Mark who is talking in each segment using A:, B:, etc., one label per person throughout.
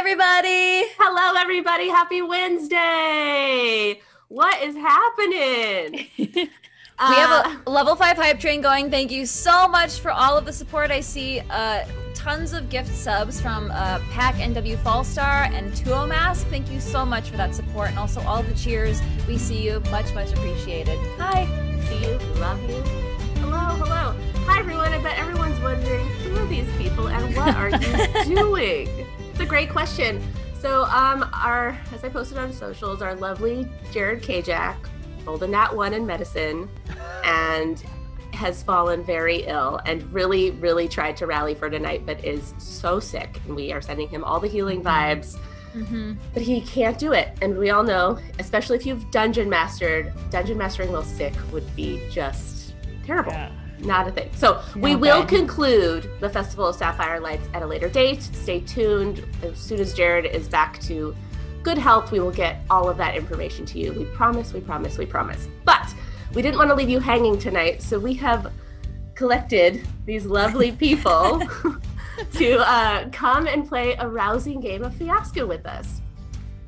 A: everybody!
B: Hello, everybody. Happy Wednesday. What is happening?
A: We have a level 5 hype train going. Thank you so much for all of the support. I see tons of gift subs from Pack NW Fallstar and Tuo Mask. Thank you so much for that support, and also all the cheers. We see you. Much, much appreciated. Hi.
B: See you. Love you. Hello. Hi, everyone. I bet everyone's wondering, who are these people and what are you doing? It's a great question. So, as I posted on socials, our lovely Jared Kajak rolled a nat 1 in medicine and has fallen very ill and really, really tried to rally for tonight, but is so sick. And we are sending him all the healing vibes, but he can't do it. And we all know, especially if you've dungeon mastering while sick would be just terrible. Yeah. Not a thing. So we will conclude the Festival of Sapphire Lights at a later date. Stay tuned. As soon as Jared is back to good health, we will get all of that information to you. We promise. But we didn't want to leave you hanging tonight, so we have collected these lovely people to come and play a rousing game of Fiasco with us.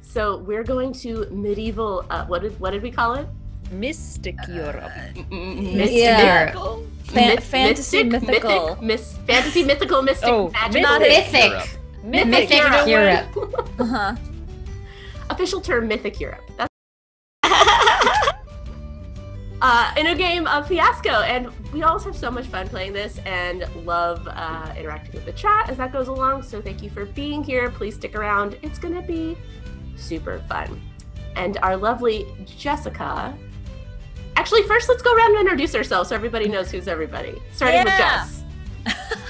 B: So we're going to medieval, what did we call it?
C: Mystic Europe.
A: Mythical? Fantasy mythical.
B: Fantasy mythical mystic magic.
A: Not
D: mythic. Mythic Europe.
B: Official term, Mythic Europe. That's in a game of Fiasco, and we always have so much fun playing this and love interacting with the chat as that goes along. So thank you for being here. Please stick around. It's going to be super fun. And our lovely Jessica. Actually, first let's go around and introduce ourselves so everybody knows who's everybody. Starting with Jess.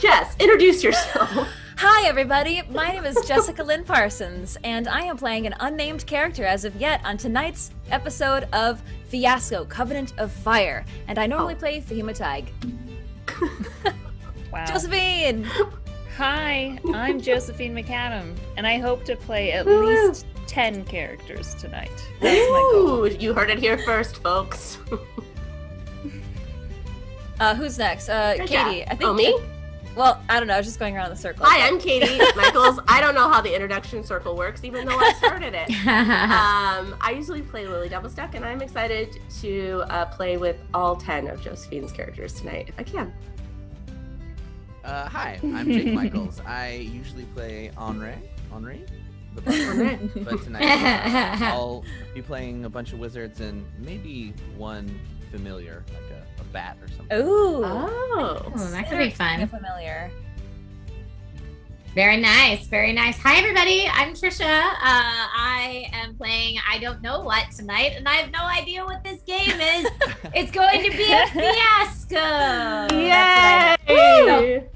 B: Jess, introduce yourself.
A: Hi, everybody. My name is Jessica Lynn Parsons, and I am playing an unnamed character as of yet on tonight's episode of Fiasco, Covenant of Fire. And I normally play Fahima Tig.
C: Wow.
A: Josephine!
C: Hi, I'm Josephine McAdam, and I hope to play at least 10 characters tonight. That's my goal.
B: You heard it here first, folks.
A: Who's next? Katie. I think.
B: Me?
A: Well, I don't know. I was just going around the circle.
B: Hi, I'm Katie Michaels. I don't know how the introduction circle works, even though I started it. I usually play Lily Doublestack, and I'm excited to play with all 10 of Josephine's characters tonight, if I can.
E: Hi, I'm Jake Michaels. I usually play Henri, the butler. But tonight I'll be playing a bunch of wizards and maybe one familiar, like a bat or something.
A: Ooh,
D: that could be fun.
A: Familiar.
D: Very nice. Hi, everybody. I'm Trisha. I am playing I don't know what tonight, and I have no idea what this game is. It's going to be a fiasco.
B: Yay!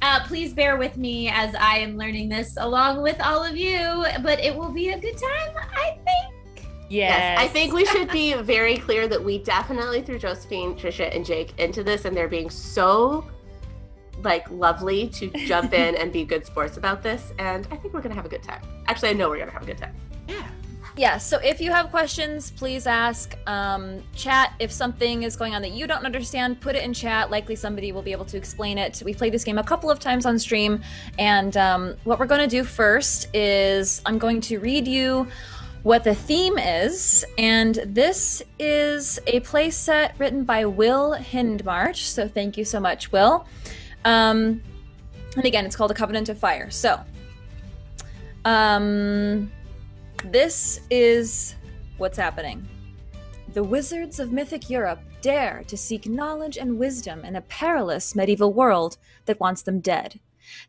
D: So, please bear with me as I am learning this along with all of you, but it will be a good time, I think.
C: Yes.
B: I think we should be very clear that we definitely threw Josephine, Trisha, and Jake into this, and they're being so lovely to jump in and be good sports about this, and I think we're gonna have a good time. Actually, I know we're gonna have a good time.
A: Yeah, so if you have questions, please ask. Chat, if something is going on that you don't understand, put it in chat. Likely somebody will be able to explain it. We played this game a couple of times on stream, and what we're going to do first is I'm going to read you what the theme is, and this is a play set written by Will Hindmarch, so thank you so much, Will. And again, it's called A Covenant of Fire. So, this is what's happening. The wizards of mythic Europe dare to seek knowledge and wisdom in a perilous medieval world that wants them dead.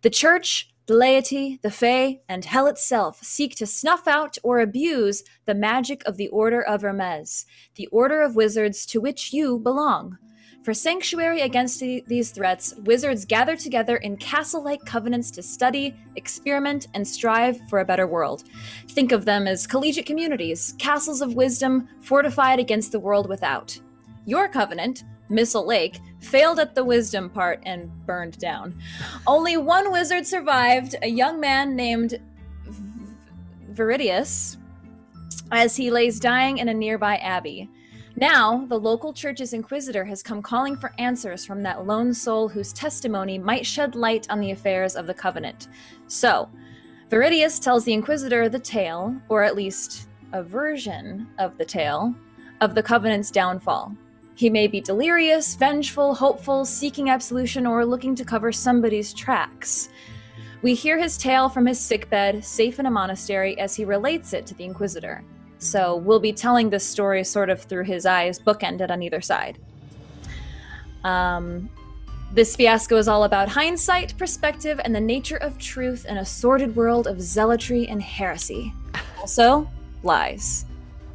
A: The church, the laity, the fae, and hell itself seek to snuff out or abuse the magic of the Order of Hermes, the order of wizards to which you belong. For sanctuary against these threats, wizards gather together in castle-like covenants to study, experiment, and strive for a better world. Think of them as collegiate communities, castles of wisdom fortified against the world without. Your covenant, Missile Lake, failed at the wisdom part and burned down. Only one wizard survived, a young man named Viridius, as he lays dying in a nearby abbey. Now, the local church's inquisitor has come calling for answers from that lone soul whose testimony might shed light on the affairs of the Covenant. So, Viridius tells the Inquisitor the tale, or at least a version of the tale, of the Covenant's downfall. He may be delirious, vengeful, hopeful, seeking absolution, or looking to cover somebody's tracks. We hear his tale from his sickbed, safe in a monastery, as he relates it to the Inquisitor. So we'll be telling this story sort of through his eyes, bookended on either side. This fiasco is all about hindsight, perspective, and the nature of truth in a sordid world of zealotry and heresy. Also, lies.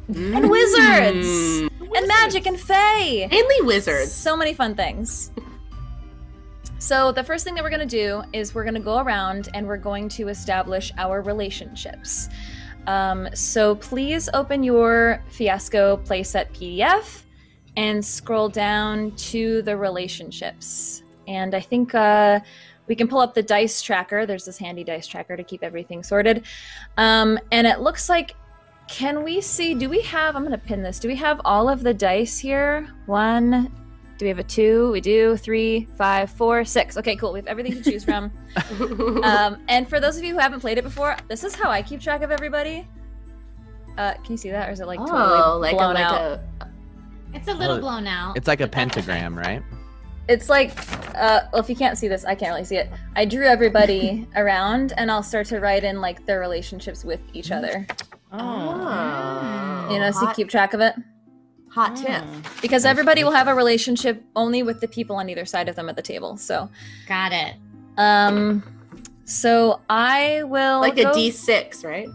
A: And wizards! And magic and fae!
B: Mainly wizards.
A: So many fun things. So the first thing that we're going to do is we're going to go around and we're going to establish our relationships. So please open your Fiasco playset PDF and scroll down to the relationships. And I think we can pull up the dice tracker. There's this handy dice tracker to keep everything sorted. And it looks like, can we see, do we have, I'm going to pin this, do we have all of the dice here? 1, do we have a 2? We do. 3, 5, 4, 6. Okay, cool. We have everything to choose from. And for those of you who haven't played it before, this is how I keep track of everybody. Can you see that? Or is it like totally blown out?
D: It's a little blown out.
E: It's like a pentagram, right?
A: It's like, well, if you can't see this, I can't really see it. I drew everybody around, and I'll start to write in like their relationships with each other.
B: Oh.
A: You know, so you keep track of it.
B: Hot tip.
A: Because everybody will have a relationship only with the people on either side of them at the table. So,
D: got it.
A: So I will
B: like a D6, right?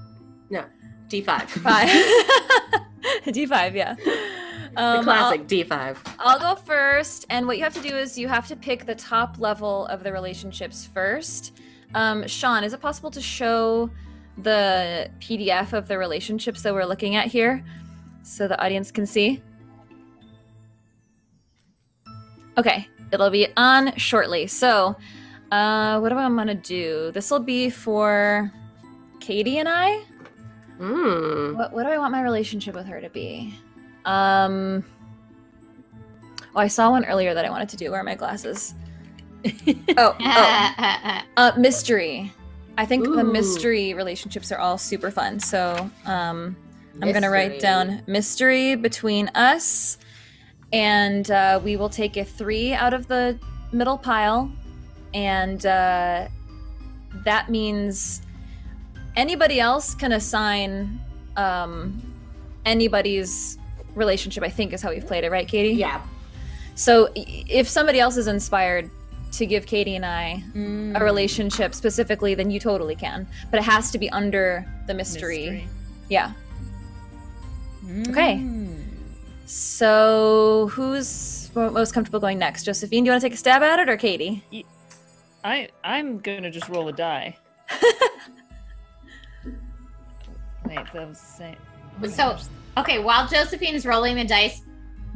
B: No, D5.
A: 5. D5, yeah.
B: The classic D5.
A: I'll go first, and what you have to do is you have to pick the top level of the relationships first. Sean, is it possible to show the PDF of the relationships that we're looking at here so the audience can see? Okay, it'll be on shortly. So, what am I going to do? This will be for Katie and I. What do I want my relationship with her to be? Oh, I saw one earlier that I wanted to do. Where are my glasses? Mystery. I think the mystery relationships are all super fun. So I'm going to write down mystery between us, and we will take a 3 out of the middle pile, and that means anybody else can assign anybody's relationship, I think is how we've played it, right, Katie?
B: Yeah.
A: So if somebody else is inspired to give Katie and I a relationship specifically, then you totally can. But it has to be under the mystery. Yeah. Okay. So who's most comfortable going next? Josephine, do you want to take a stab at it, or Katie?
C: I'm gonna just roll a die. Wait, that was the same.
D: So, okay, while Josephine is rolling the dice,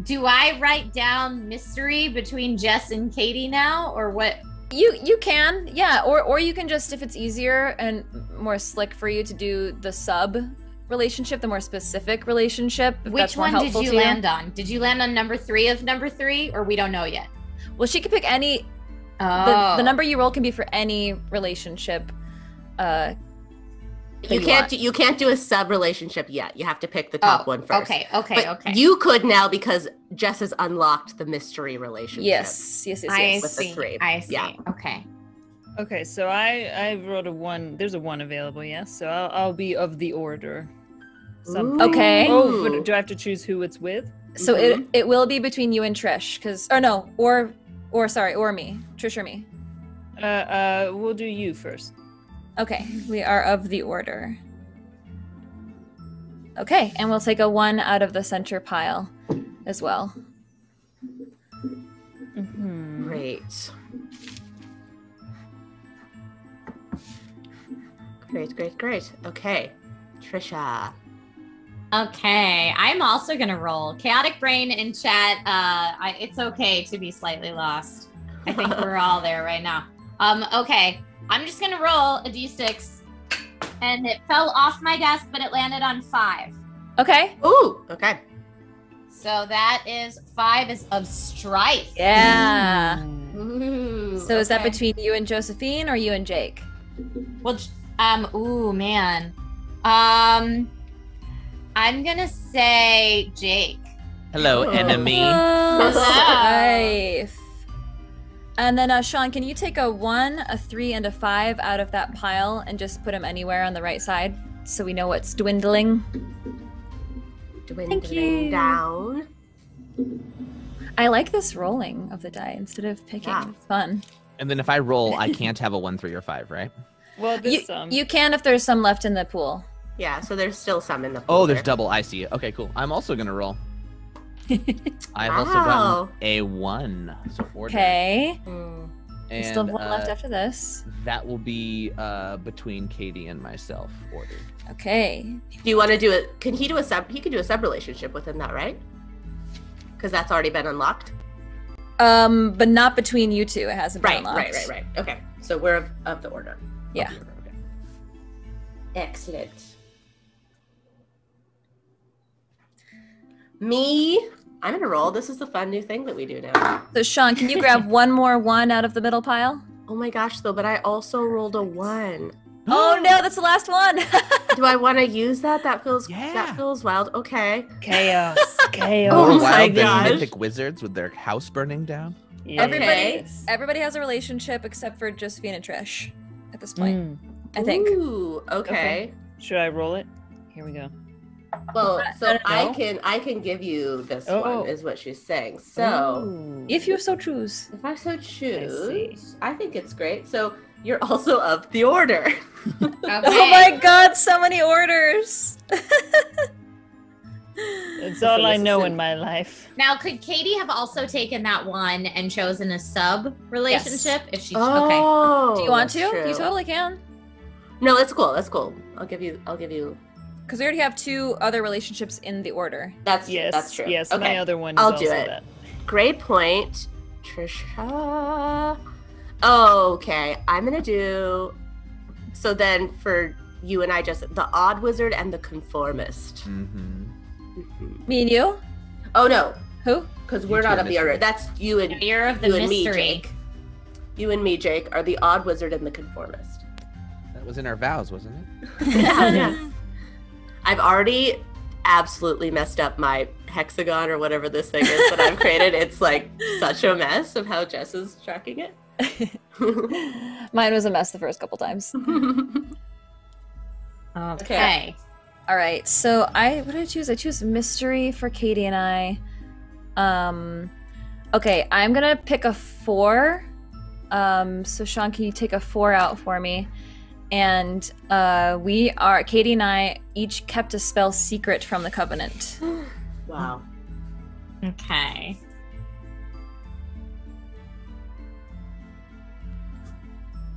D: do I write down mystery between Jess and Katie now, or what?
A: You can, yeah, or you can just, if it's easier and more slick for you to do the sub relationship, the more specific relationship.
D: Which one did you land on? Did you land on number 3 of number 3, or we don't know yet?
A: Well, she can pick any.
D: Oh.
A: The number you roll can be for any relationship.
B: You can't do a sub relationship yet. You have to pick the top one first.
D: Okay.
B: But you could now, because Jess has unlocked the mystery relationship.
A: Yes.
B: With the 3.
D: I see.
B: Yeah.
C: Okay, so I wrote a 1. There's a 1 available, yes. So I'll be of the order.
A: Okay.
C: Oh, but do I have to choose who it's with?
A: So it will be between you and Trish, or me, Trish or me.
C: We'll do you first.
A: Okay, we are of the order. Okay, and we'll take a 1 out of the center pile as well.
B: Great. Great. Okay, Trisha.
D: Okay, I'm also gonna roll. Chaotic Brain in chat. It's okay to be slightly lost. I think we're all there right now. Okay, I'm just gonna roll a d6, and it fell off my desk, but it landed on 5.
A: Okay.
B: Ooh. Okay.
D: So that is 5 of strife.
A: Yeah.
D: Ooh,
A: So is that between you and Josephine, or you and Jake?
D: Well, Ooh, man. I'm gonna say Jake.
E: Hello,
B: Oh.
E: enemy.
A: Strife. And then, Sean, can you take a 1, a 3, and a 5 out of that pile and just put them anywhere on the right side so we know what's dwindling?
B: Dwindling down.
A: I like this rolling of the die instead of picking.
B: Yeah.
A: It's fun.
E: And then if I roll, I can't have a 1, 3, or 5, right?
C: Well, this
A: You can if there's some left in the pool.
B: Yeah, so there's still some in the pool
E: Oh, there's
B: there.
E: double. I see. Okay, cool. I'm also gonna roll. I've also
B: Wow.
E: gotten a 1. So order.
A: Okay.
B: Mm.
A: We
E: And
A: still have one left after this.
E: that will be between Katie and myself ordered.
A: Okay.
B: Do you want to do it? Can he do a sub? He can do a sub relationship within that, right? Because that's already been unlocked.
A: But not between you two. It hasn't been
B: Right,
A: unlocked.
B: right. Okay, so we're of the order.
A: Yeah.
E: Okay.
B: Excellent. Me, I'm gonna roll. This is the fun new thing that we do now.
A: So, Sean, can you grab one more 1 out of the middle pile?
B: Oh my gosh, though, but I also rolled a 1.
A: Oh no, that's the last one.
B: Do I want to use that? That feels
E: Yeah.
B: wild. Okay.
C: chaos. Chaos.
B: Oh
E: More
B: my
E: wild than
B: gosh.
E: mythic wizards with their house burning down.
C: Yes.
A: Everybody has a relationship except for Josephine and Trish at this point.
C: Mm.
A: I think.
B: Ooh, okay.
C: Should I roll it? Here we go.
B: Well, so
A: I
B: I
A: don't
B: can give you this
C: Oh.
B: one, is what she's saying. So
C: Ooh.
A: If you so choose.
B: if I so
C: see.
B: choose, I think it's great. So you're also of the order.
D: Okay.
A: Oh my god, so many orders.
C: It's
B: So
C: all I
B: this is
C: know
B: it.
C: in my life.
D: Now, could Katie have also taken that 1 and chosen a sub relationship if she? Okay.
B: Oh,
A: Do you want to?
B: that's true.
A: You totally can.
B: No, that's cool. That's cool. I'll give you.
A: Because we already have 2 other relationships in the order.
B: That's
C: Yes.
B: That's true.
C: Yes.
B: Okay.
C: My other one is
B: I'll
C: also
B: do it.
C: that.
B: Great point, Trisha. Okay, I'm gonna do. So then, for you and I, just the odd wizard and the conformist.
E: Mm-hmm.
A: Me and you?
B: Oh no,
A: Who?
B: because
E: You
B: we're
E: two
B: not
E: are
B: of the order. That's you and
D: You're of the
B: you and me,
D: mystery.
B: Jake. You and me, Jake, are the odd wizard and the conformist.
E: That was in our vows, wasn't it?
B: Yeah. I've already absolutely messed up my hexagon or whatever this thing is that I've created. It's like such a mess of how Jess is tracking it.
A: Mine was a mess the first couple times.
D: Okay.
A: All right, so what did I choose? I choose mystery for Katie and I. Okay, I'm gonna pick a 4. So Sean, can you take a 4 out for me? And Katie and I each kept a spell secret from the Covenant.
B: Wow.
D: Okay.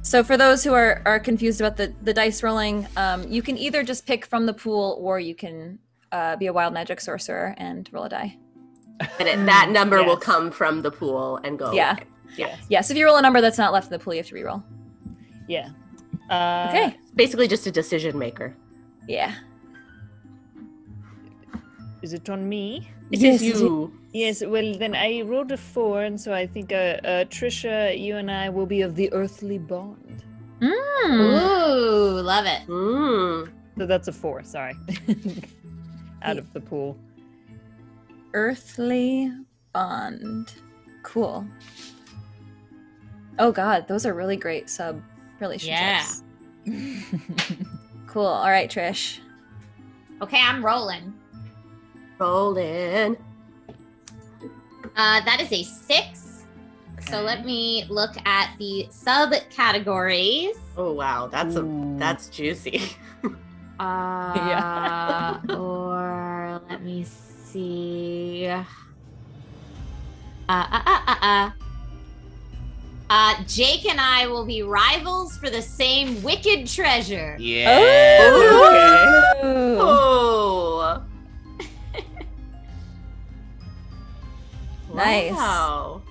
A: So for those who are confused about the dice rolling, you can either just pick from the pool or you can be a wild magic sorcerer and roll a die.
B: And that number will
C: Yes.
B: come from the pool and go.
A: Yeah.
B: away. Yeah.
A: Yes, if you roll a number that's not left in the pool, you have to reroll.
C: Yeah.
A: Okay.
B: Basically just a decision maker.
A: Yeah.
C: Is it on me?
B: It
A: Yes,
B: is you.
C: Yes. Well, then I rolled a 4, and so I think Trisha, you and I will be of the earthly bond.
A: Mm.
D: Ooh, love it.
B: Mm.
C: So that's a 4. Sorry. Out of the pool.
A: Earthly bond. Cool. Oh god, those are really great sub relationships. Cool. All right, Trish.
D: Okay, I'm rolling.
B: Rolling.
D: That is a 6. So let me look at the subcategories.
B: Oh wow,
C: Ooh.
B: that's juicy.
D: Or let me see. Jake and I will be rivals for the same wicked treasure.
E: Yeah.
A: Ooh.
B: Oh.
A: Nice.
B: Wow.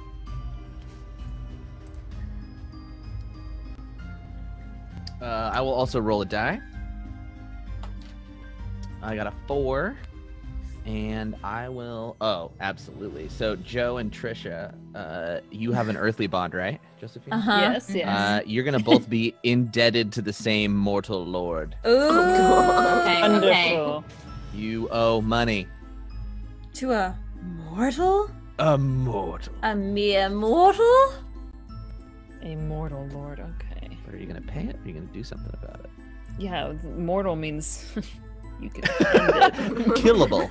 E: I will also roll a die. I got a 4. And I will. Oh, absolutely. So Joe and Trisha, you have an earthly bond, right, Josephine?
A: Uh-huh.
C: Yes.
E: You're gonna both be indebted to the same mortal lord.
A: Ooh.
D: Okay.
C: Wonderful.
E: You owe money.
A: To a mortal?
E: A mortal.
A: A mere mortal?
C: A mortal lord. Okay.
E: But are you gonna pay it? Or are you gonna do something about it?
C: Yeah, mortal means you can end it.
E: Killable.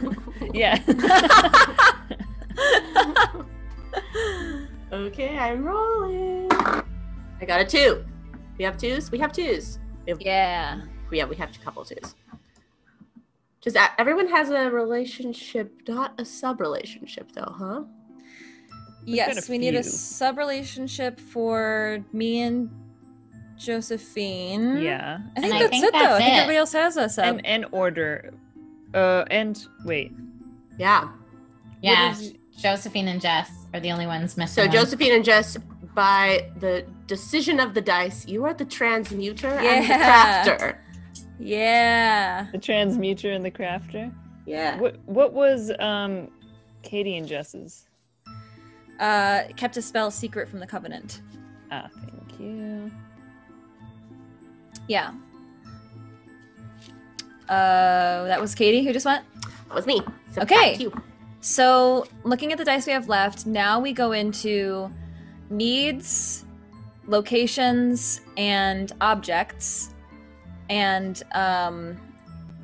C: Yeah.
B: Okay, I'm rolling. I got a 2. We have 2s? We have 2s.
A: Yeah.
B: We have a couple 2s. Does everyone has a relationship, not a sub-relationship though, huh?
A: Yes,
C: a
A: we need a
C: few.
A: sub-relationship for me and Josephine.
C: Yeah.
A: I think
D: And I
A: that's
D: think
A: it though.
D: that's
A: I think
D: it.
A: everybody else has a sub.
C: And order. And wait.
B: Yeah.
D: Yeah,
C: What is-
D: Josephine and Jess are the only ones missing.
B: So
D: one.
B: Josephine and Jess, by the decision of the dice, you are the transmuter and the
A: Yeah.
B: crafter.
A: Yeah.
C: The transmuter and the crafter.
B: Yeah.
C: What was Katie and Jess's?
A: Kept a spell secret from the Covenant.
C: Ah, thank you.
A: Yeah. That was Katie who just went.
B: That was me. So
A: Okay.
B: back to you.
A: So, looking at the dice we have left, now we go into needs, locations, and objects. And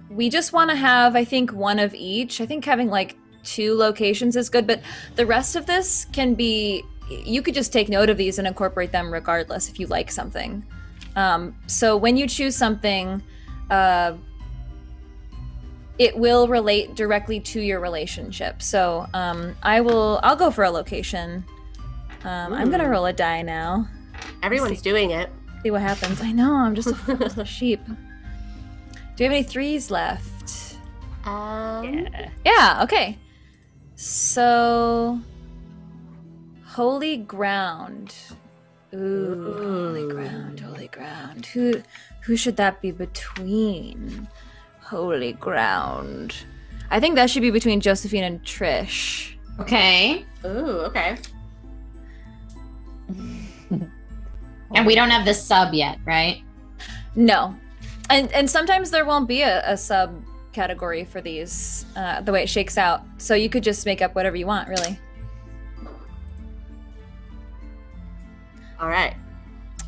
A: we just want to have, I think, one of each. I think having like 2 locations is good, but the rest of this can be, you could just take note of these and incorporate them regardless if you like something. So when you choose something, it will relate directly to your relationship. So I'll go for a location. I'm gonna roll a die now.
B: Everyone's doing it.
A: See what happens. I know, I'm just a sheep. Do we have any 3s left?
C: Yeah.
A: Yeah, okay. So holy ground. Ooh, holy ground, holy ground. Who should that be between? Holy ground. I think that should be between Josephine and Trish.
D: Okay.
B: Ooh, okay.
D: And we don't have the sub yet, right?
A: No. And sometimes there won't be a subcategory for these, the way it shakes out. So you could just make up whatever you want, really.
B: All right.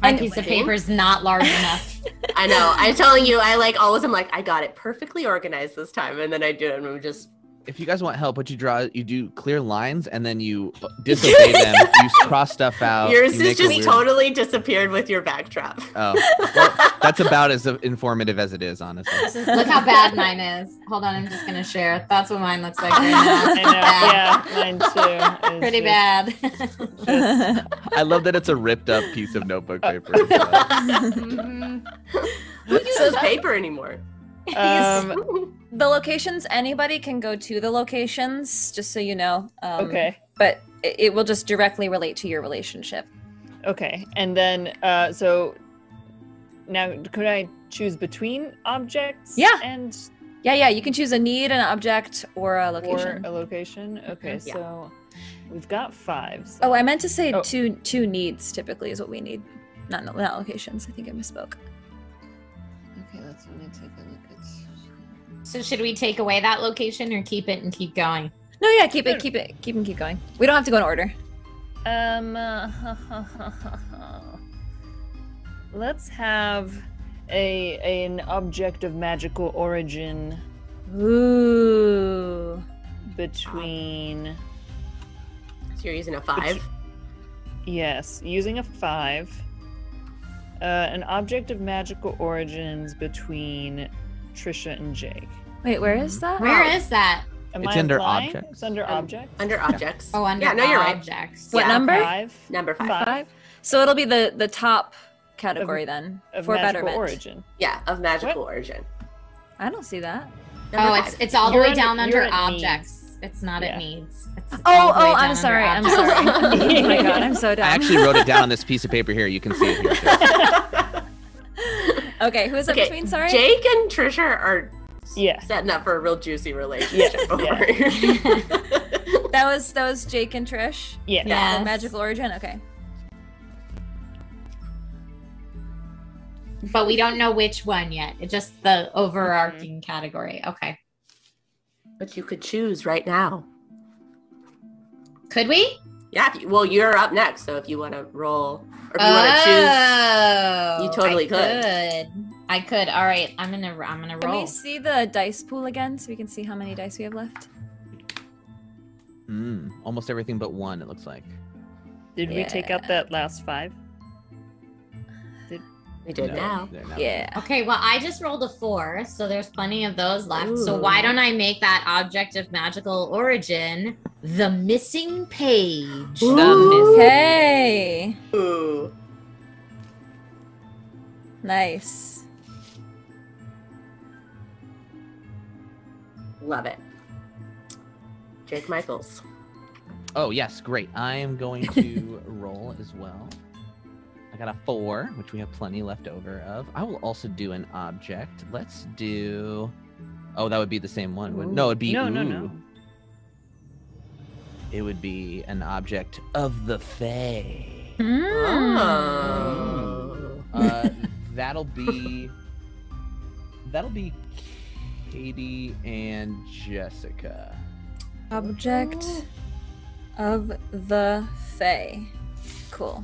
D: My piece of paper's not large enough.
B: I know. I'm telling you, I like always. I'm like, I got it perfectly organized this time, and then I do it, and I'm just.
E: If you guys want help, what you do clear lines and then you disobey them. You cross stuff out.
B: Yours
E: you
B: is
E: make a
B: just
E: weird-
B: totally disappeared with your backdrop.
E: Oh, well, that's about as informative as it is, honestly.
D: Look how bad mine is. Hold on, I'm just gonna share. That's what mine looks like right now.
C: I know. Yeah, mine too. It's
D: Pretty
C: just-
D: bad.
E: I love that it's a ripped up piece of notebook paper.
D: Mhm.
B: Who uses paper anymore?
A: The locations, anybody can go to the locations, just so you know.
C: Okay.
A: But it will just directly relate to your relationship.
C: Okay. And then so now could I choose between objects?
A: Yeah.
C: And
A: Yeah, you can choose a need, an object, or a
C: or
A: location.
C: a location? Okay,
B: Yeah.
C: so we've got 5. So.
A: Oh, I meant to say
C: Oh.
A: two needs typically is what we need. Not locations. I think I misspoke.
C: Okay, let's let me take a look at.
D: So should we take away that location or keep it and keep going?
A: No, yeah, keep going. We don't have to go in order.
C: Let's have an object of magical origin
A: Ooh.
C: between
B: So you're using a 5.
C: yes, using a 5. An object of magical origins between Trisha and Jake.
A: Wait, where is that?
D: Where is that?
C: Am
E: It's
C: I
E: under
C: implying?
E: objects.
C: It's under objects.
B: Under objects.
D: Oh, under
B: Yeah, no, you're right.
D: objects.
A: What
B: Yeah.
A: number?
C: 5
B: Number 5.
A: 5. So it'll be the top category then
C: of
A: for
C: magical
A: betterment.
C: origin.
B: Yeah, of magical
C: What?
B: origin.
A: I don't see that.
B: Number
D: Oh,
B: 5.
D: it's all the
C: You're
D: way
C: under-
D: down under
C: you're at
D: objects. It's not
C: Yeah.
D: at needs. It's all
A: Oh,
D: the way down
A: I'm
D: under
A: sorry. I'm
D: objects.
A: sorry. Oh my god, I'm so dumb.
E: I actually wrote it down on this piece of paper here. You can see it here. Too.
A: Okay, who is it
B: Okay,
A: between? Sorry.
B: Jake and Trisha are
C: Yeah.
B: Setting up for a real juicy relationship.
C: Yeah,
B: over
C: yeah.
B: here.
A: That was Jake and Trish.
C: Yeah.
D: Yeah.
A: The magical origin. Okay.
D: But we don't know which one yet. It's just the overarching category. Okay.
B: But you could choose right now.
D: Could we?
B: Yeah. Well, you're up next, so if you want to roll, or if you want to choose,
D: Oh,
B: you totally
D: could. I could. All right. I'm gonna
A: Can
D: roll.
A: we see the dice pool again so we can see how many dice we have left?
E: Almost everything but one, it looks like.
C: Did we take out that last 5?
B: we did
E: No,
B: now.
E: they're not.
A: Yeah.
D: Okay, well, I just rolled a 4, so there's plenty of those left. So why don't I make that object of magical origin the missing page?
B: Ooh.
A: Okay.
B: Ooh.
A: Nice.
B: Love it. Jake Michaels.
E: Oh, yes, great. I am going to roll as well. I got a 4, which we have plenty left over of. I will also do an object. Let's do... Oh, that would be the same one. No, it'd be...
C: No.
E: ooh. It would be an object of the Fae.
B: Oh.
E: That'll be Katie and Jessica.
A: Object of the Fae. Cool.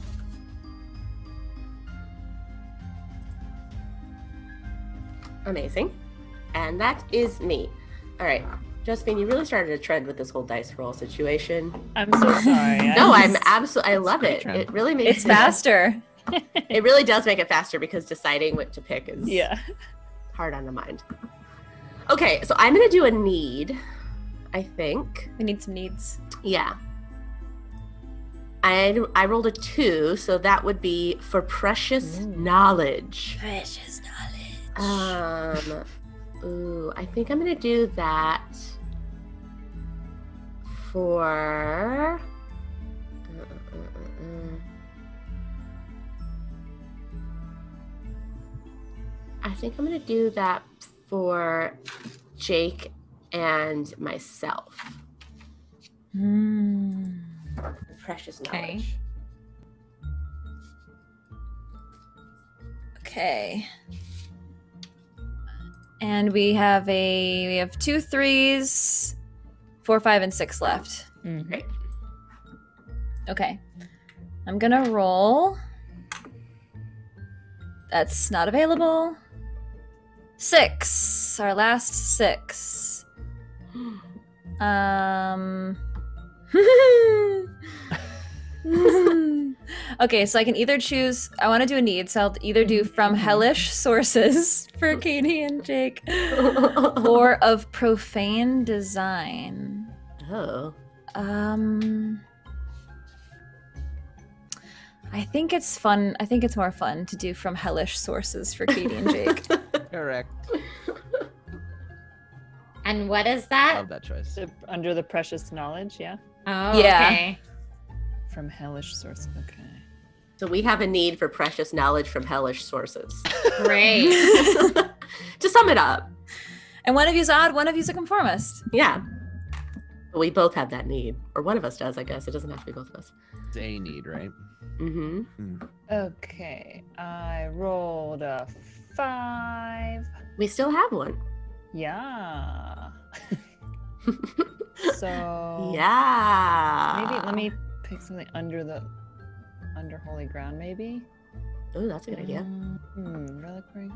B: Amazing. And that is me. All right. Josephine, you really started a trend with this whole dice roll situation.
C: I'm so sorry.
B: No, I'm absolutely, I love it.
E: trend.
B: It really makes
A: It's faster.
B: It really does make it faster because deciding what to pick is
C: Yeah.
B: hard on the mind. Okay, so I'm going to do a need, I think.
A: We need some needs.
B: Yeah. I rolled a 2, so that would be for precious knowledge.
A: Precious knowledge.
B: Ooh, I think I'm gonna do that for. I think I'm gonna do that for Jake and myself. Precious knowledge.
A: Okay. And we have 2 3s, 4, 5, and 6 left.
B: Great.
A: Okay. I'm gonna roll. That's not available. 6. Our last 6. Okay, so I can either choose. I want to do a need, so I'll either do from hellish sources for Katie and Jake, or of profane design.
B: Oh.
A: I think it's fun. I think it's more fun to do from hellish sources for Katie and Jake.
E: Correct.
D: And what is that?
E: Love that choice.
C: Under the precious knowledge, yeah?
D: Oh,
A: Yeah.
D: okay.
C: From hellish source. Okay.
B: So we have a need for precious knowledge from hellish sources.
D: Great.
B: To sum it up,
A: And one of you's odd, one of you's a conformist.
B: yeah. But we both have that need. Or one of us does, I guess. It doesn't have to be both of us.
E: It's a need, right?
B: Mm-hmm.
C: Okay. I rolled a 5.
B: We still have one.
C: Yeah. So
B: Yeah.
C: maybe let me pick something under holy ground, maybe.
B: Oh, that's a good idea.
C: Reliquary.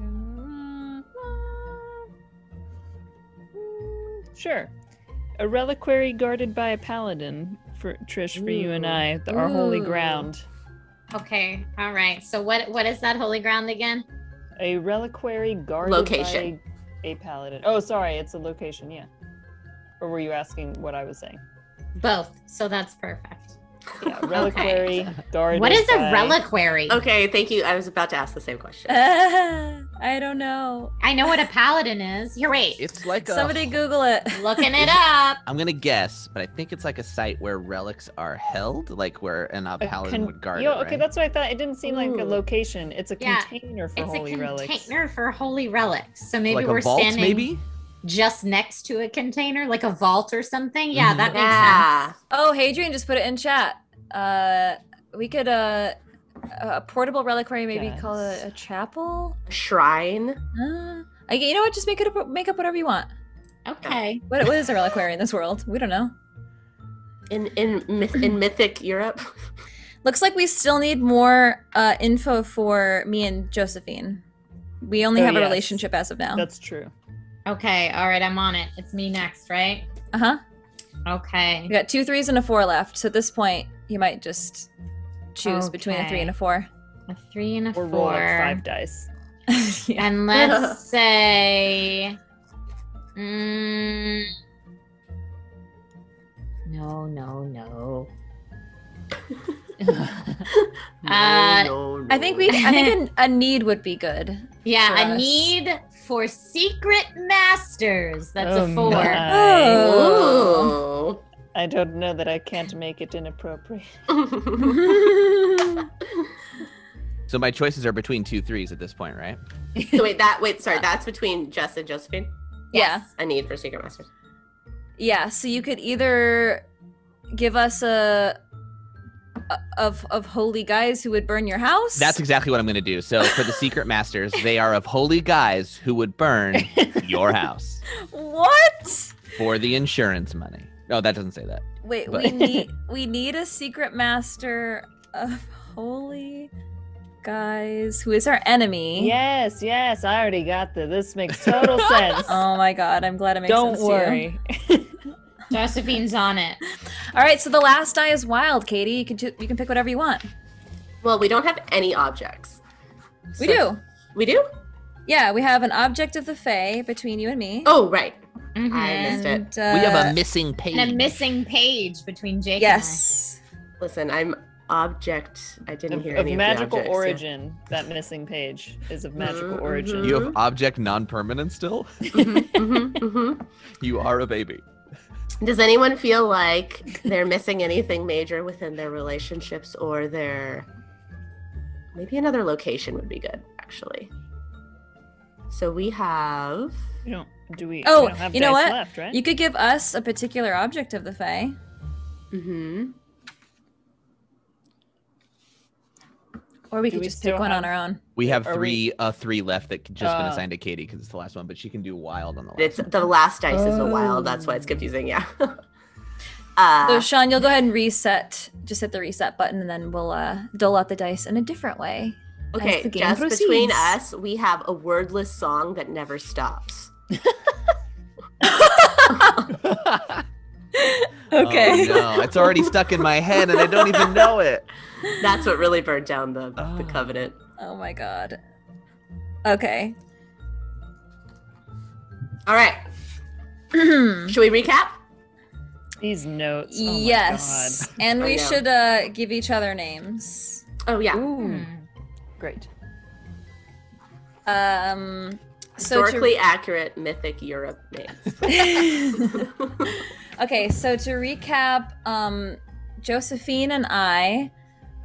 C: Sure. A reliquary guarded by a paladin for Trish, for you and I, our holy
A: Ooh.
C: ground.
D: Okay. All right. So what is that holy ground again?
C: A reliquary guarded
B: Location.
C: by a paladin. Oh, sorry, it's a location, yeah. Or were you asking what I was saying?
D: Both. So that's perfect.
C: Yeah, reliquary guarded
D: What is a
C: by-
D: reliquary?
B: Okay, thank you. I was about to ask the same question.
A: I don't know.
D: I know what a paladin is. Here, wait.
E: It's like a...
A: Somebody Google it.
D: Looking it up.
E: I'm gonna guess, but I think it's like a site where relics are held, like where an paladin would guard it,
C: Okay,
E: right?
C: that's what I thought. It didn't seem like a
B: Ooh.
C: location. It's a
D: Yeah,
C: container for
D: It's
C: holy
D: a
C: relics.
D: container for holy relics. So maybe
E: like
D: we're
E: a vault,
D: standing.
E: maybe?
D: just next to a container, like a vault or something. Yeah,
E: Mhm.
D: that makes
B: Yeah.
D: sense.
A: Oh, Hadrian just put it in chat. We could a portable reliquary, maybe call it a chapel.
B: A shrine.
A: You know what? Just make up whatever you want.
D: Okay.
A: What is a reliquary in this world? We don't know.
B: In mythic Europe.
A: Looks like we still need more info for me and Josephine. We only have a
C: yes.
A: relationship as of now.
C: That's true.
D: Okay. All right. I'm on it. It's me next, right?
A: Uh-huh.
D: Okay.
A: We got 2 3s and a 4 left. So at this point, you might just choose between a 3 and a 4.
D: A 3 and a
C: Or
D: 4.
C: roll like 5 dice.
A: Yeah.
D: And let's say. No.
B: No.
A: I think a need would be good.
D: Yeah,
A: For
D: a
A: us.
D: need for secret masters. That's
C: Oh
D: a 4.
C: my.
B: Oh.
C: I don't know that I can't make it inappropriate.
E: So my choices are between 2 3s at this point, right?
B: So sorry, that's between Jess and Josephine?
A: Yeah.
B: A need for secret masters.
A: Yeah, so you could either give us of holy guys who would burn your house.
E: That's exactly what I'm going to do. So for the secret masters, they are of holy guys who would burn your house
A: What?
E: for the insurance money. No, that doesn't say that.
A: Wait,
E: But-
A: we need a secret master of holy guys who is our enemy.
C: Yes, I already got this makes total sense.
A: Oh my god, I'm glad it makes
C: Don't
A: sense
C: worry.
A: to you.
D: Josephine's on it.
A: All right, so the last die is wild, Katie. You can pick whatever you want.
B: Well, we don't have any objects.
A: We
B: So-
A: do.
B: We do?
A: Yeah, we have an object of the Fae between you and me.
B: Oh, right.
D: Mhm.
B: I missed it.
A: And,
E: We have a missing page.
D: And a missing page between Jake
A: Yes.
B: Listen, I'm object. I didn't hear
C: Of
B: any
C: magical
B: of the objects, yeah.
C: origin, that missing page is of magical
B: Mhm.
C: origin.
E: You have object non-permanent still?
B: Mhm, mhm, mhm.
E: You are a baby.
B: Does anyone feel like they're missing anything major within their relationships or their maybe another location would be good, actually. So we have
C: We don't we
A: Oh,
C: don't have
A: you know
C: dice
A: what?
C: left, right?
A: You could give us a particular object of the Fae. Or we
C: Do
A: could
C: we
A: just pick
C: still
A: one on
C: have-
A: our own.
E: We have
C: Are
E: three left that just been
C: Oh.
E: assigned to Katie because it's the last one, but she can do wild on the last
B: it's
E: one.
B: the last dice is a wild, that's why it's confusing, yeah. Uh,
A: So Sean, you'll go ahead and reset. Just hit the reset button, and then we'll dole out the dice in a different way.
B: okay,
A: as the game
B: just between
A: proceeds.
B: us, we have a wordless song that never stops.
A: Okay.
E: Oh, no, it's already stuck in my head and I don't even know it.
B: That's what really burned down the
E: Oh.
B: covenant.
A: Oh my god. Okay.
B: All right, should we recap?
C: These notes. Oh my
A: Yes. And
B: I
A: we
B: know.
A: should give each other names.
B: Oh yeah.
C: God. Ooh,
D: Hmm.
C: great.
A: So
B: Historically accurate mythic Europe names.
A: Okay, so to recap, Josephine and I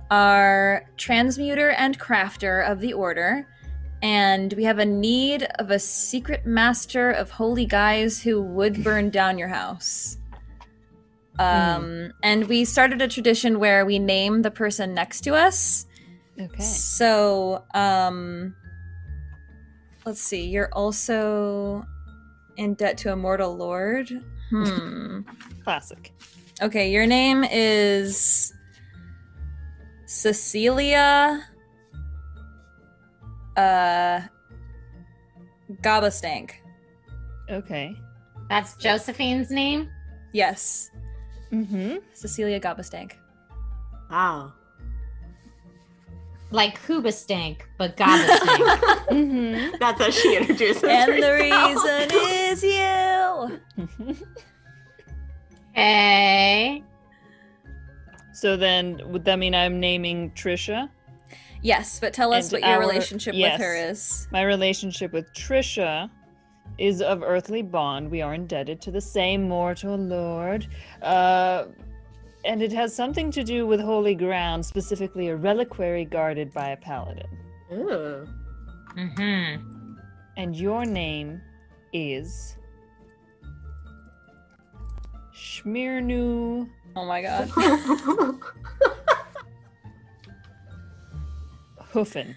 A: are transmuter and crafter of the order, and we have a need of a secret master of holy guys who would burn down your house. And we started a tradition where we name the person next to us.
C: Okay.
A: So, let's see. You're also in debt to a mortal lord.
C: Classic.
A: Okay, your name is Cecilia Gabastank.
C: Okay.
D: That's Josephine's name?
A: Yes,
C: Mm-hmm.
A: Cecilia Gabastank.
B: Wow.
D: Like Hoobastank, but Gabastank.
C: Mm-hmm.
B: That's how she introduces
A: And the
B: herself.
A: reason is you.
D: Okay.
C: So then, would that mean I'm naming Trisha?
A: Yes, but tell us
C: And
A: what your
C: our-
A: relationship
C: yes.
A: with her is.
C: My relationship with Trisha is of earthly bond. We are indebted to the same mortal lord. And it has something to do with holy ground, specifically a reliquary guarded by a paladin.
B: Ooh.
D: Mm-hmm.
C: And your name is Shmirnu
A: Oh my god.
C: Hufen.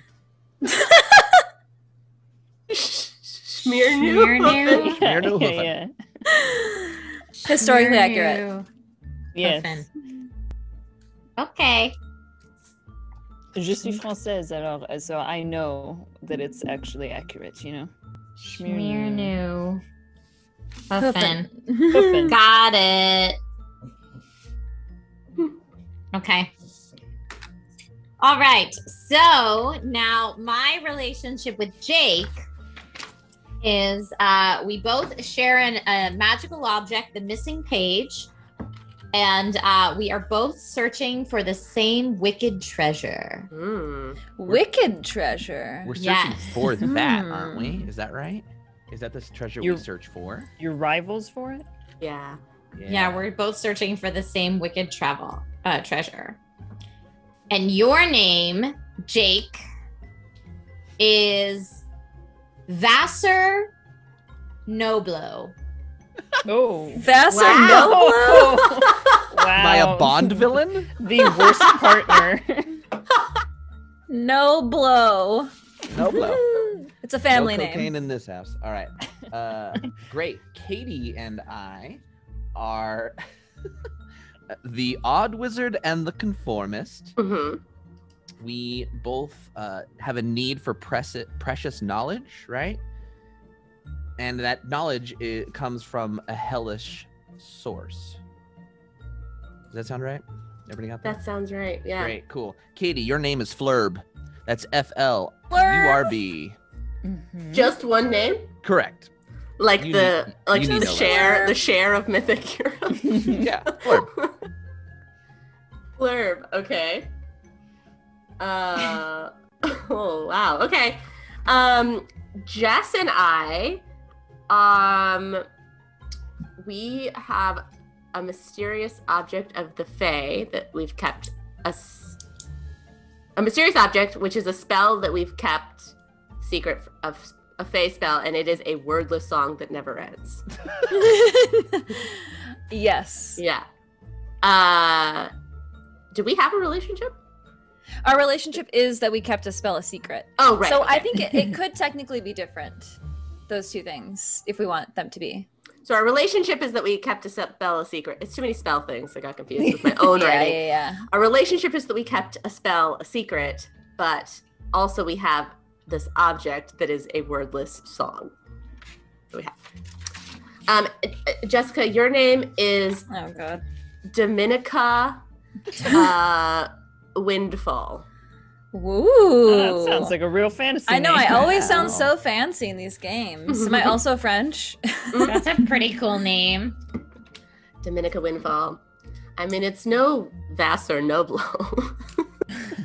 B: Smirnu.
D: Smirnu.
E: Shmirnu Hufen.
C: yeah.
A: Historically accurate.
D: Smirnu
C: Yes.
D: Hufen. Okay.
C: Je suis française, alors, so I know that it's actually accurate, you know?
D: Smirnu Hufen.
C: Hufen.
D: Got it. Okay. All right. So now my relationship with Jake is we both share a magical object, the missing page, and we are both searching for the same wicked treasure.
A: Wicked treasure.
E: We're searching
D: Yes.
E: for that, aren't we?
A: Hmm.
E: Is that right? Is that the treasure
C: You're-
E: we search for?
C: Your rivals for it?
B: Yeah.
D: Yeah, we're both searching for the same wicked treasure. And your name, Jake, is Vassar Noblo.
C: Oh.
A: Vassar
B: Wow.
A: Noblo?
C: Wow.
E: Am I a Bond villain?
C: The worst partner.
A: Noblo.
E: Noblo.
A: It's a family
E: no cocaine
A: name.
E: in this house. All right. Great. Katie and I are the odd wizard and the conformist.
B: Mm-hmm.
E: We both have a need for precious knowledge, right? And that knowledge comes from a hellish source. Does that sound right? Everybody got that?
B: That sounds right. Yeah.
E: Great, cool. Katie, your name is Flurb. That's FLURB.
C: Mhm.
B: Just one name?
E: Correct.
B: Like
E: You
B: the
E: need-
B: like
E: you
B: the
E: need to know
B: share
A: that.
B: the share of Mythic Europe.
E: Yeah, Flurb.
B: Blurb. Okay. Oh wow. Okay. Jess and I, we have a mysterious object of the Fae that we've kept a mysterious object, which is a spell that we've kept secret of a Fae spell, and it is a wordless song that never ends.
A: Yes.
B: Yeah. Do we have a relationship?
A: Our relationship is that we kept a spell a secret.
B: Oh, right.
A: So I
B: okay.
A: think it could technically be different, those two things, if we want them to be.
B: So our relationship is that we kept a spell a secret. It's too many spell things. I got confused with my own
A: Yeah,
B: writing.
A: yeah.
B: Our relationship is that we kept a spell a secret, but also we have this object that is a wordless song. That we have. Jessica, your name is
A: Oh god.
B: Dominica Windfall.
A: Woo.
C: Oh, that sounds like a real fantasy.
A: I know. I
C: name.
A: always sound
C: Wow.
A: so fancy in these games. Am I also French?
D: That's a pretty cool name.
B: Dominica Windfall. I mean, it's no Vassar Noblo.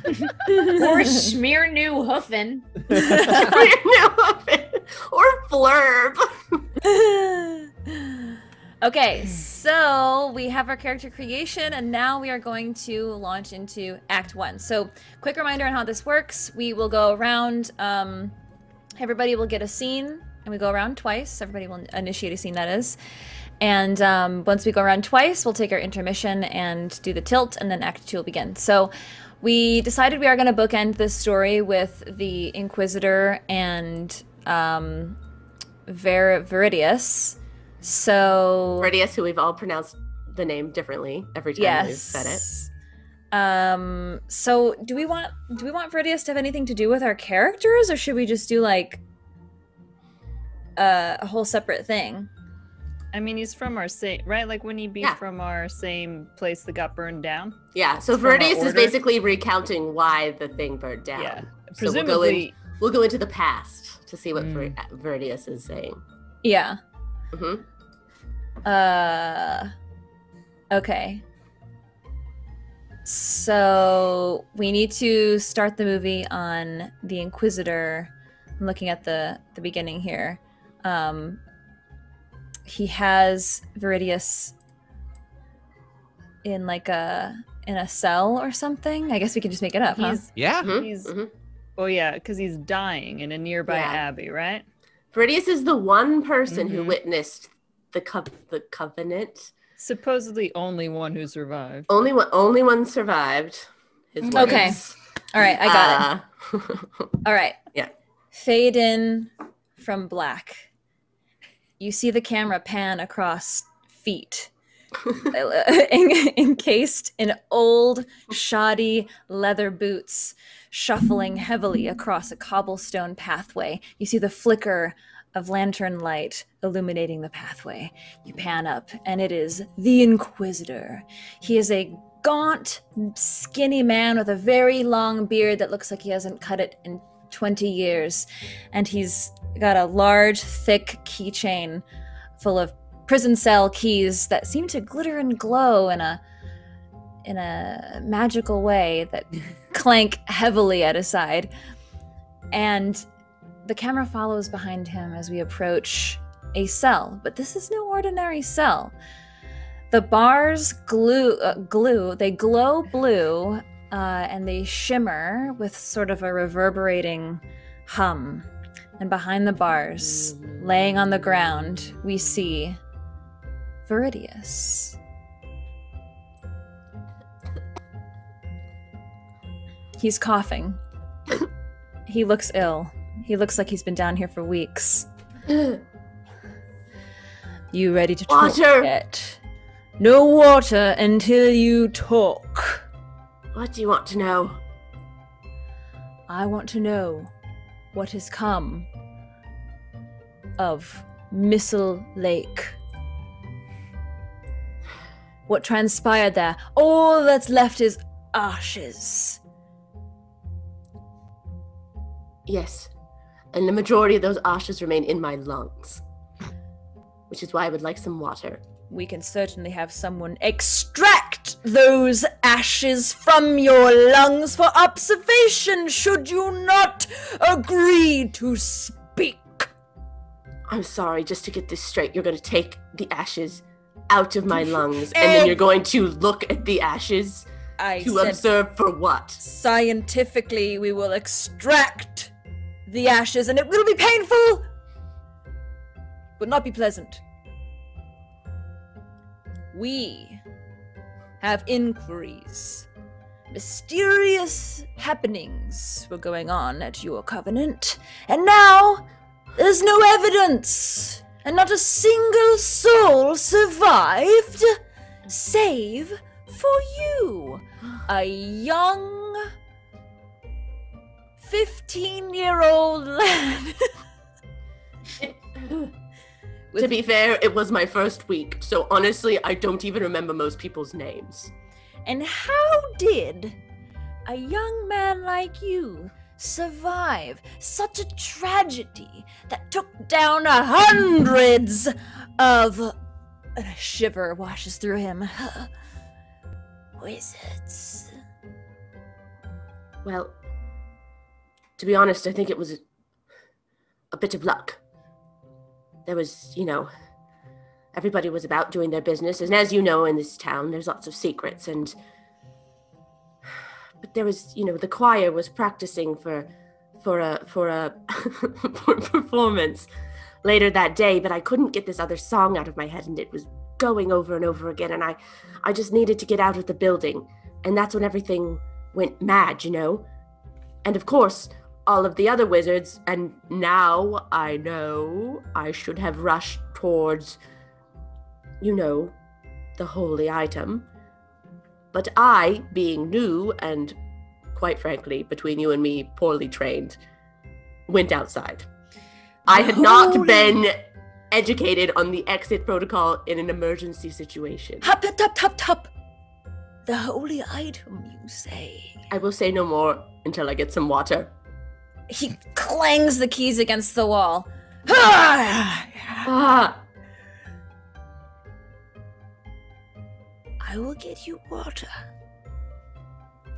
D: Or Smirnu Hufen.
B: Or Flurb.
A: Okay, so we have our character creation, and now we are going to launch into Act 1. So, quick reminder on how this works. We will go around, everybody will get a scene, and we go around twice. Everybody will initiate a scene, that is. And once we go around twice, we'll take our intermission and do the tilt, and then Act 2 will begin. So, we decided we are going to bookend this story with the Inquisitor and Viridius. So
B: Viridius, who we've all pronounced the name differently every time we've said it.
A: So do we want Viridius to have anything to do with our characters, or should we just do like a whole separate thing?
C: I mean, he's from our same, right? Like, wouldn't he be
B: Yeah.
C: from our same place that got burned down?
B: Yeah, so
C: From our
B: Viridius is
C: order?
B: basically recounting why the thing burned down.
C: Yeah.
B: So
C: Presumably,
B: we'll go into the past to see what
C: Mm.
B: Viridius is saying.
A: Yeah.
B: Hmm.
A: Okay. So we need to start the movie on the Inquisitor. I'm looking at the beginning here. He has Viridius in like a cell or something. I guess we can just make it up, huh?
C: he's,
E: Yeah.
C: he's, oh yeah, because he's dying in a nearby
B: Yeah.
C: abbey, right?
B: Viridius is the one person who
C: Mhm.
B: witnessed the covenant
C: Supposedly only one who survived.
B: Only one survived. His
A: Okay.
B: words.
A: All right, I got it. All right.
B: Yeah.
A: Fade in from black. You see the camera pan across feet. Encased in old, shoddy leather boots, shuffling heavily across a cobblestone pathway. You see the flicker of lantern light illuminating the pathway. You pan up, and it is the Inquisitor. He is a gaunt, skinny man with a very long beard that looks like he hasn't cut it in 20 years. And he's got a large, thick keychain full of prison cell keys that seem to glitter and glow in a magical way that clank heavily at his side. And the camera follows behind him as we approach a cell, but this is no ordinary cell. The bars they glow blue, and they shimmer with sort of a reverberating hum. And behind the bars, laying on the ground, we see Viridius. He's coughing. He looks ill. He looks like he's been down here for weeks. You ready to talk
B: Water!
A: yet? No water until you talk.
B: What do you want to know?
A: I want to know what has come of Missile Lake. What transpired there? All that's left is ashes.
B: Yes. And the majority of those ashes remain in my lungs. Which is why I would like some water.
A: We can certainly have someone extract those ashes from your lungs for observation, should you not agree to speak.
B: I'm sorry, just to get this straight, you're going to take the ashes out of my lungs, and then you're going to look at the ashes to observe for what?
A: Scientifically, we will extract the ashes, and it will be painful, but not be pleasant. We have inquiries. Mysterious happenings were going on at your covenant, and now there's no evidence, and not a single soul survived, save for you, a young 15-year-old lad.
B: To be fair, it was my first week, so honestly, I don't even remember most people's names.
A: And how did a young man like you survive such a tragedy that took down hundreds of... A shiver washes through him. Wizards.
B: Well, to be honest, I think it was a bit of luck. There was, everybody was about doing their business, and as you know, in this town, there's lots of secrets, but there was, the choir was practicing for a performance later that day, but I couldn't get this other song out of my head, and it was going over and over again, and I just needed to get out of the building, and that's when everything went mad, And of course, all of the other wizards, and now I know I should have rushed towards, the holy item. But I, being new and, quite frankly, between you and me, poorly trained, went outside. I had not been educated on the exit protocol in an emergency situation.
A: Hop, hop, hop, hop, hop. The holy item, you say?
B: I will say no more until I get some water.
A: He clangs the keys against the wall. I will get you water.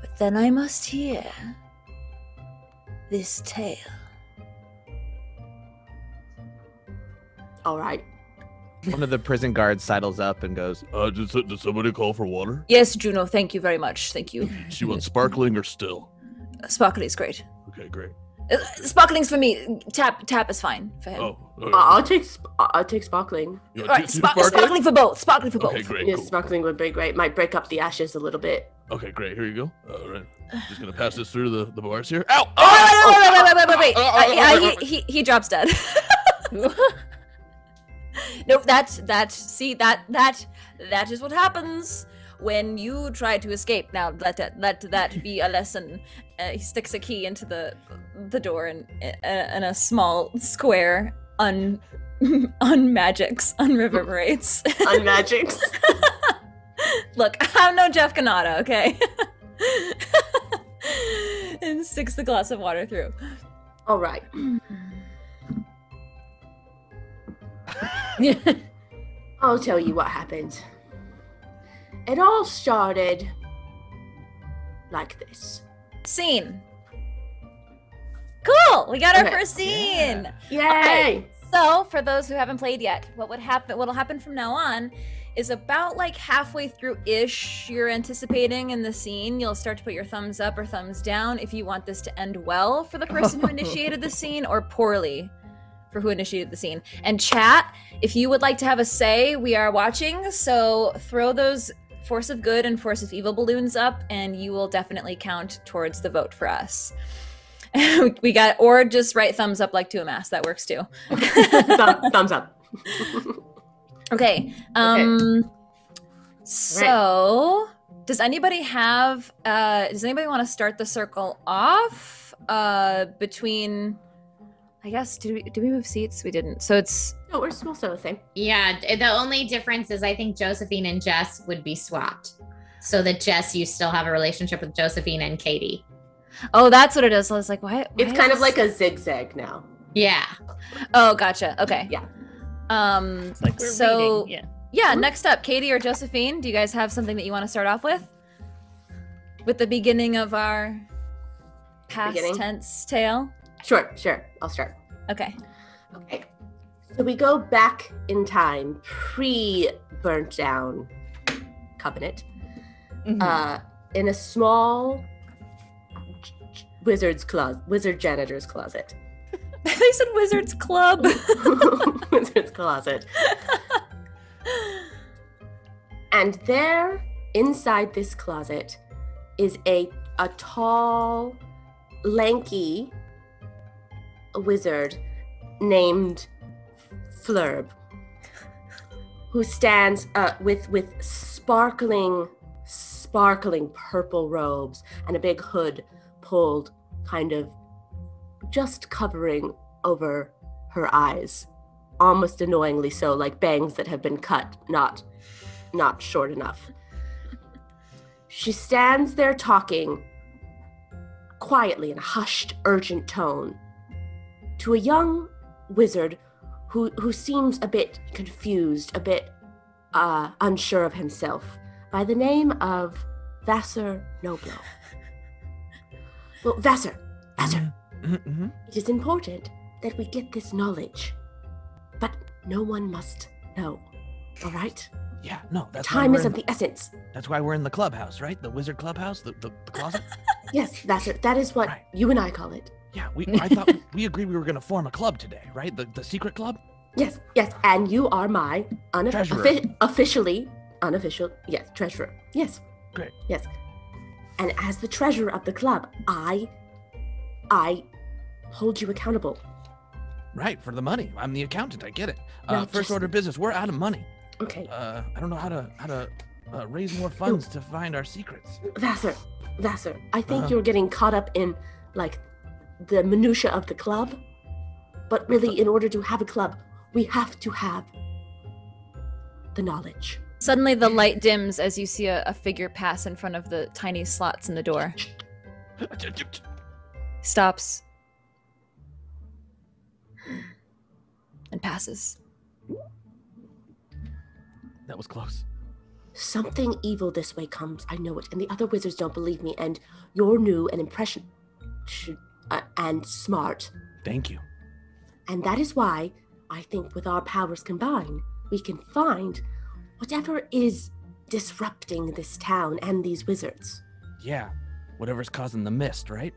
A: But then I must hear this tale.
B: All right.
E: One of the prison guards sidles up and goes,
F: Did somebody call for water?
A: Yes, Juno, thank you very much. Thank you.
F: She wants sparkling or still?
A: Sparkly is great.
F: Okay, great.
A: Sparkling's for me. Tap is fine for him.
F: Oh, all
B: I'll take sparkling.
F: You
A: All
F: want
A: right,
F: two sparkling?
A: sparkling for both. Sparkling for both.
F: Okay, great.
B: Yes,
F: Cool.
B: sparkling would be great. Might break up the ashes a little bit.
F: Okay, great. Here you go. All right. Just gonna pass this through the bars here. Ow!
A: Wait. He drops dead. Nope, that is what happens when you try to escape. Now let that be a lesson. He sticks a key into the door and a small square unreverberates.
B: Unmagics.
A: Look, I'm no Jeff Kanata, okay? And sticks the glass of water through.
B: All right. I'll tell you what happened. It all started like this.
A: Scene. Cool. We got our
B: Okay.
A: first scene.
B: Yay!
A: Okay. So, for those who haven't played yet, what'll happen from now on is about like halfway through-ish you're anticipating in the scene, you'll start to put your thumbs up or thumbs down if you want this to end well for the person who initiated the scene or poorly for who initiated the scene. And chat, if you would like to have a say, we are watching, so throw those Force of Good and Force of Evil balloons up and you will definitely count towards the vote for us. We got, or just write thumbs up like Tuamas, that works too.
B: Thumbs up.
A: Okay. So does anybody want to start the circle off between, I guess, did we move seats? We didn't. So it's
B: No, we're still the same.
D: Yeah, the only difference is I think Josephine and Jess would be swapped. So that Jess, you still have a relationship with Josephine and Katie.
A: Oh, that's what it is. I was like, why
B: It's kind of
A: is-
B: like a zigzag now.
D: Yeah.
A: Oh, gotcha. Okay.
B: Yeah.
C: It's like we're
A: So
C: reading.
A: yeah, next up, Katie or Josephine, do you guys have something that you want to start off with? With the beginning of our past tense tale?
B: Sure. I'll start.
A: Okay.
B: Okay. So we go back in time, pre-burnt down Covenant,
C: Mhm.
B: in a small wizard janitor's closet.
A: They said Wizards Club.
B: Wizard's closet. And there, inside this closet, is a tall, lanky wizard named Flurb, who stands with sparkling purple robes and a big hood pulled kind of just covering over her eyes, almost annoyingly so, like bangs that have been cut, not short enough. She stands there talking quietly in a hushed, urgent tone to a young wizard who seems a bit confused, a bit unsure of himself, by the name of Vassar Noblo. Well, Vassar,
E: Mm-hmm.
B: it is important that we get this knowledge, but no one must know, all right?
E: Yeah, no, that's
B: Time
E: why
B: is
E: we're
B: of the essence.
E: that's why we're in the clubhouse, right? The wizard clubhouse, the closet.
B: Yes, Vassar, that is what
E: Right.
B: you and I call it.
E: Yeah, I thought we agreed we were gonna form a club today, right? The secret club.
B: Yes, and you are my
E: Treasurer.
B: unofficial, yes, treasurer. Yes.
E: Great.
B: Yes. And as the treasurer of the club, I hold you accountable.
E: Right, for the money. I'm the accountant. I get it.
B: Now
E: First
B: just-
E: order of business. We're out of money.
B: Okay.
E: I don't know how to raise more funds to find our secrets.
B: Vassar, I think
E: Uh-huh.
B: you're getting caught up in like the minutia of the club. But really, in order to have a club, we have to have the knowledge.
A: Suddenly the light dims as you see a figure pass in front of the tiny slots in the door. Stops. And passes.
E: That was close.
B: Something evil this way comes, I know it, and the other wizards don't believe me, and you're new and and smart.
E: Thank you.
B: And that is why I think with our powers combined, we can find whatever is disrupting this town and these wizards.
E: Yeah, whatever's causing the mist, right?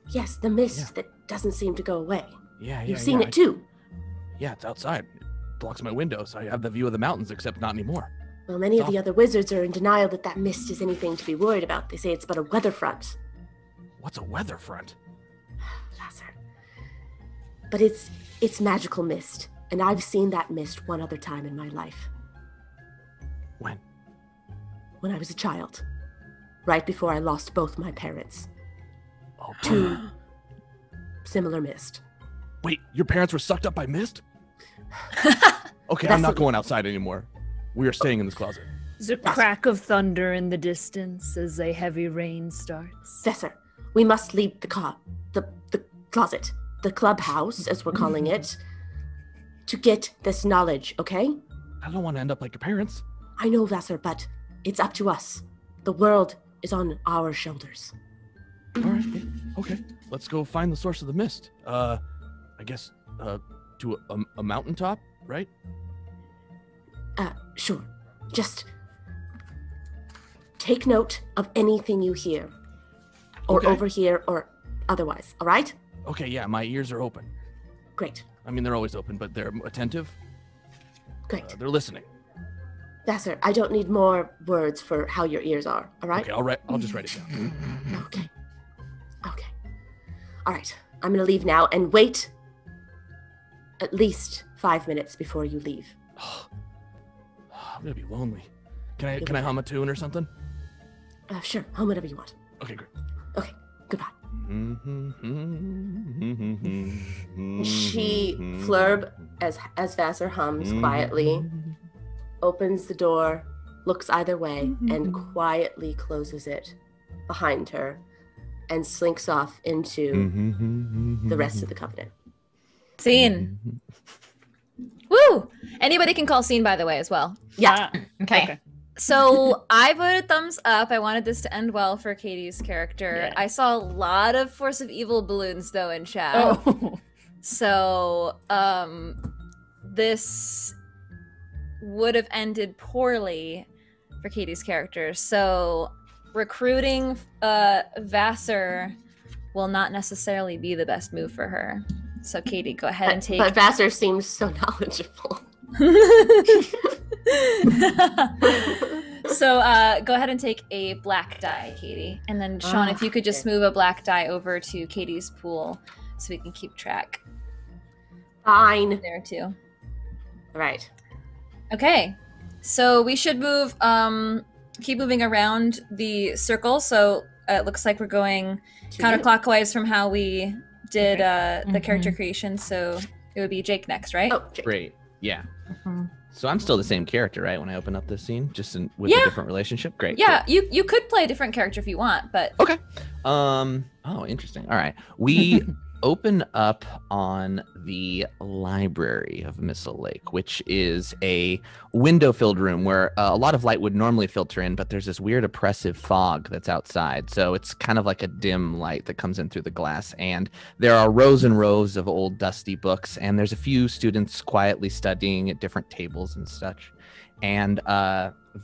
B: Yes, the mist that doesn't seem to go away.
E: Yeah,
B: You've seen it too.
E: Yeah, it's outside. It blocks my windows. I have the view of the mountains, except not anymore.
B: Well, many of the other wizards are in denial that mist is anything to be worried about. They say it's but a weather front.
E: What's a weather front?
B: Vassar. But it's magical mist, and I've seen that mist one other time in my life.
E: When?
B: When I was a child. Right before I lost both my parents.
E: Oh,
B: To similar mist.
E: wait, your parents were sucked up by mist? Okay,
B: That's
E: I'm not going outside anymore. We are staying in this closet.
C: There's a crack of thunder in the distance as a heavy rain starts.
B: Vassar, we must leave the closet, the clubhouse, as we're calling it, to get this knowledge, okay?
E: I don't want to end up like your parents.
B: I know, Vassar, but it's up to us. The world is on our shoulders.
E: All right, yeah, okay. Let's go find the source of the mist. I guess, to a mountaintop, right?
B: Sure. Just take note of anything you hear. Or
E: Okay.
B: overhear or otherwise, all right?
E: Okay, yeah, my ears are open.
B: Great.
E: I mean, they're always open, but they're attentive.
B: Great.
E: They're listening.
B: Vassar, I don't need more words for how your ears are, all right?
E: Okay, I'll just write it down.
B: Okay. All right. I'm going to leave now and wait at least 5 minutes before you leave.
E: I'm gonna be lonely. Can I hum a tune or something?
B: Sure. Home whatever you want.
E: Okay, great.
B: Okay. Goodbye. She flurb as Vassar hums quietly, opens the door, looks either way, and quietly closes it behind her and slinks off into the rest of the Covenant.
A: Scene. Woo! Anybody can call scene, by the way, as well.
B: Yeah.
D: Okay.
A: So I voted thumbs up. I wanted this to end well for Katie's character.
C: Yeah.
A: I saw a lot of Force of Evil balloons, though, in chat.
C: Oh.
A: So, this would have ended poorly for Katie's character. So, recruiting Vassar will not necessarily be the best move for her. So, Katie, go ahead and take.
B: But Vassar seems so knowledgeable.
A: So, go ahead and take a black die, Katie. And then, Sean, if you could just move a black die over to Katie's pool so we can keep track.
B: Fine.
A: There, too.
B: All right.
A: Okay, so we should move, keep moving around the circle. So it looks like we're going counterclockwise from how we did the character creation. So it would be Jake next, right?
B: Oh, Jake.
E: Great. Yeah.
D: Mhm.
E: So I'm still the same character, right? When I open up this scene, just with a different relationship. Great.
A: Yeah, you could play a different character if you want, but
E: Cool. Okay. Oh, interesting. All right. We open up on the library of Missile Lake, which is a window-filled room where a lot of light would normally filter in, but there's this weird oppressive fog that's outside. So it's kind of like a dim light that comes in through the glass. And there are rows and rows of old dusty books, and there's a few students quietly studying at different tables and such. And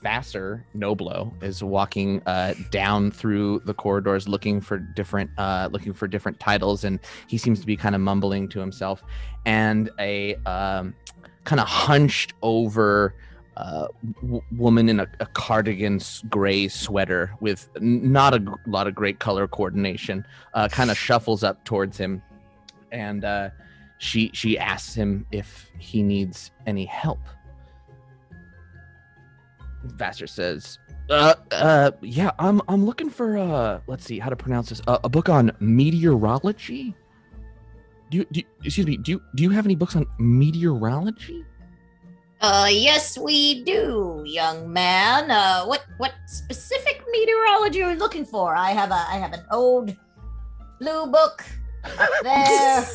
E: Vassar Noblo is walking down through the corridors looking for different titles, and he seems to be kind of mumbling to himself. And a kind of hunched over woman in a cardigan gray sweater with not a lot of great color coordination kind of shuffles up towards him, and she asks him if he needs any help. Vassar says, yeah, I'm looking for let's see how to pronounce this. A book on meteorology. Do you have any books on meteorology?
D: Yes, we do, young man. What specific meteorology are you looking for? I have an old blue book up there.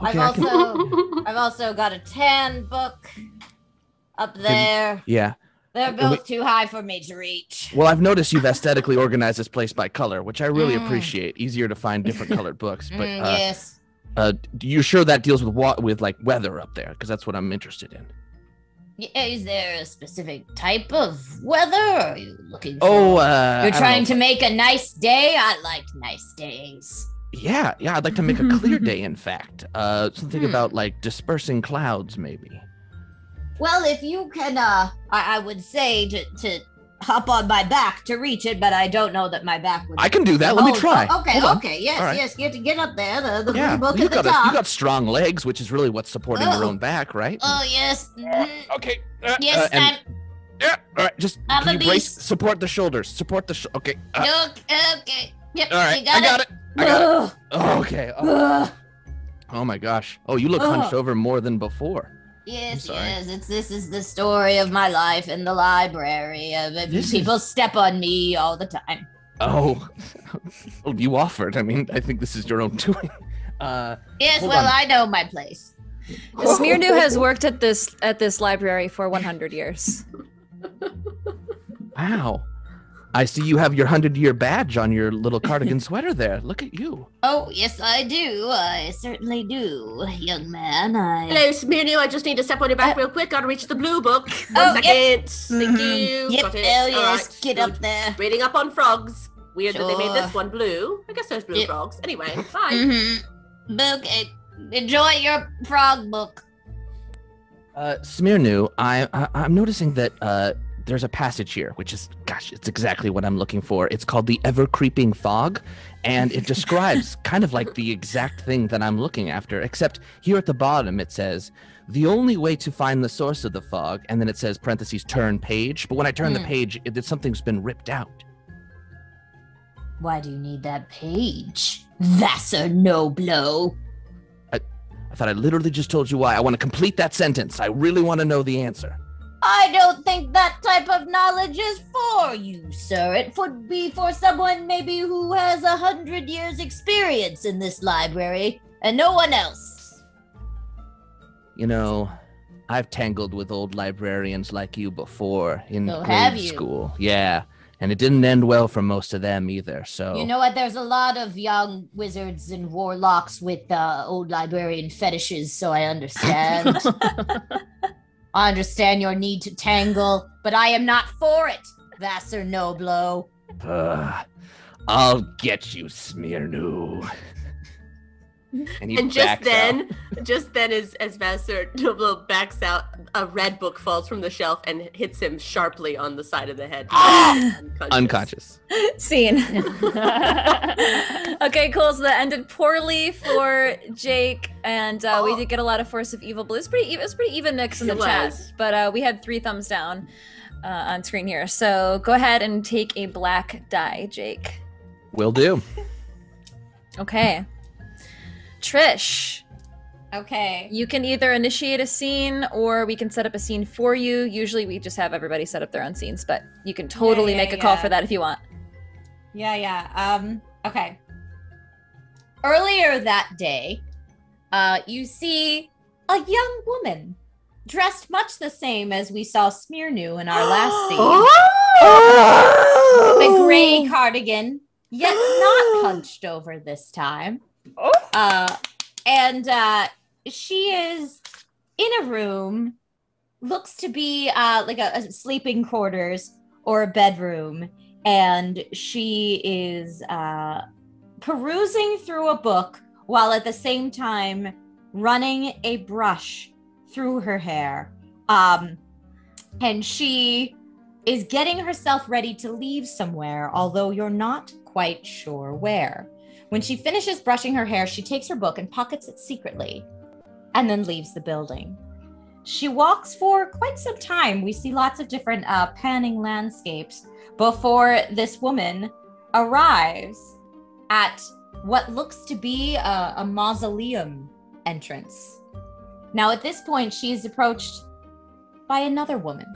E: Okay,
D: I've also got a tan book up there.
E: Yeah.
D: They're both too high for me to reach.
E: Well, I've noticed you've aesthetically organized this place by color, which I really appreciate. Easier to find different colored books. But
D: Yes.
E: you sure that deals with like weather up there? Because that's what I'm interested in.
D: Yeah, is there a specific type of weather are you looking for?
E: Oh,
D: You're
E: I don't
D: trying
E: know.
D: to make a nice day? I like nice days.
E: Yeah, I'd like to make a clear day, in fact. Something about, like, dispersing clouds, maybe.
D: Well, if you can, I would say to hop on my back to reach it, but I don't know that my back would.
E: I can do that. Let me try.
D: Okay, yes, get up there. The blue book at the top.
E: You got strong legs, which is really what's supporting your own back, right?
D: Oh, yes.
E: Okay.
D: Yes,
E: yeah, all right, just
D: I'm
E: can
D: a
E: you brace,
D: beast.
E: support the shoulders, okay.
D: Okay. Yep,
E: All right,
D: you got it.
E: I got it. Oh, okay. Oh my gosh. Oh, you look hunched over more than before.
D: Yes, this is the story of my life in the library. People step on me all the time.
E: Oh, well, you offered. I mean, I think this is your own doing.
D: Yes, well, I know my place.
A: Smirnu has worked at this library for 100 years.
E: Wow. I see you have your 100-year badge on your little cardigan sweater there. Look at you.
D: Oh, yes, I do. I certainly do, young man.
B: Hello, Smirnu. I just need to step on your back real quick. Gotta reach the blue book.
D: Oh,
B: 1 second.
D: yep.
B: Thank you.
D: Yep,
B: Got it.
D: oh,
B: All
D: yes,
B: right,
D: get
B: good.
D: up there.
B: Reading up on frogs. Weird that they made
D: Sure.
B: this one blue. I guess there's blue
D: Yep.
B: frogs. Anyway, bye.
D: Mm-hmm. Book, enjoy your frog book.
E: Smirnu, I'm noticing that there's a passage here, which is, gosh, it's exactly what I'm looking for. It's called the Ever-Creeping Fog, and it describes kind of like the exact thing that I'm looking after, except here at the bottom it says, the only way to find the source of the fog, and then it says, parentheses, turn page, but when I turn the page, something's been ripped out.
D: Why do you need that page? Vassar Noblo.
E: I thought I literally just told you why. I want to complete that sentence. I really want to know the answer.
D: I don't think that type of knowledge is for you, sir. It would be for someone maybe who has 100 years experience in this library, and no one else.
E: You know, I've tangled with old librarians like you before in
D: Oh, have
E: grade
D: you?
E: school. Yeah, and it didn't end well for most of them either, so...
D: You know what? There's a lot of young wizards and warlocks with old librarian fetishes, so I understand. I understand your need to tangle, but I am not for it, Vassar Noblo.
E: I'll get you, Smirnu. And he
B: And just
E: backs out.
B: then, as Vassar Noblo backs out, a red book falls from the shelf and hits him sharply on the side of the head.
E: Unconscious.
A: Scene. Okay, cool. So that ended poorly for Jake, and we did get a lot of Force of Evil Blue. It was pretty even mix in the
B: It
A: chat,
B: was.
A: but we had 3 thumbs down on screen here. So go ahead and take a black die, Jake.
E: Will do.
A: Okay. Trish,
D: Okay.
A: you can either initiate a scene or we can set up a scene for you. Usually we just have everybody set up their own scenes, but you can totally make a call for that if you want.
D: Yeah. Okay. Earlier that day, you see a young woman dressed much the same as we saw Smirnu in our last scene. The gray cardigan, yet not hunched over this time. And she is in a room, looks to be like a sleeping quarters or a bedroom, and she is perusing through a book while at the same time running a brush through her hair. And she is getting herself ready to leave somewhere, although you're not quite sure where. When she finishes brushing her hair, she takes her book and pockets it secretly, and then leaves the building. She walks for quite some time. We see lots of different panning landscapes before this woman arrives at what looks to be a mausoleum entrance. Now, at this point, she is approached by another woman,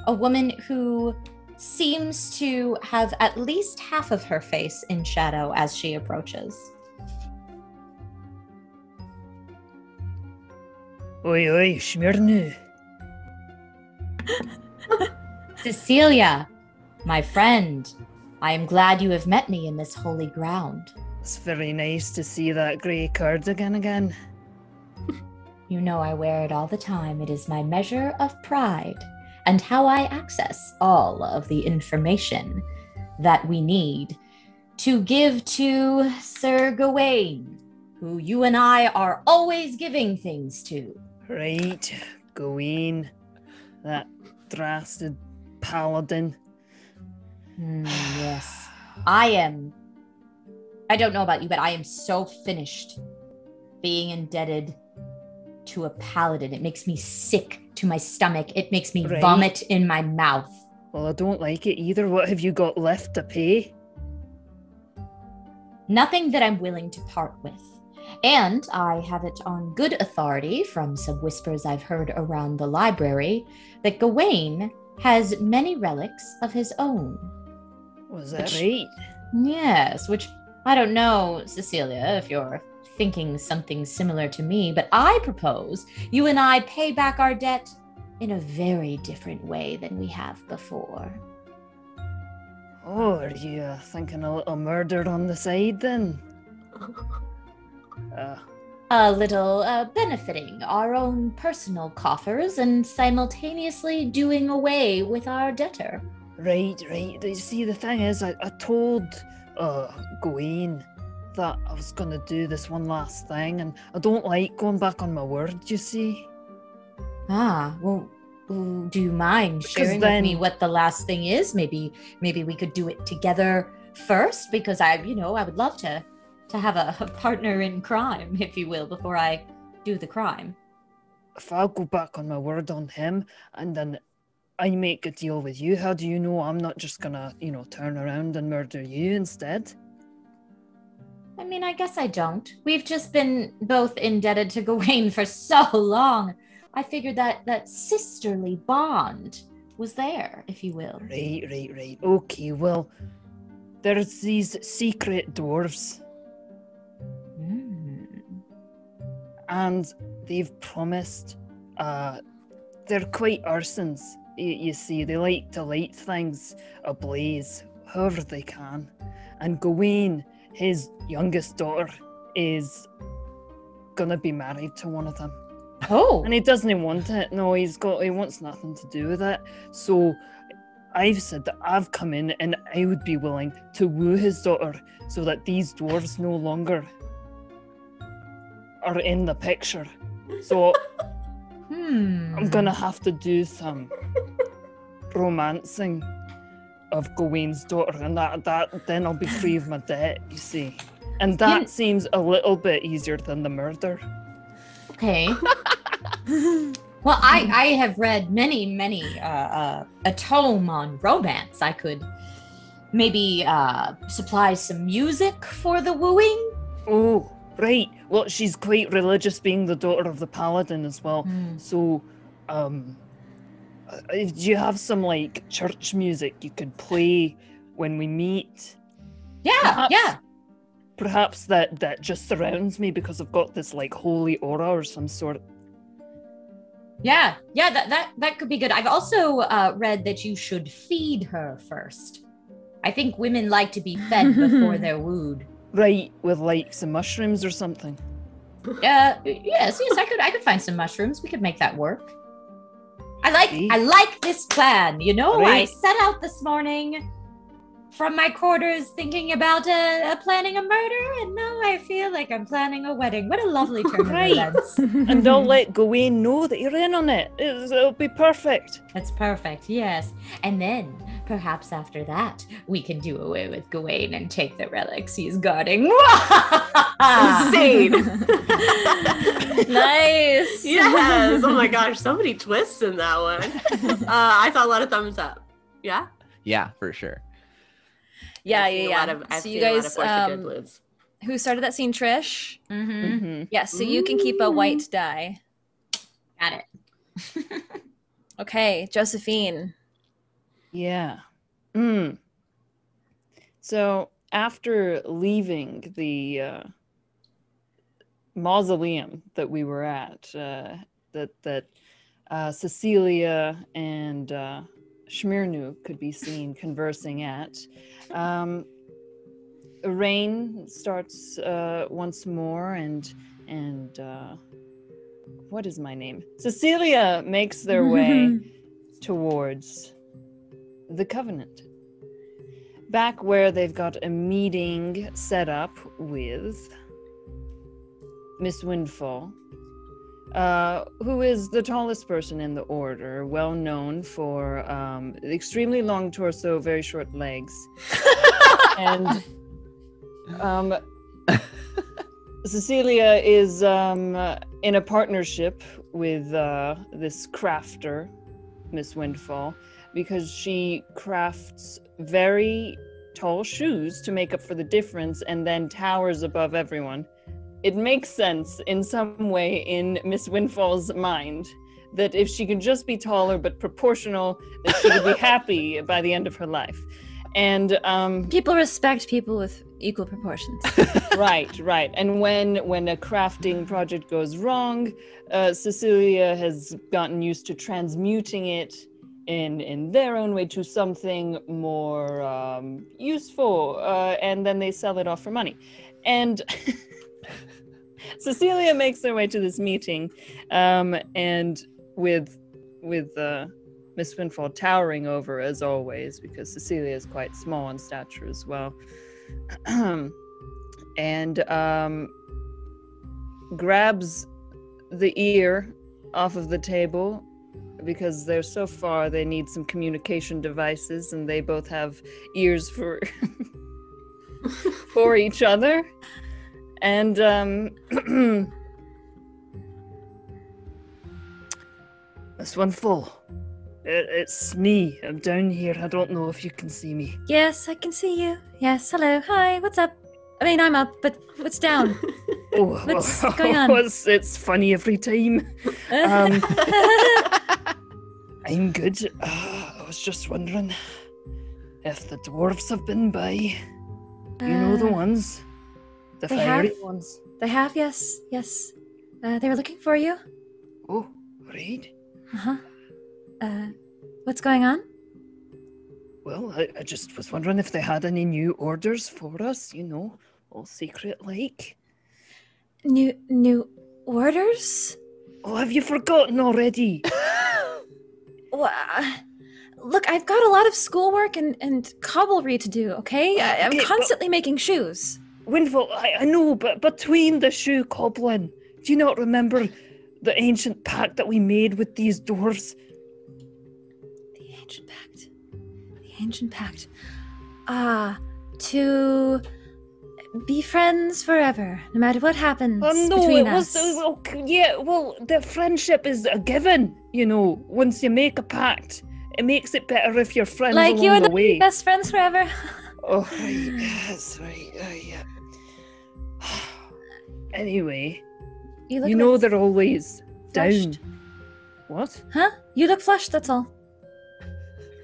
D: a woman who seems to have at least half of her face in shadow as she approaches.
C: Oi, Smirnu.
D: Cecilia, my friend, I am glad you have met me in this holy ground.
C: It's very nice to see that grey cardigan again.
D: You know I wear it all the time. It is my measure of pride and how I access all of the information that we need to give to Sir Gawain, who you and I are always giving things to.
C: Right, Gawain, that drastic paladin.
D: Yes. I don't know about you, but I am so finished being indebted to a paladin. It makes me sick to my stomach. It makes me vomit in my mouth.
C: Well, I don't like it either. What have you got left to pay?
D: Nothing that I'm willing to part with. And I have it on good authority from some whispers I've heard around the library that Gawain has many relics of his own.
C: Was that right?
D: Yes, which I don't know, Cecilia, if you're thinking something similar to me, but I propose you and I pay back our debt in a very different way than we have before.
C: Oh, are you thinking a little murder on the side then?
D: A little benefiting our own personal coffers and simultaneously doing away with our debtor.
C: Right. You see, the thing is, I told Gawain that I was going to do this one last thing, and I don't like going back on my word, you see.
D: Well, do you mind sharing with me what the last thing is? Maybe we could do it together first, because I would love to have a partner in crime, if you will, before I do the crime.
C: If I go back on my word on him, and then I make a deal with you, how do you know I'm not just gonna, turn around and murder you instead?
D: I mean, I guess I don't. We've just been both indebted to Gawain for so long. I figured that sisterly bond was there, if you will.
C: Right. Okay, well, there's these secret dwarves. And they've promised, they're quite arsons, you see. They like to light things ablaze however they can. And Gawain, his youngest daughter, is gonna be married to one of them.
D: Oh!
C: And he doesn't want it. No, he wants nothing to do with it. So I've said that I've come in and I would be willing to woo his daughter so that these dwarves no longer are in the picture. So I'm gonna have to do some romancing of Gawain's daughter, and that then I'll be free of my debt, you see. And that seems a little bit easier than the murder.
D: Okay. Well, I have read many a tome on romance. I could maybe supply some music for the wooing.
C: Oh, right. Well, she's quite religious, being the daughter of the paladin as well. So, do you have some church music you could play when we meet?
D: Yeah.
C: Perhaps that just surrounds me because I've got this holy aura or some sort.
D: Yeah, that could be good. I've also read that you should feed her first. I think women like to be fed before they're wooed.
C: Right, with some mushrooms or something.
D: Yes, I could find some mushrooms. We could make that work. I like this plan. Right. I set out this morning from my quarters thinking about planning a murder, and now I feel like I'm planning a wedding. What a lovely turn of events.
C: And I'll let Gawain know that you're in on it. It'll be perfect.
D: That's perfect, yes. And then, perhaps after that, we can do away with Gawain and take the relics he's guarding.
B: Insane.
A: Nice.
B: Yes. Oh my gosh, so many twists in that one. I saw a lot of thumbs up. Yeah?
E: Yeah, for sure.
A: Yeah. So you guys, who started that scene? Trish?
D: Mm-hmm.
A: Yes, so you can keep a white die.
D: Got it.
A: Okay, Josephine.
C: Yeah. So after leaving the mausoleum that we were at, that Cecilia and Shmirnu could be seen conversing at, rain starts once more, and what is my name? Cecilia makes their way towards the Covenant. back where they've got a meeting set up with Miss Windfall, who is the tallest person in the order, well known for extremely long torso, very short legs. And Cecilia is in a partnership with this crafter, Miss Windfall, because she crafts very tall shoes to make up for the difference and then towers above everyone. It makes sense in some way in Miss Windfall's mind that if she could just be taller but proportional, that she would be happy by the end of her life. And
A: people respect people with equal proportions.
C: right. And when a crafting project goes wrong, Cecilia has gotten used to transmuting it in their own way to something more useful, and then they sell it off for money. And Cecilia makes their way to this meeting, and with Miss Windfall towering over as always, because Cecilia is quite small in stature as well, and grabs the ear off of the table, because they're so far they need some communication devices, and they both have ears for for each other. And Miss Windfall, it's me. I'm down here. I don't know if you can see me.
A: Yes, I can see you. Yes, hello. Hi, what's up? I mean, I'm up, but what's down?
C: Oh,
A: What's going on?
C: It's funny every time. I'm good. I was just wondering if the dwarves have been by. You know the ones. The
A: they
C: fiery
A: have?
C: ones.
A: They have, yes. They were looking for you.
C: Oh, right.
A: Uh-huh. What's going on?
C: Well, I just was wondering if they had any new orders for us, all secret like.
A: New orders?
C: Oh, have you forgotten already?
A: Well, look, I've got a lot of schoolwork and cobblery to do, okay? I'm
C: Okay,
A: constantly making shoes.
C: Windfall, I know, but between the shoe cobbling, do you not remember the ancient pact that we made with these dwarves?
A: The ancient pact. To be friends forever, no matter what happens between us.
C: The friendship is a given, once you make a pact. It makes it better if you're friends
A: Like
C: along
A: you and
C: the way.
A: best friends forever.
C: Oh, right, that's right, yeah. Anyway,
A: You look
C: you know they're always
A: flushed.
C: down. What?
A: Huh? You look flushed, that's all.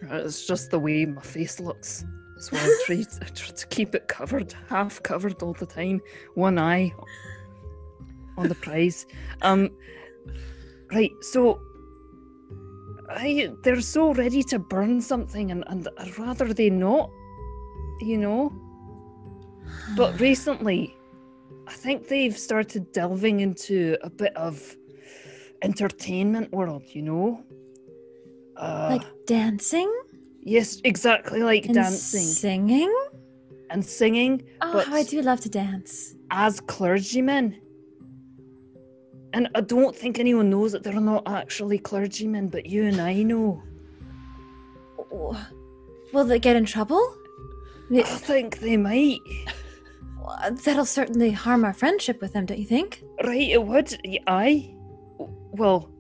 C: It's just the way my face looks. That's why I try to keep it covered, half covered all the time. One eye on the prize. Right, so they're so ready to burn something, and I'd rather they not, But recently, I think they've started delving into a bit of entertainment world,
A: Like dancing?
C: Yes, exactly, like
A: And
C: dancing
A: singing?
C: and singing,
A: Oh,
C: but
A: I do love to dance.
C: as clergymen. And I don't think anyone knows that they're not actually clergymen, but you and I know.
A: Will they get in trouble?
C: I think they might.
A: That'll certainly harm our friendship with them, don't you think?
C: Right, it would. Aye. Well,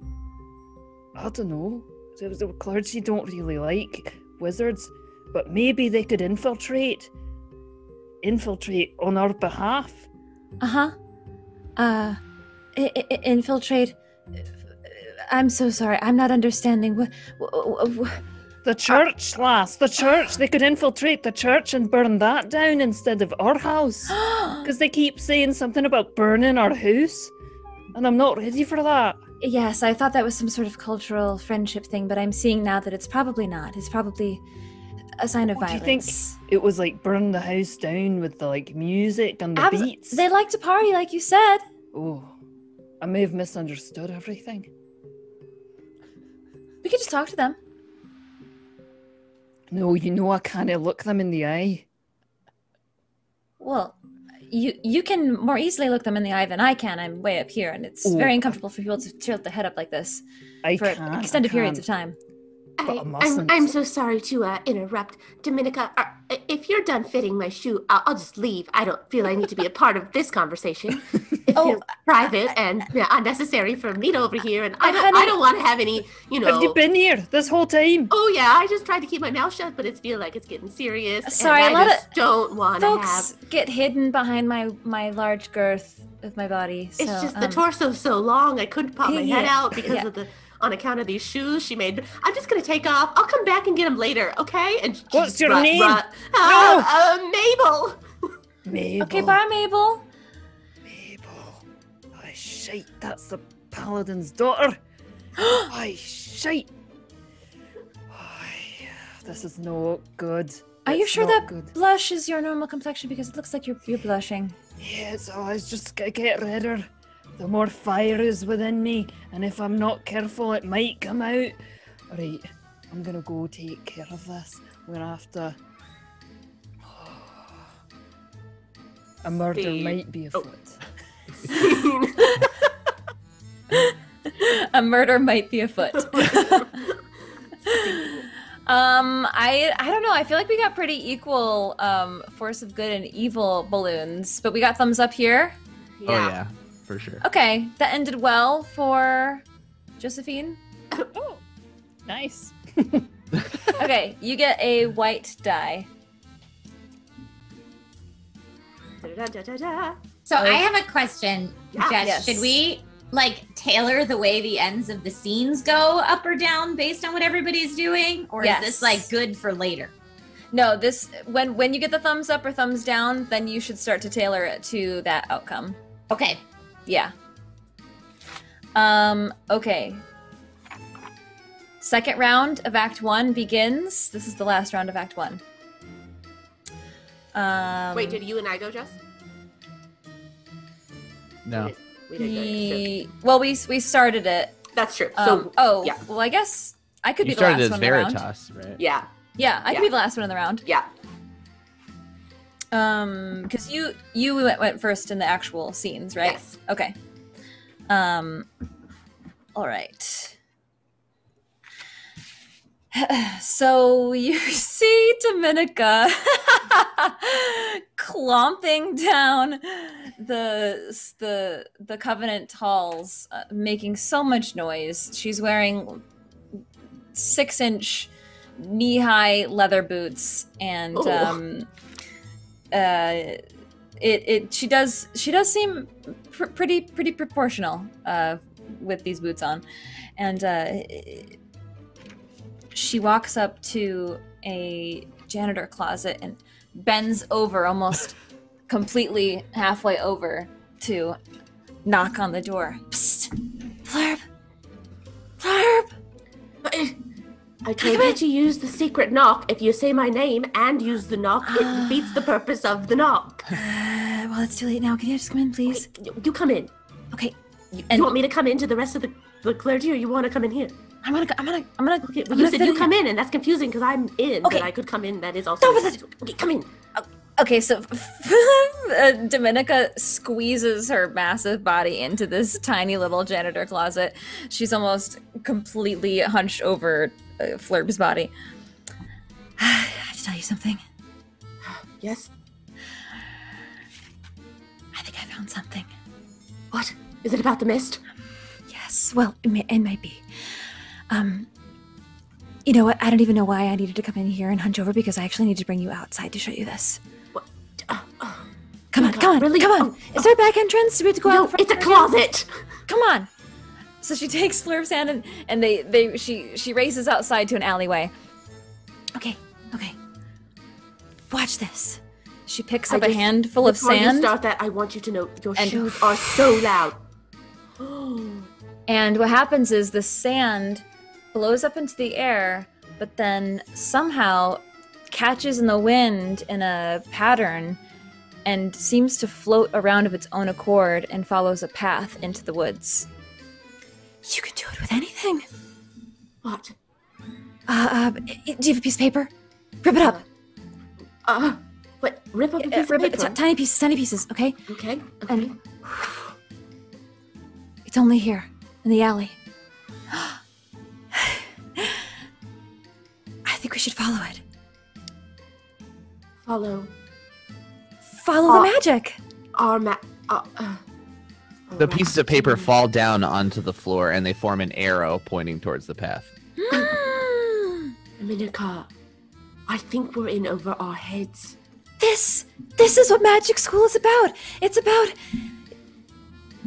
C: I don't know. The clergy don't really like wizards, but maybe they could infiltrate on our behalf.
A: Infiltrate. I'm so sorry. I'm not understanding.
C: The church, lass. The church. They could infiltrate the church and burn that down instead of our house. Because they keep saying something about burning our house. And I'm not ready for that.
A: Yes, I thought that was some sort of cultural friendship thing, but I'm seeing now that it's probably not. It's probably a sign of violence.
C: Do you think it was like burn the house down with the music and the beats?
A: They like to party, like you said.
C: Oh, I may have misunderstood everything.
A: We could just talk to them.
C: No, you know I can't look them in the eye.
A: Well, you can more easily look them in the eye than I can. I'm way up here, and it's very uncomfortable for people to tilt the head up like this for extended periods of time.
B: I'm so sorry to interrupt. Dominica, if you're done fitting my shoe, I'll just leave. I don't feel I need to be a part of this conversation. It feels private and unnecessary for me to overhear, and I don't want to have any,
C: Have you been here this whole time?
B: Oh yeah, I just tried to keep my mouth shut, but it's feel like it's getting serious.
A: Sorry,
B: and I just don't want to have.
A: Folks get hidden behind my large girth of my body. So,
B: it's just the torso's so long, I couldn't pop my head out because of on account of these shoes she made. I'm just gonna take off. I'll come back and get them later, okay? And
C: what's your name?
B: No. Mabel.
C: Mabel.
A: Okay, bye, Mabel.
C: Mabel. Oh, shite, that's the paladin's daughter. Oh, shite. Oh, this is no good.
A: Are you sure that blush is your normal complexion? Because it looks like you're blushing.
C: Yeah, it's always just gotta get redder. The more fire is within me, and if I'm not careful, it might come out. Right, I'm gonna go take care of this. We're gonna have to... A murder might be afoot.
A: A murder might be afoot. I don't know. I feel like we got pretty equal force of good and evil balloons, but we got thumbs up here.
E: Yeah. Oh yeah, for sure.
A: Okay, that ended well for Josephine.
C: Oh, nice.
A: Okay, you get a white die.
D: So I have a question, Jess.
A: Yes.
D: Should we tailor the way the ends of the scenes go up or down based on what everybody's doing, or is this good for later?
A: No, this when you get the thumbs up or thumbs down, then you should start to tailor it to that outcome.
D: Okay.
A: Yeah. Okay. Second round of Act 1 begins. This is the last round of Act 1.
B: Wait, did you and I go, Jess?
E: No.
A: Well, we started it.
B: That's true.
A: Yeah. Well, I guess I could be the last one in the round.
E: You started as Veritas, right?
B: Yeah.
A: Yeah, I could be the last one in the round.
B: Yeah.
A: Because you went first in the actual scenes, right?
B: Yes.
A: Okay. All right. So you see Dominica clomping down the Covenant halls, making so much noise. She's wearing 6-inch knee-high leather boots, and she does seem pretty proportional with these boots on, and she walks up to a janitor closet and bends over almost completely halfway over to knock on the door. Psst! Flurb! Flurb!
B: I told you to use the secret knock. If you say my name and use the knock, it defeats the purpose of the knock.
A: Well, it's too late now. Can you just come in, please?
B: Okay, you come in.
A: Okay.
B: You want me to come into the rest of the clergy, or you want to come in here?
A: I'm gonna.
B: Okay, well, you said you come in, and that's confusing because I'm in, but I could come in. That is also. Okay, come in.
A: Okay, so Dominica squeezes her massive body into this tiny little janitor closet. She's almost completely hunched over Flurb's body. I have to tell you something.
B: Yes?
A: I think I found something.
B: What? Is it about the mist?
A: Yes, well, it might be. You know what? I don't even know why I needed to come in here and hunch over, because I actually need to bring you outside to show you this.
B: What?
A: Come on. Really? Come on. Is there a back entrance? Do we have to go out?
B: It's a closet.
A: Come on. So she takes Flurf's hand and she races outside to an alleyway. Okay. Watch this. She picks up a handful of sand.
B: Before you start that, I want you to know your shoes are so loud.
A: And what happens is the sand blows up into the air, but then somehow catches in the wind in a pattern and seems to float around of its own accord and follows a path into the woods. You can do it with anything.
B: What?
A: Do you have a piece of paper? Rip it up.
B: What? Rip up a piece
A: Rip
B: of
A: it,
B: paper?
A: tiny pieces, okay?
B: Okay.
A: And it's only here, in the alley. I think we should follow it.
B: Follow
A: Follow the magic.
B: our
E: The pieces of paper fall down onto the floor and they form an arrow pointing towards the path.
B: Minika, I think we're in over our heads.
A: This is what magic school is about. It's about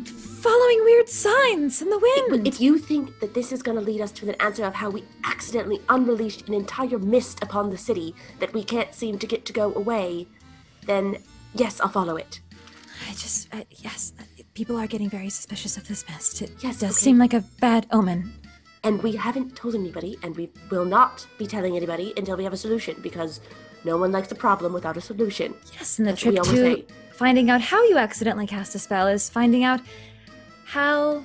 A: following weird signs in the wind.
B: If you think that this is going to lead us to an answer of how we accidentally unleashed an entire mist upon the city that we can't seem to get to go away, then yes, I'll follow it.
A: Yes, people are getting very suspicious of this mist. It
B: Yes,
A: does
B: okay.
A: seem like a bad omen.
B: And we haven't told anybody, and we will not be telling anybody until we have a solution, because no one likes a problem without a solution.
A: Yes, and the
B: That's what
A: trick
B: we always
A: to
B: say.
A: finding out how you accidentally cast a spell is finding out how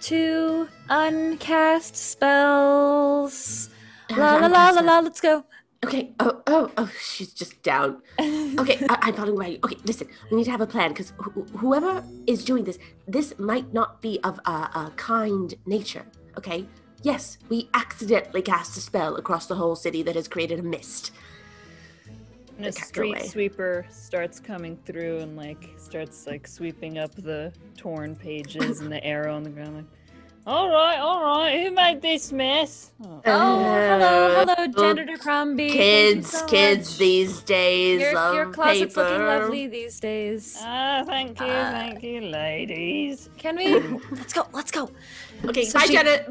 A: to uncast spells. La la la la la, let's go.
B: Okay. Oh, she's just down. Okay, I'm following by you. Okay, listen, we need to have a plan, because whoever is doing this might not be of a kind nature, okay? Yes, we accidentally cast a spell across the whole city that has created a mist.
C: And a
B: Go
C: street
B: away.
C: sweeper starts coming through and starts sweeping up the torn pages and the arrow on the ground. Like, all right, who made this mess? Oh.
A: Hello, Janitor Crombie. Thank you so
B: Kids
A: much.
B: these days
A: Your
B: love
A: closet's
B: paper.
A: looking lovely these days.
C: Ah, thank you, ladies.
A: Can we? Let's go.
B: Okay,
A: So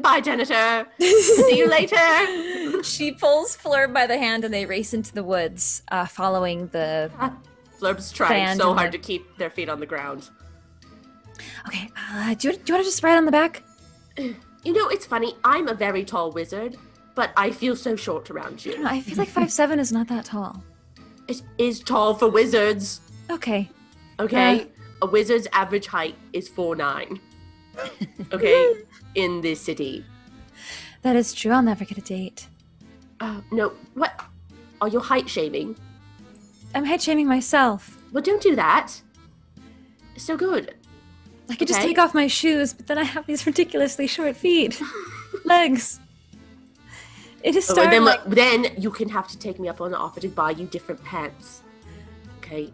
B: bye, janitor. See you later.
A: She pulls Fleur by the hand and they race into the woods, following the.
B: Flurb's trying
A: Band
B: so
A: and
B: hard
A: the-
B: to keep their feet on the ground.
A: Okay, do you want to just ride on the back?
B: You know, it's funny. I'm a very tall wizard, but I feel so short around
A: I don't
B: you.
A: know, I feel like 5'7" is not that tall.
B: It is tall for wizards,
A: Okay.
B: okay? A wizard's average height is 4'9". Okay? In this city.
A: That is true. I'll never get a date.
B: No, what? Are you height shaming?
A: I'm head shaming myself.
B: Well, don't do that. It's so good.
A: I could just
B: Okay.
A: take off my shoes, but then I have these ridiculously short feet. Legs. It is
B: Oh,
A: starting.
B: and then you can have to take me up on the offer to buy you different pants. Okay?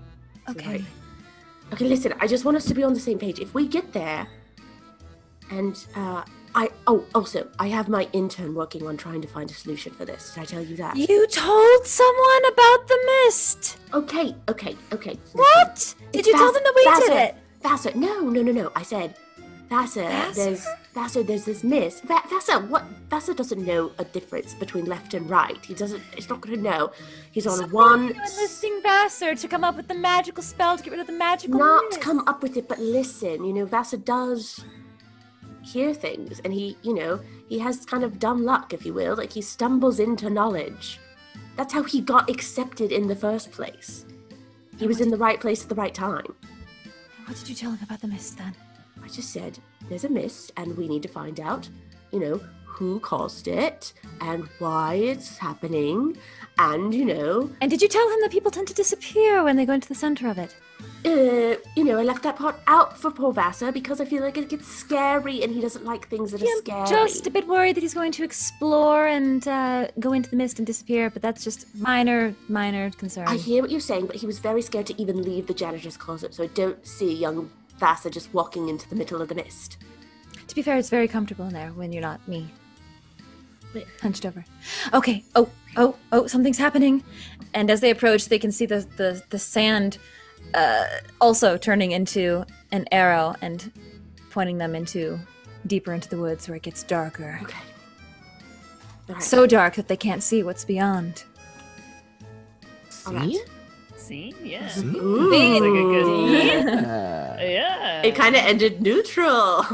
A: Okay.
B: Right. Okay, listen, I just want us to be on the same page. If we get there, and also, I have my intern working on trying to find a solution for this. Did I tell you that?
A: You told someone about the mist.
B: Okay.
A: What? Did you tell them that we did it?
B: Vassar, no. I said, Vassar, there's this mist. Vassar, what? Vassar doesn't know a difference between left and right. He's not going to know. He's on one.
A: You're enlisting Vassar to come up with the magical spell to get rid of the magical
B: Not
A: mist.
B: come up with it, but listen. You know, Vassar does hear things, and he has kind of dumb luck, if you will. Like, he stumbles into knowledge. That's how he got accepted in the first place. He was in the right place at the right time.
A: What did you tell him about the mist then?
B: I just said, there's a mist, and we need to find out, who caused it, and why it's happening, and,
A: And did you tell him that people tend to disappear when they go into the center of it?
B: I left that part out for poor Vassar because I feel like it gets scary, and he doesn't like things that are scary.
A: I'm just a bit worried that he's going to explore and go into the mist and disappear, but that's just minor concern.
B: I hear what you're saying, but he was very scared to even leave the janitor's closet, so I don't see young Vassar just walking into the middle of the mist.
A: To be fair, it's very comfortable in there when you're not me.
B: Wait.
A: Hunched over. Okay. Oh, something's happening. And as they approach, they can see the sand also turning into an arrow and pointing them deeper into the woods where it gets darker.
B: Okay. All right.
A: So dark that they can't see what's beyond.
B: All right.
C: See? Yeah.
B: Ooh.
C: Like a good
E: Yeah.
C: Yeah.
B: It kind of ended neutral.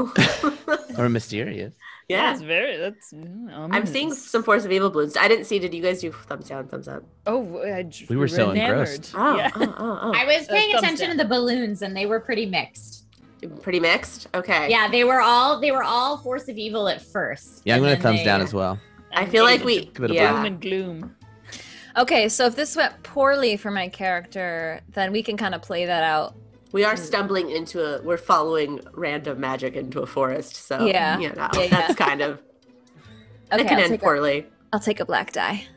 E: Or mysterious.
B: Yeah.
C: That's
B: I'm seeing some Force of Evil balloons. I didn't see. Did you guys do thumbs down, thumbs up?
C: Oh,
E: We were so
C: enamored.
E: engrossed.
B: Oh,
C: Yeah.
B: oh.
D: I was paying
C: thumbs
D: attention
C: down.
D: to the balloons and they were pretty mixed.
B: Pretty mixed. Okay.
D: Yeah, they were all Force of Evil at first.
E: Yeah, I'm
D: and
E: going
D: then
E: to thumbs
D: they-
E: down as well.
B: I feel like we,
E: Give it a
C: Gloom and gloom.
A: Okay, so if this went poorly for my character, then we can kind of play that out.
B: We are stumbling we're following random magic into a forest, so
A: Yeah.
B: you know,
A: Yeah.
B: that's kind of, that
A: Okay,
B: can
A: I'll
B: end
A: take,
B: poorly.
A: I'll take a black die.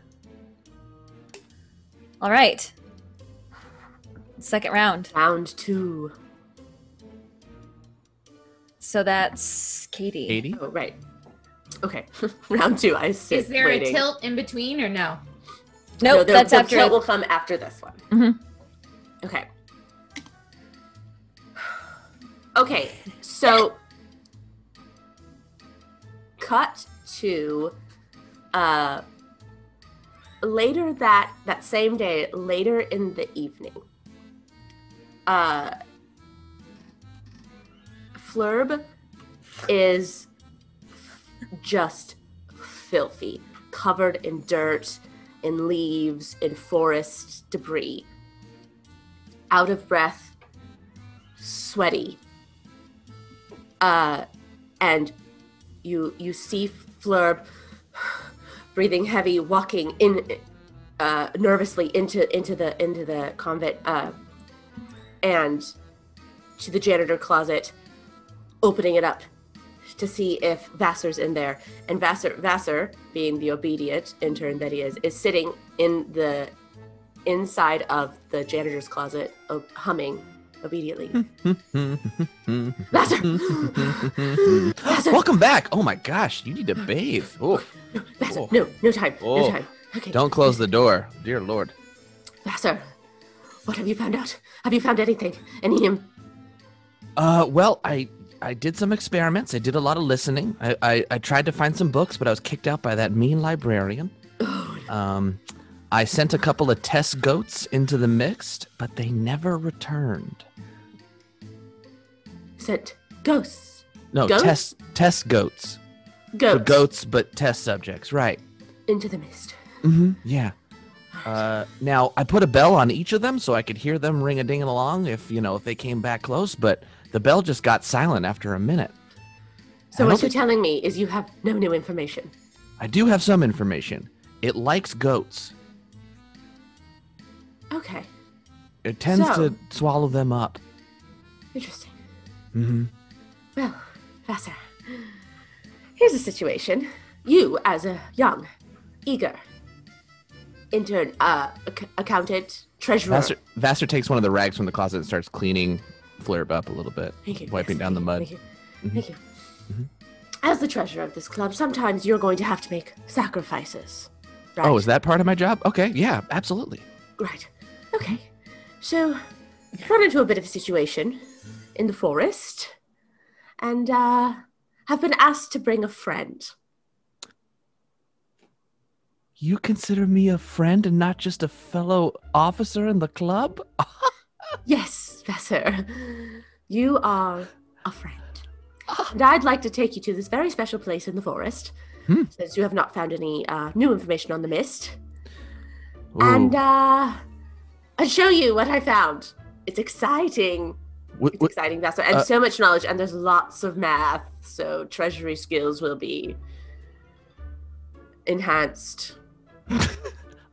A: All right. Second round.
B: Round 2.
A: So that's Katie.
E: 80?
B: Oh, right. Okay. Round 2, I sit
D: Is there
B: waiting.
D: a tilt in between or no?
A: Nope,
B: No,
A: that's
B: the
A: after.
B: tilt will come after this one.
A: Mhm.
B: Okay. Okay, so cut to later that same day, later in the evening. Flurb is just filthy, covered in dirt, in leaves, in forest debris. Out of breath, sweaty. And you see Flurb breathing heavy, walking in nervously into the convent and to the janitor closet, opening it up to see if Vassar's in there. And Vassar, being the obedient intern that he is sitting in the inside of the janitor's closet, humming obediently. Vassar! Vassar!
E: Welcome back. Oh my gosh, you need to bathe. Oh,
B: Vassar,
E: Oh.
B: no time, no
E: Oh.
B: time. Okay.
E: don't close the door, dear Lord.
B: Vassar, what have you found out? Have you found anything? Any
E: Well, I did some experiments. I did a lot of listening. I tried to find some books, but I was kicked out by that mean librarian. I sent a couple of test goats into the mixed, but they never returned.
B: sent ghosts?
E: No,
B: Goats?
E: test goats. So
B: Goats.
E: goats, but test subjects, right?
B: Into the mist.
E: Mm-hmm. Yeah. Now I put a bell on each of them so I could hear them ring a ding along if they came back close, but the bell just got silent after a minute.
B: So
E: I
B: what
E: don't
B: you're telling me is you have no new information.
E: I do have some information. It likes goats.
B: Okay,
E: It tends
B: So-
E: to swallow them up.
B: interesting.
E: Mm-hmm.
B: Well, Vassar, here's a situation. You, as a young, eager intern, accountant, treasurer.
E: Vassar takes one of the rags from the closet and starts cleaning Flurb up a little bit,
B: Thank you,
E: wiping
B: yes,
E: down the mud.
B: Thank you. Thank you. As the treasurer of this club, sometimes you're going to have to make sacrifices. Right?
E: Oh, is that part of my job? Okay, yeah, absolutely.
B: Right. Okay. So, run into a bit of a situation in the forest, and have been asked to bring a friend.
E: You consider me a friend and not just a fellow officer in the club?
B: Yes, Vassar. You are a friend. And I'd like to take you to this very special place in the forest, since you have not found any new information on the mist, and show you what I found. It's exciting. It's exciting, Vassar, and so much knowledge, and there's lots of math, so treasury skills will be enhanced.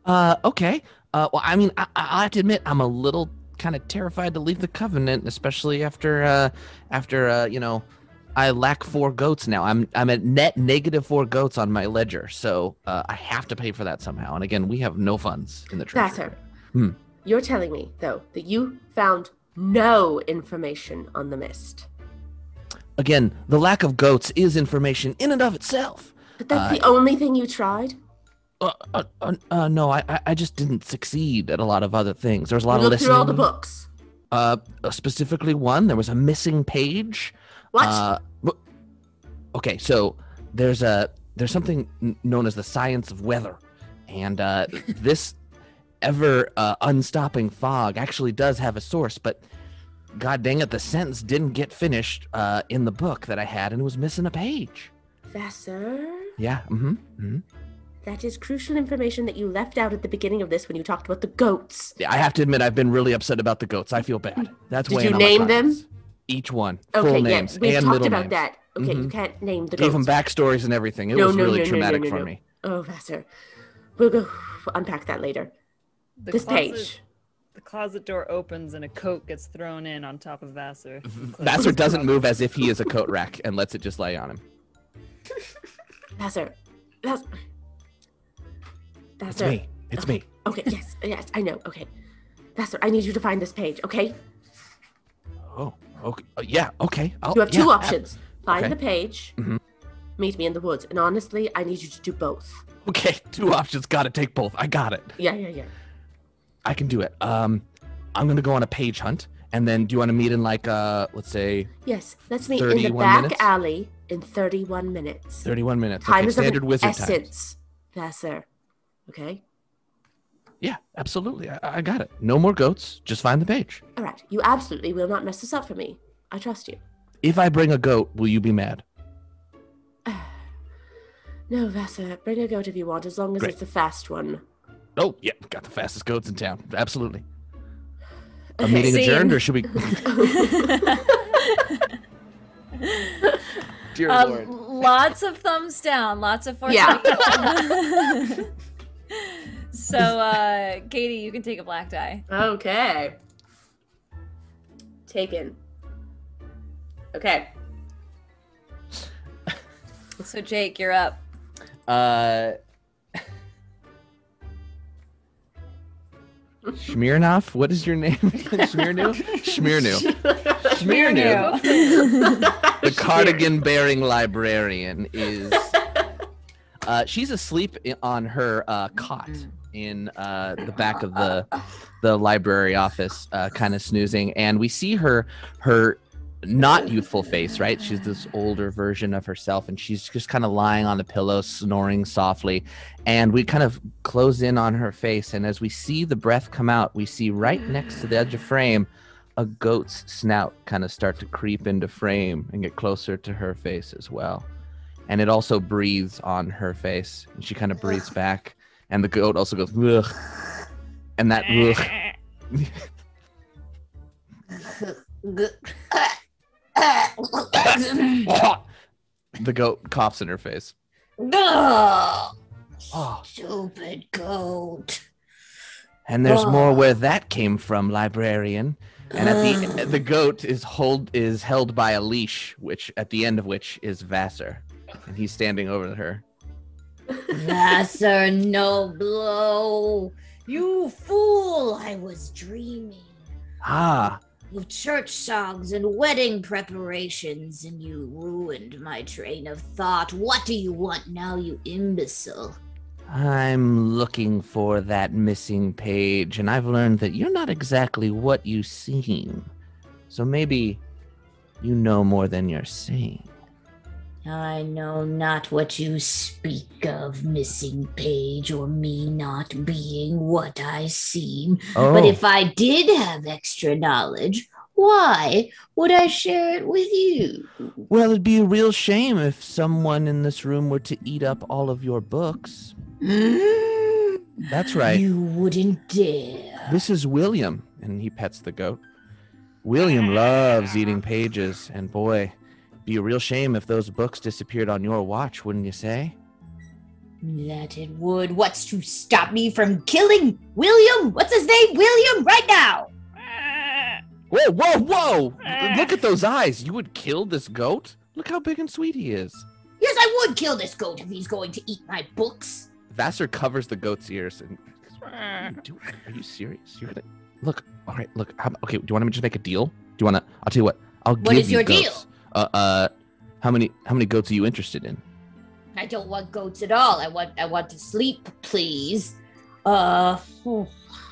E: Okay. Well, I mean, I have to admit, I'm a little kind of terrified to leave the Covenant, especially after I lack 4 goats now. I'm at net negative 4 goats on my ledger, so I have to pay for that somehow. And again, we have no funds in the treasury.
B: Vassar, you're telling me, though, that you found no information on the mist.
E: Again, the lack of goats is information in and of itself.
B: But that's the only thing you tried?
E: No, I just didn't succeed at a lot of other things. There was a lot
B: You
E: of
B: looked
E: listening.
B: through all the books.
E: Specifically one, there was a missing page.
B: What?
E: Okay, so there's something known as the science of weather, and this ever unstopping fog actually does have a source, but god dang it, the sentence didn't get finished in the book that I had, and it was missing a page.
B: Vassar?
E: Yeah.
B: That is crucial information that you left out at the beginning of this when you talked about the goats.
E: Yeah, I have to admit, I've been really upset about the goats. I feel bad. That's
B: Did
E: weighing
B: you
E: on my
B: name them?
E: conscience. Each one,
B: Okay,
E: full
B: yes,
E: names
B: we've
E: and
B: talked
E: middle
B: about
E: names.
B: that. Okay,
E: Mhm.
B: you can't name the
E: Gave them
B: goats.
E: backstories and everything. It
B: No,
E: was
B: no,
E: really
B: no, no,
E: traumatic
B: no,
E: for
B: no.
E: me.
B: Oh, Vassar. We'll go unpack that later. This page.
C: The closet door opens and a coat gets thrown in on top of Vassar.
E: Vassar doesn't move as if he is a coat rack and lets it just lay on him.
B: Vassar.
E: It's me. It's me.
B: Okay, yes, I know. Okay. Vassar, I need you to find this page, okay?
E: Oh, okay. Yeah, okay.
B: You have two options. Find
E: okay.
B: the page, meet me in the woods. And honestly, I need you to do both.
E: Okay, two options. Gotta take both. I got it.
B: Yeah.
E: I can do it. I'm gonna go on a page hunt, and then do you want to meet in like let's say?
B: Yes, let's meet in the back alley in 31 minutes.
E: 31 minutes.
B: Time
E: okay,
B: is
E: standard
B: of
E: wizard
B: essence, Vassar. Okay.
E: Yeah, absolutely. I got it. No more goats. Just find the page.
B: All right. You absolutely will not mess this up for me. I trust you.
E: If I bring a goat, will you be mad?
B: No, Vassar. Bring a goat if you want, as long as
E: Great.
B: it's a fast one.
E: Oh, yeah. Got the fastest goats in town. Absolutely. A
B: Okay.
E: meeting
A: Scene.
E: adjourned, or should we? Dear Lord.
A: Lots of thumbs down, lots of force.
B: Yeah.
A: So, Katie, you can take a black die.
B: Okay. Taken. Okay.
A: So, Jake, you're up.
E: Smirnoff? What is your name? Smirnu? Smirnu. The cardigan-bearing librarian is... she's asleep on her cot in the back of the library office, kind of snoozing. And we see her not youthful face, right? She's this older version of herself, and she's just kind of lying on the pillow, snoring softly. And we kind of close in on her face, and as we see the breath come out, we see right next to the edge of frame a goat's snout kind of start to creep into frame and get closer to her face as well. And it also breathes on her face, and she kind of breathes back, and the goat also goes ugh, and that ugh. The goat coughs in her face.
D: Oh,
E: Oh.
D: stupid goat.
E: And there's more where that came from, librarian. And at the goat is held by a leash, which at the end of which is Vassar, and he's standing over her.
D: Vassar Noblo, you fool! I was dreaming
E: Ah,
D: of church songs and wedding preparations, and you ruined my train of thought. What do you want now, you imbecile?
E: I'm looking for that missing page, and I've learned that you're not exactly what you seem. So maybe you know more than you're saying.
D: I know not what you speak of, missing page, or me not being what I seem.
E: Oh,
D: But if I did have extra knowledge, why would I share it with you?
E: well, it'd be a real shame if someone in this room were to eat up all of your books. That's right.
D: You wouldn't dare.
E: This is William, and he pets the goat. William loves eating pages, and boy, be a real shame if those books disappeared on your watch, wouldn't you say?
D: That it would. What's to stop me from killing William? What's his name? William, right now.
E: Whoa, whoa, whoa! Look at those eyes. You would kill this goat? Look how big and sweet he is.
D: Yes, I would kill this goat if he's going to eat my books.
E: Vassar covers the goat's ears. And are you serious? You're gonna look. All right, look. Okay, do you want me to just make a deal? Do you want to? I'll tell you what. I'll give you
D: What is your
E: goats. How many goats are you interested in?
D: I don't want goats at all. I want to sleep, please. How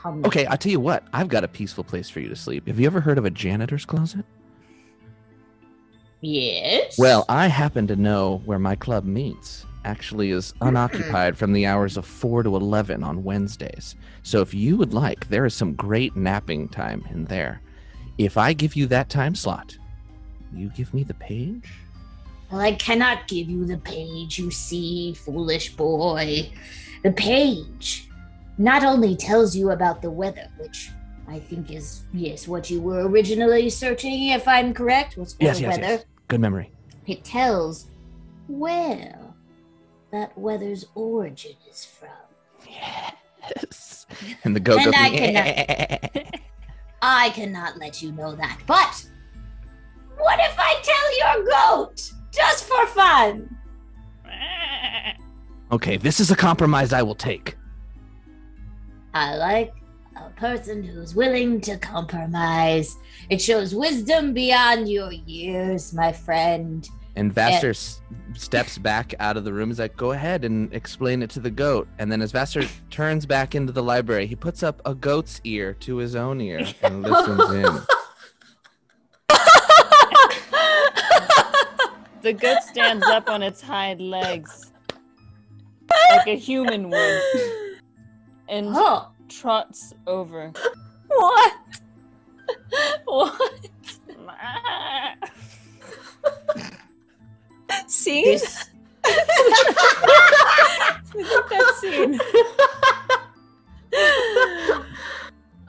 D: many?
E: Okay, I'll tell you what. I've got a peaceful place for you to sleep. Have you ever heard of a janitor's closet?
D: Yes.
E: Well, I happen to know where my club meets. Actually is unoccupied from the hours of 4 to 11 on Wednesdays. So if you would like, there is some great napping time in there. If I give you that time slot, you give me the page?
D: Well, I cannot give you the page, you see, foolish boy. The page not only tells you about the weather, which I think is, yes, what you were originally searching, if I'm correct. Was for
E: Yes,
D: the
E: yes,
D: weather.
E: yes. Good memory.
D: It tells where
G: that weather's origin is from.
E: Yes. And the goat
G: And
E: goes.
G: I cannot let you know that, but what if I tell your goat? Just for fun.
E: Okay, this is a compromise I will take.
G: I like a person who's willing to compromise. It shows wisdom beyond your years, my friend.
E: And Vaster steps back out of the room. He's like, go ahead and explain it to the goat. And then as Vaster turns back into the library, he puts up a goat's ear to his own ear and listens in.
C: The goat stands up on its hind legs like a human would and trots over.
A: What? What? Scene? I think that's scene.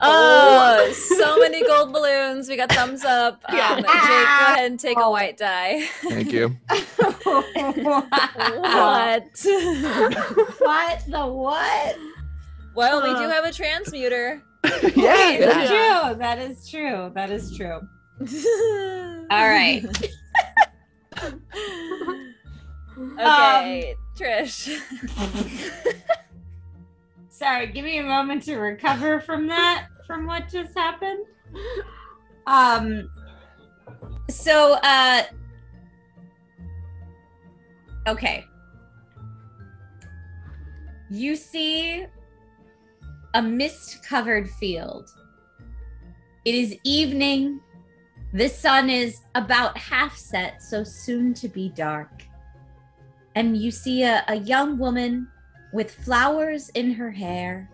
A: Oh, so many gold balloons. We got thumbs up. Jake, go ahead and take a white die.
E: Thank you.
A: What?
D: What the what?
A: Well, we do have a transmuter.
D: Right, that's true. That is true. That is true. All right.
A: Okay, Trish.
D: Sorry, give me a moment to recover from what just happened. Okay. You see a mist-covered field. It is evening. The sun is about half set, so soon to be dark. And you see a young woman with flowers in her hair,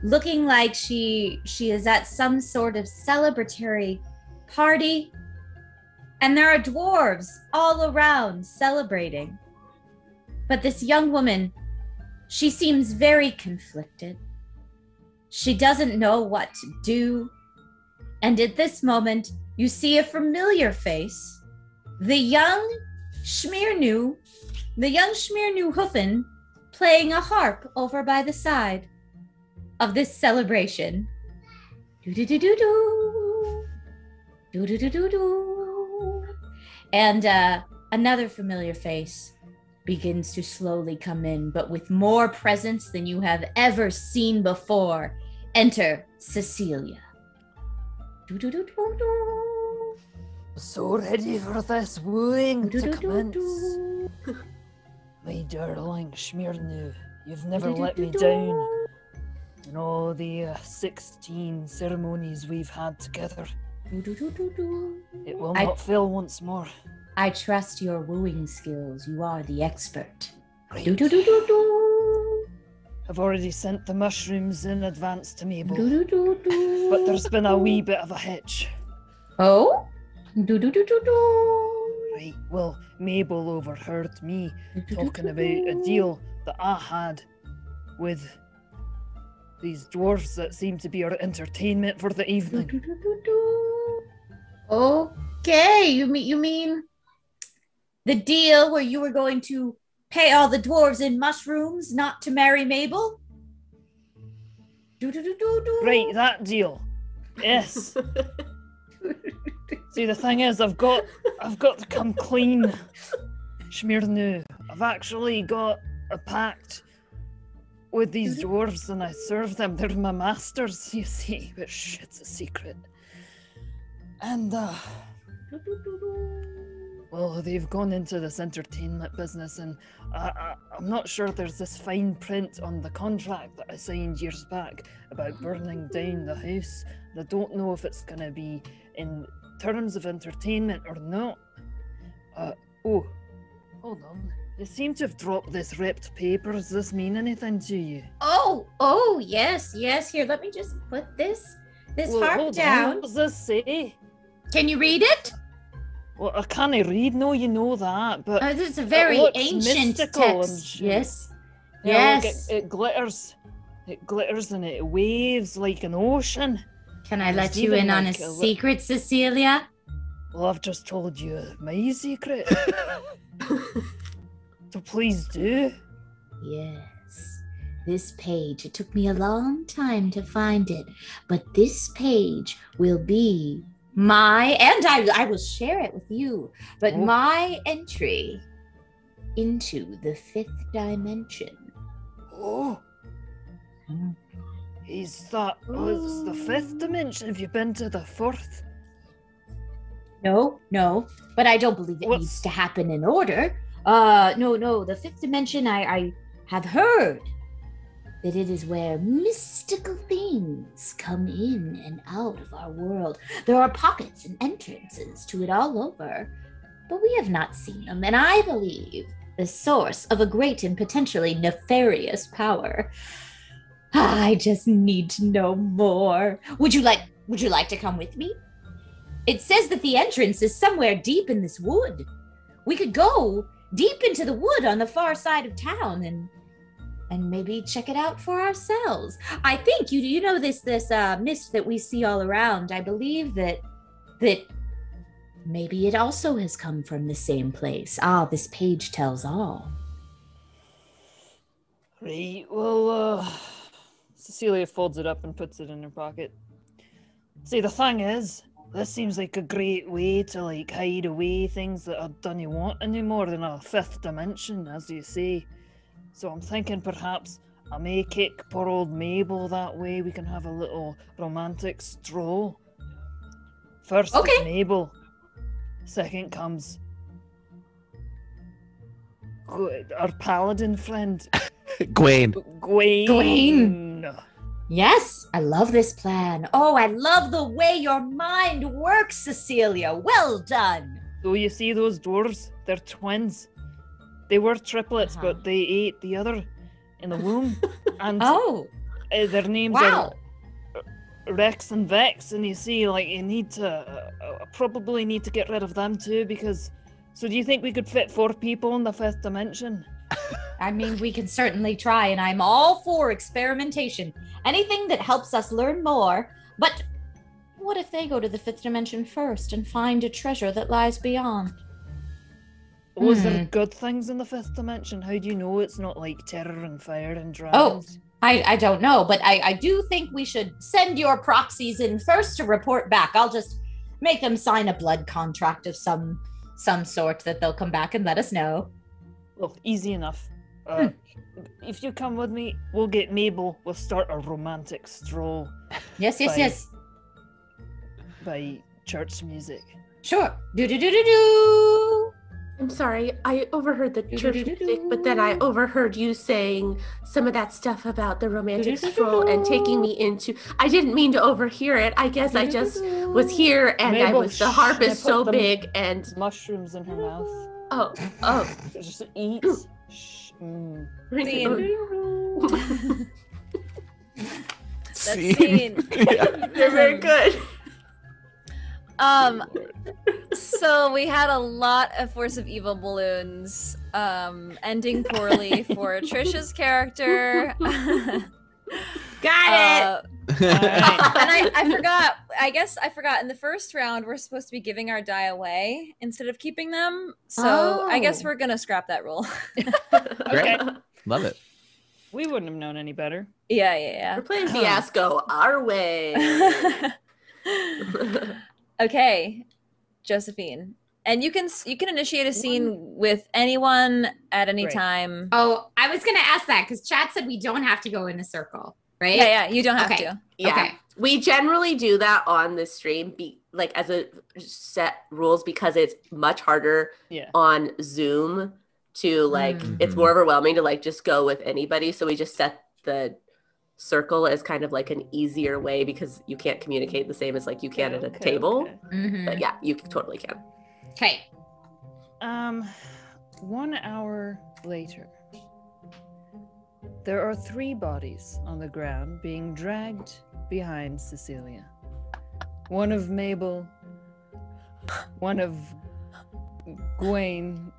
D: looking like she is at some sort of celebratory party. And there are dwarves all around celebrating. But this young woman, she seems very conflicted. She doesn't know what to do. And at this moment, you see a familiar face. The young Schmiernu Huffen playing a harp over by the side of this celebration. Do-do-do-do-do. Do-do-do-do-do. And another familiar face begins to slowly come in, but with more presence than you have ever seen before. Enter Cecilia. Do-do-do-do-do.
C: So ready for this wooing to commence. My darling Schmiernu, you've never let me down in all the 16 ceremonies we've had together. It will not fail once more.
G: I trust your wooing skills. You are the expert.
C: Right. I've already sent the mushrooms in advance to Mabel, but there's been a wee bit of a hitch.
G: Oh?
C: Right, well, Mabel overheard me talking about a deal that I had with these dwarves that seem to be our entertainment for the evening.
G: Okay, you mean the deal where you were going to pay all the dwarves in mushrooms not to marry Mabel?
C: Right, that deal. Yes. See, the thing is, I've got to come clean, Schmiernu. I've actually got a pact with these dwarves, and I serve them. They're my masters, you see, but it's a secret. And well, they've gone into this entertainment business, and I'm not sure there's this fine print on the contract that I signed years back about burning down the house. And I don't know if it's gonna be in terms of entertainment or not. Oh, hold on. You seem to have dropped this ripped paper. Does this mean anything to you?
G: Oh, yes. Here, let me just put this harp down.
C: What does this say?
G: Can you read it?
C: Well, I can't read. No, you know that, but
G: this is a very ancient text. Yes.
C: Yeah, yes. Look, it glitters. It glitters and it waves like an ocean.
G: Can I let you in on a secret, Cecilia?
C: Well, I've just told you my secret. So please do.
G: Yes. This page, it took me a long time to find it, but this page will be I will share it with you, but my entry into the 5th dimension.
C: Oh. Is that was the 5th dimension? Have you been to the 4th?
G: No, but I don't believe it needs to happen in order. No, the 5th dimension, I have heard that it is where mystical things come in and out of our world. There are pockets and entrances to it all over, but we have not seen them, and I believe the source of a great and potentially nefarious power. I just need to know more. Would you like to come with me? It says that the entrance is somewhere deep in this wood. We could go deep into the wood on the far side of town and maybe check it out for ourselves. I think you know this mist that we see all around. I believe that maybe it also has come from the same place. This page tells all.
C: Right, well, Cecilia folds it up and puts it in her pocket. See, the thing is, this seems like a great way to, like, hide away things that I don't want any more than a 5th dimension, as you say. So I'm thinking perhaps I may kick poor old Mabel that way. We can have a little romantic stroll. First is Mabel. Second comes our paladin friend.
E: Gwaine.
G: Yes, I love this plan. Oh, I love the way your mind works, Cecilia. Well done.
C: So you see those dwarves? They're twins. They were triplets, but they ate the other in the womb. And their names are Rex and Vex. And you see, like, you need to probably need to get rid of them too, because. So do you think we could fit 4 people in the 5th dimension?
G: I mean, we can certainly try, and I'm all for experimentation. Anything that helps us learn more. But what if they go to the 5th dimension first and find a treasure that lies beyond?
C: Was there good things in the 5th dimension? How do you know it's not like terror and fire and dragons?
G: I don't know, but I do think we should send your proxies in first to report back. I'll just make them sign a blood contract of some sort that they'll come back and let us know.
C: Well, easy enough. If you come with me, we'll get Mabel. We'll start a romantic stroll.
G: Yes.
C: By church music.
G: Sure. Do.
B: I'm sorry, I overheard the church music, but then I overheard you saying some of that stuff about the romantic stroll and taking me into. I didn't mean to overhear it. I guess I just was here and
C: Mabel,
B: the harp is so big and
C: mushrooms in her mouth.
B: Oh.
C: Just eat.
A: Scene.
B: They're very good.
A: So we had a lot of Force of Evil balloons, ending poorly for Trisha's character.
G: Got it.
A: And I forgot. I guess I forgot. In the first round, we're supposed to be giving our die away instead of keeping them. So I guess we're gonna scrap that rule.
E: Great. Love it.
C: We wouldn't have known any better.
A: Yeah.
B: We're playing Fiasco our way.
A: Okay, Josephine, and you can initiate a scene with anyone at any time.
D: Oh, I was gonna ask that because chat said we don't have to go in a circle, right?
A: Yeah, you don't have to.
B: Yeah, okay. We generally do that on this stream, as a set rules because it's much harder on Zoom to it's more overwhelming to just go with anybody. So we just set the circle as kind of like an easier way because you can't communicate the same as you can at a table.
C: Okay.
B: But yeah, you totally can.
D: Okay.
C: 1 hour later, there are 3 bodies on the ground being dragged behind Cecilia. One of Mabel, one of Gwaine,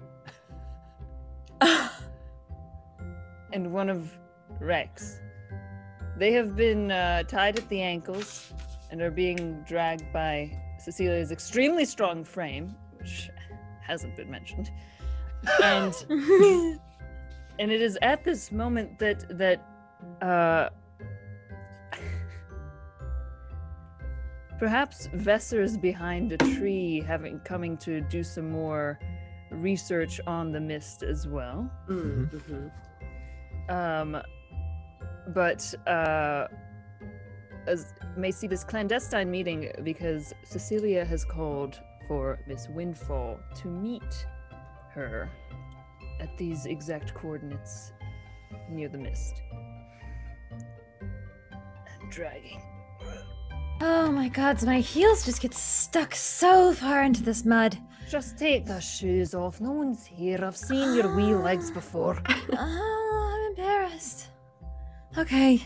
C: and one of Rex. They have been tied at the ankles and are being dragged by Cecilia's extremely strong frame, which hasn't been mentioned. And and it is at this moment that perhaps Vesser is behind a tree, coming to do some more research on the mist as well.
B: Mm-hmm.
C: But as may see this clandestine meeting because Cecilia has called for Miss Windfall to meet her at these exact coordinates near the mist. I'm dragging.
A: Oh my god, my heels just get stuck so far into this mud.
C: Just take the shoes off. No one's here. I've seen your wee legs before.
A: Oh, I'm embarrassed. Okay.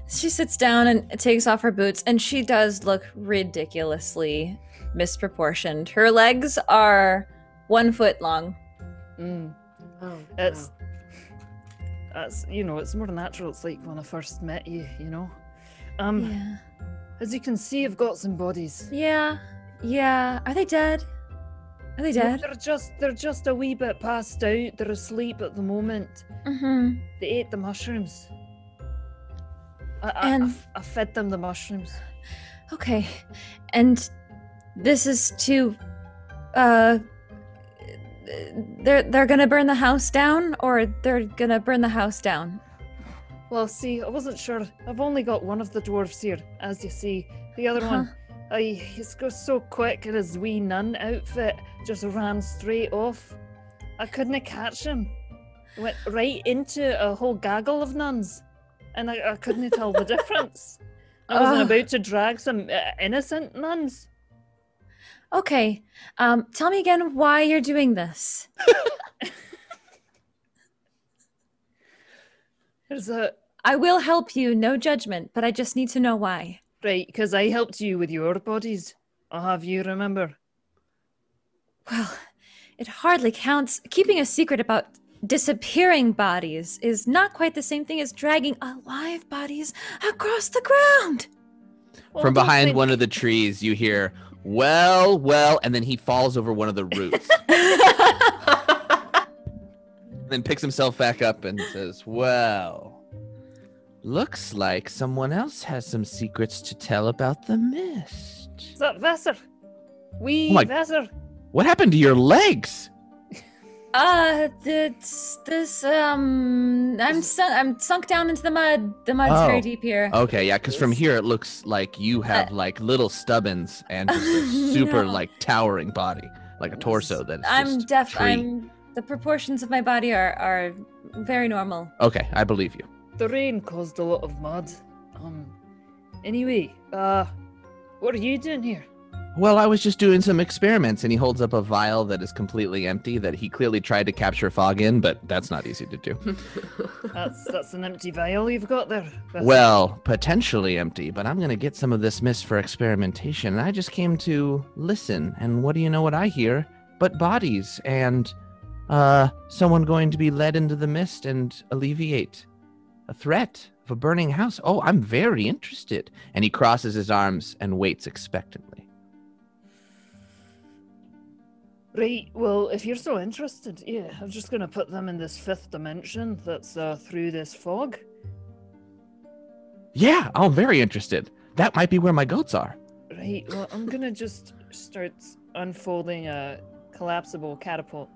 A: She sits down and takes off her boots, and she does look ridiculously misproportioned. Her legs are 1 foot long.
B: Oh,
C: That's it's more natural. It's like when I first met you,
A: Yeah.
C: As you can see, I've got some bodies.
A: Yeah. Are they dead? Are they dead?
C: No, they're just a wee bit passed out. They're asleep at the moment.
A: Mm-hmm.
C: They ate the mushrooms.
A: And-
C: I fed them the mushrooms.
A: Okay. And this is to they're gonna burn the house down, or they're gonna burn the house down?
C: Well, see, I wasn't sure. I've only got one of the dwarves here, as you see. The other one, he's goes so quick in his wee nun outfit, just ran straight off. I couldn't catch him. Went right into a whole gaggle of nuns, and I couldn't tell the difference. I wasn't about to drag some innocent nuns.
A: Okay. Tell me again why you're doing this. I will help you, no judgment, but I just need to know why.
C: Right, because I helped you with your bodies. I'll have you remember.
A: Well, it hardly counts. Keeping a secret about disappearing bodies is not quite the same thing as dragging alive bodies across the ground.
C: Well,
E: From
C: don't
E: behind
C: think-
E: one of the trees, you hear, well, and then he falls over one of the roots. Then picks himself back up and says, well, looks like someone else has some secrets to tell about the mist.
C: Is that Vesser?
E: Oh my-
C: Vesser.
E: What happened to your legs?
A: I'm sunk down into the mud. The mud's very deep here.
E: Okay, yeah, because from here it looks like you have like little stubbins and just a super
A: No.
E: like towering body, like a torso that's
A: I'm
E: just
A: deaf.
E: tree.
A: The proportions of my body are very normal.
E: Okay, I believe you.
C: The rain caused a lot of mud. Anyway, what are you doing here?
E: Well, I was just doing some experiments, and he holds up a vial that is completely empty that he clearly tried to capture fog in, but that's not easy to do.
C: That's an empty vial you've got there. Vesser.
E: Well, potentially empty, but I'm going to get some of this mist for experimentation. And I just came to listen, and what do you know what I hear? But bodies, and someone going to be led into the mist and alleviate a threat of a burning house. Oh, I'm very interested. And he crosses his arms and waits expectantly.
C: Right, well, if you're so interested, yeah, I'm just going to put them in this 5th dimension that's through this fog.
E: Yeah, I'm very interested. That might be where my goats are.
C: Right, well, I'm going to just start unfolding a collapsible catapult.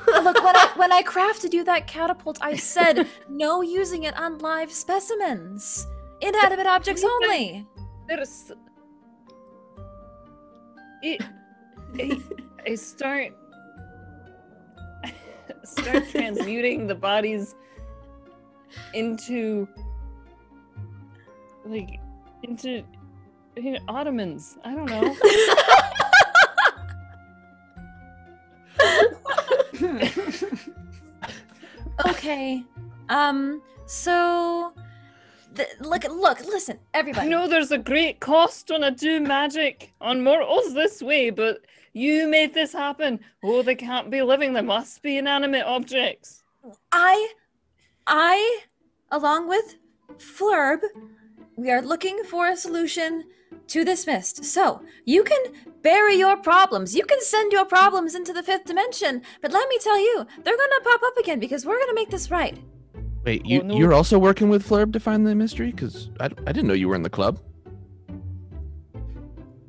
A: Look, when I crafted you that catapult, I said no using it on live specimens. Inanimate objects only.
C: There's... I start transmuting the bodies into ottomans. I don't know.
A: Okay. So look, listen, everybody.
C: I know there's a great cost when I do magic on mortals this way, but you made this happen. Oh, they can't be living. They must be inanimate objects.
A: I, along with Flurb, we are looking for a solution to this mist. So you can bury your problems. You can send your problems into the 5th dimension, but let me tell you, they're gonna pop up again because we're gonna make this right.
E: Wait,
C: Oh, no.
E: you're also working with Flurb to find the mystery? Because I didn't know you were in the club.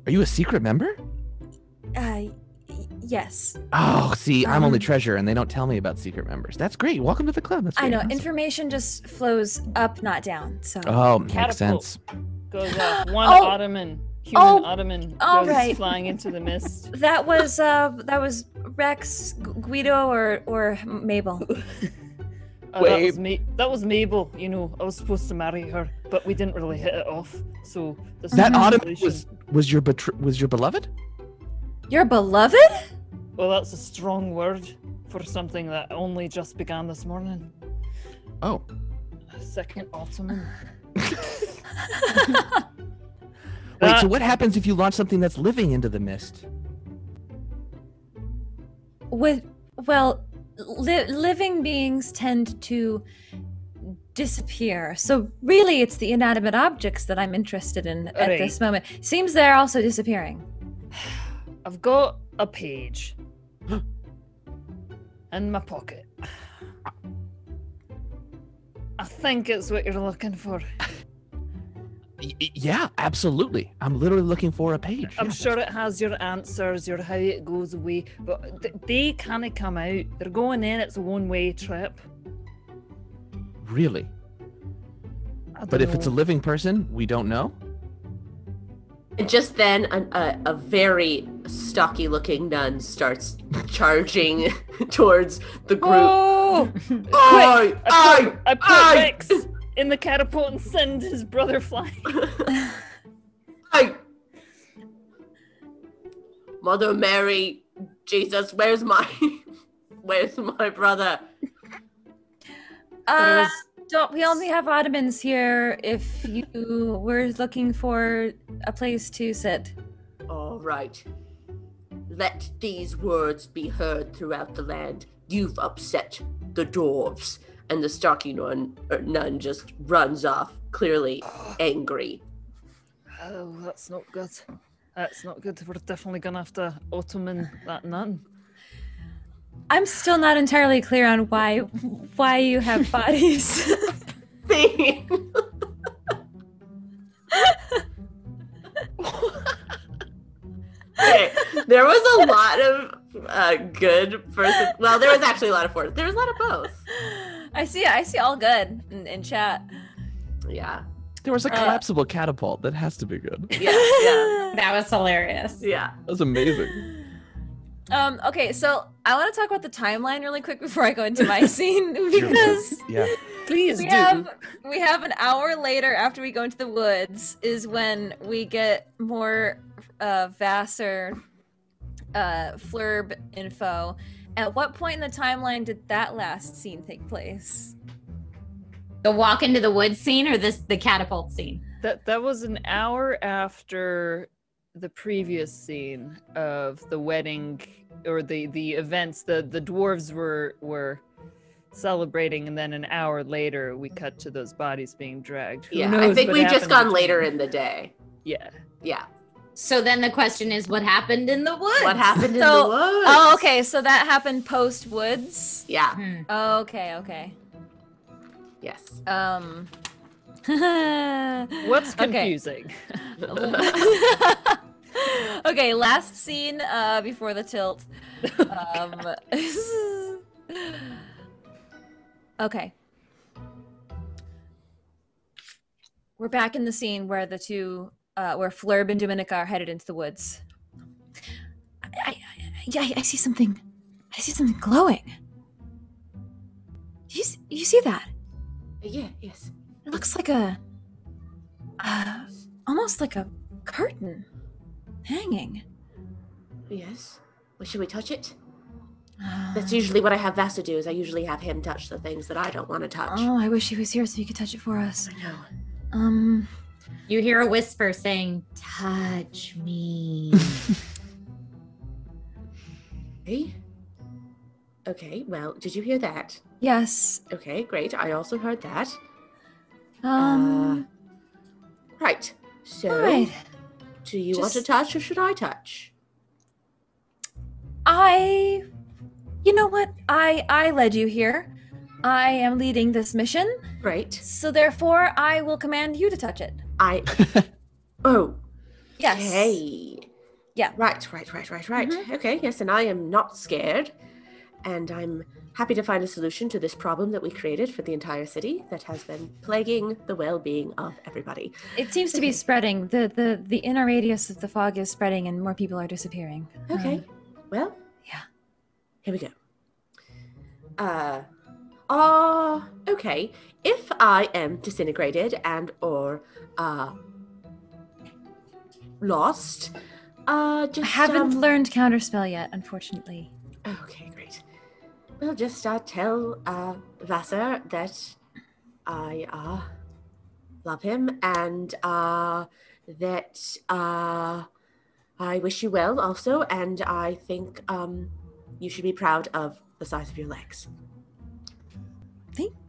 E: Are you a secret member?
A: Yes.
E: Oh, see, I'm only
A: Um,
E: treasurer, and they don't tell me about secret members. That's great. Welcome to the club. That's
A: I
E: great.
A: know,
E: Awesome.
A: information just flows up, not down. So.
E: Oh, makes
C: Catapult.
E: sense.
C: Goes off. One
A: Oh!
C: human
A: Oh!
C: ottoman
A: All
C: goes
A: right.
C: flying into the mist.
A: That was Rex, Guido, or Mabel.
C: That was Mabel. You know, I was supposed to marry her, but we didn't really hit it off. So this
E: That
C: is
E: ottoman
C: relation.
E: was your beloved?
A: Your beloved?
C: Well, that's a strong word for something that only just began this morning.
E: Oh.
C: A second ottoman.
E: Wait, so what happens if you launch something that's living into the mist?
A: Living beings tend to disappear. So really, it's the inanimate objects that I'm interested in at
C: Right.
A: this moment. Seems they're also disappearing.
C: I've got a page in my pocket. I think it's what you're looking for.
E: Yeah, absolutely. I'm literally looking for a page.
C: I'm
E: Yeah.
C: sure it has your answers, your how it goes away, but they can't come out. They're going in, it's a one-way trip.
E: Really?
C: I
E: But
C: don't
E: if it's a
C: know.
E: living person, we don't know?
B: And just then, a very stocky-looking nun starts charging towards the group.
C: Oh!
B: Oi!
C: I put
B: Aye!
C: Rex in the catapult and send his brother flying.
B: Hey! Mother Mary, Jesus, where's my brother?
C: There was-
A: We only have ottomans here if you were looking for a place to sit.
B: All right. Let these words be heard throughout the land. You've upset the dwarves. And the stocky nun just runs off, clearly angry.
C: Oh, that's not good. That's not good. We're definitely gonna have to ottoman that nun.
A: I'm still not entirely clear on why you have bodies.
B: See? Okay, there was a lot of good person. Well, there was actually a lot of force. There was a lot of both.
A: I see all good in chat.
B: Yeah.
E: There was a collapsible catapult. That has to be good.
B: Yeah.
D: That was hilarious.
B: Yeah.
E: That's amazing.
A: Okay, so I want to talk about the timeline really quick before I go into my scene because
E: Yeah.
C: Please
A: we
C: do.
A: have an hour later after we go into the woods is when we get more Vassar Flurb info. At what point in the timeline did that last scene take place?
D: The walk into the woods scene or the catapult scene?
C: That was an hour after the previous scene of the wedding or the events. The dwarves were celebrating, and then an hour later we cut to those bodies being dragged. Who
B: Yeah. I
C: knows
B: think
C: what
B: we've just
C: happened
B: gone
C: between-
B: later in the day.
C: Yeah.
B: Yeah.
D: So then the question is, what happened in the woods?
B: What happened in
A: So-
B: the woods?
A: Oh, okay, so that happened post woods.
B: Yeah.
D: Hmm.
A: Okay.
B: Yes.
C: What's
A: Okay.
C: confusing?
A: Okay, last scene before the tilt. Okay. We're back in the scene where the two, where Flurb and Dominica are headed into the woods. I see something. I see something glowing. You see that?
B: Yeah. Yes.
A: It looks like almost like a curtain hanging.
B: Yes. Well, should we touch it? That's usually what I have Vasa do. Is I usually have him touch the things that I don't want to touch.
A: Oh, I wish he was here so he could touch it for us.
B: I know.
D: You hear a whisper saying, "Touch me."
B: Hey. Okay. Well, did you hear that?
A: Yes.
B: Okay. Great. I also heard that.
A: Um.
B: Right. So,
A: all right.
B: do you want to
A: just-
B: touch or should I touch?
A: You know what? I led you here. I am leading this mission,
B: Right.
A: so therefore I will command you to touch it.
B: Oh.
A: Yes.
B: Okay.
A: Yeah.
B: Right.
A: Mhm.
B: Okay, yes, and I am not scared. And I'm happy to find a solution to this problem that we created for the entire city that has been plaguing the well-being of everybody.
A: It seems to be
B: Okay.
A: spreading. The inner radius of the fog is spreading, and more people are disappearing.
B: Okay. Well,
A: yeah.
B: Here we go. Okay. If I am disintegrated and or lost,
A: I
B: just
A: haven't learned counterspell yet, unfortunately.
B: Okay, great. Well, just tell Vassar that I love him and that I wish you well also, and I think you should be proud of the size of your legs.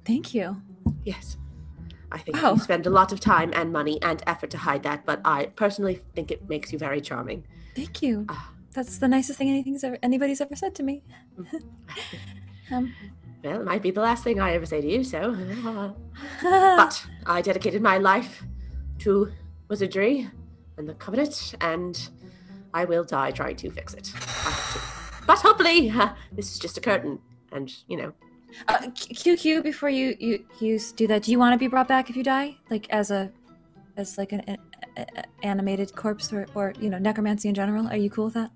A: Thank you.
B: Yes. I think
A: Wow.
B: you spend a lot of time and money and effort to hide that, but I personally think it makes you very charming.
A: Thank you. That's the nicest thing anybody's ever said to me.
B: Well, it might be the last thing I ever say to you, so. But I dedicated my life to wizardry and the Covenant, and I will die trying to fix it. I have to. But hopefully, this is just a curtain, and, you know.
A: QQ, before you do that, do you want to be brought back if you die? Like, as like an animated corpse or necromancy in general? Are you cool with that?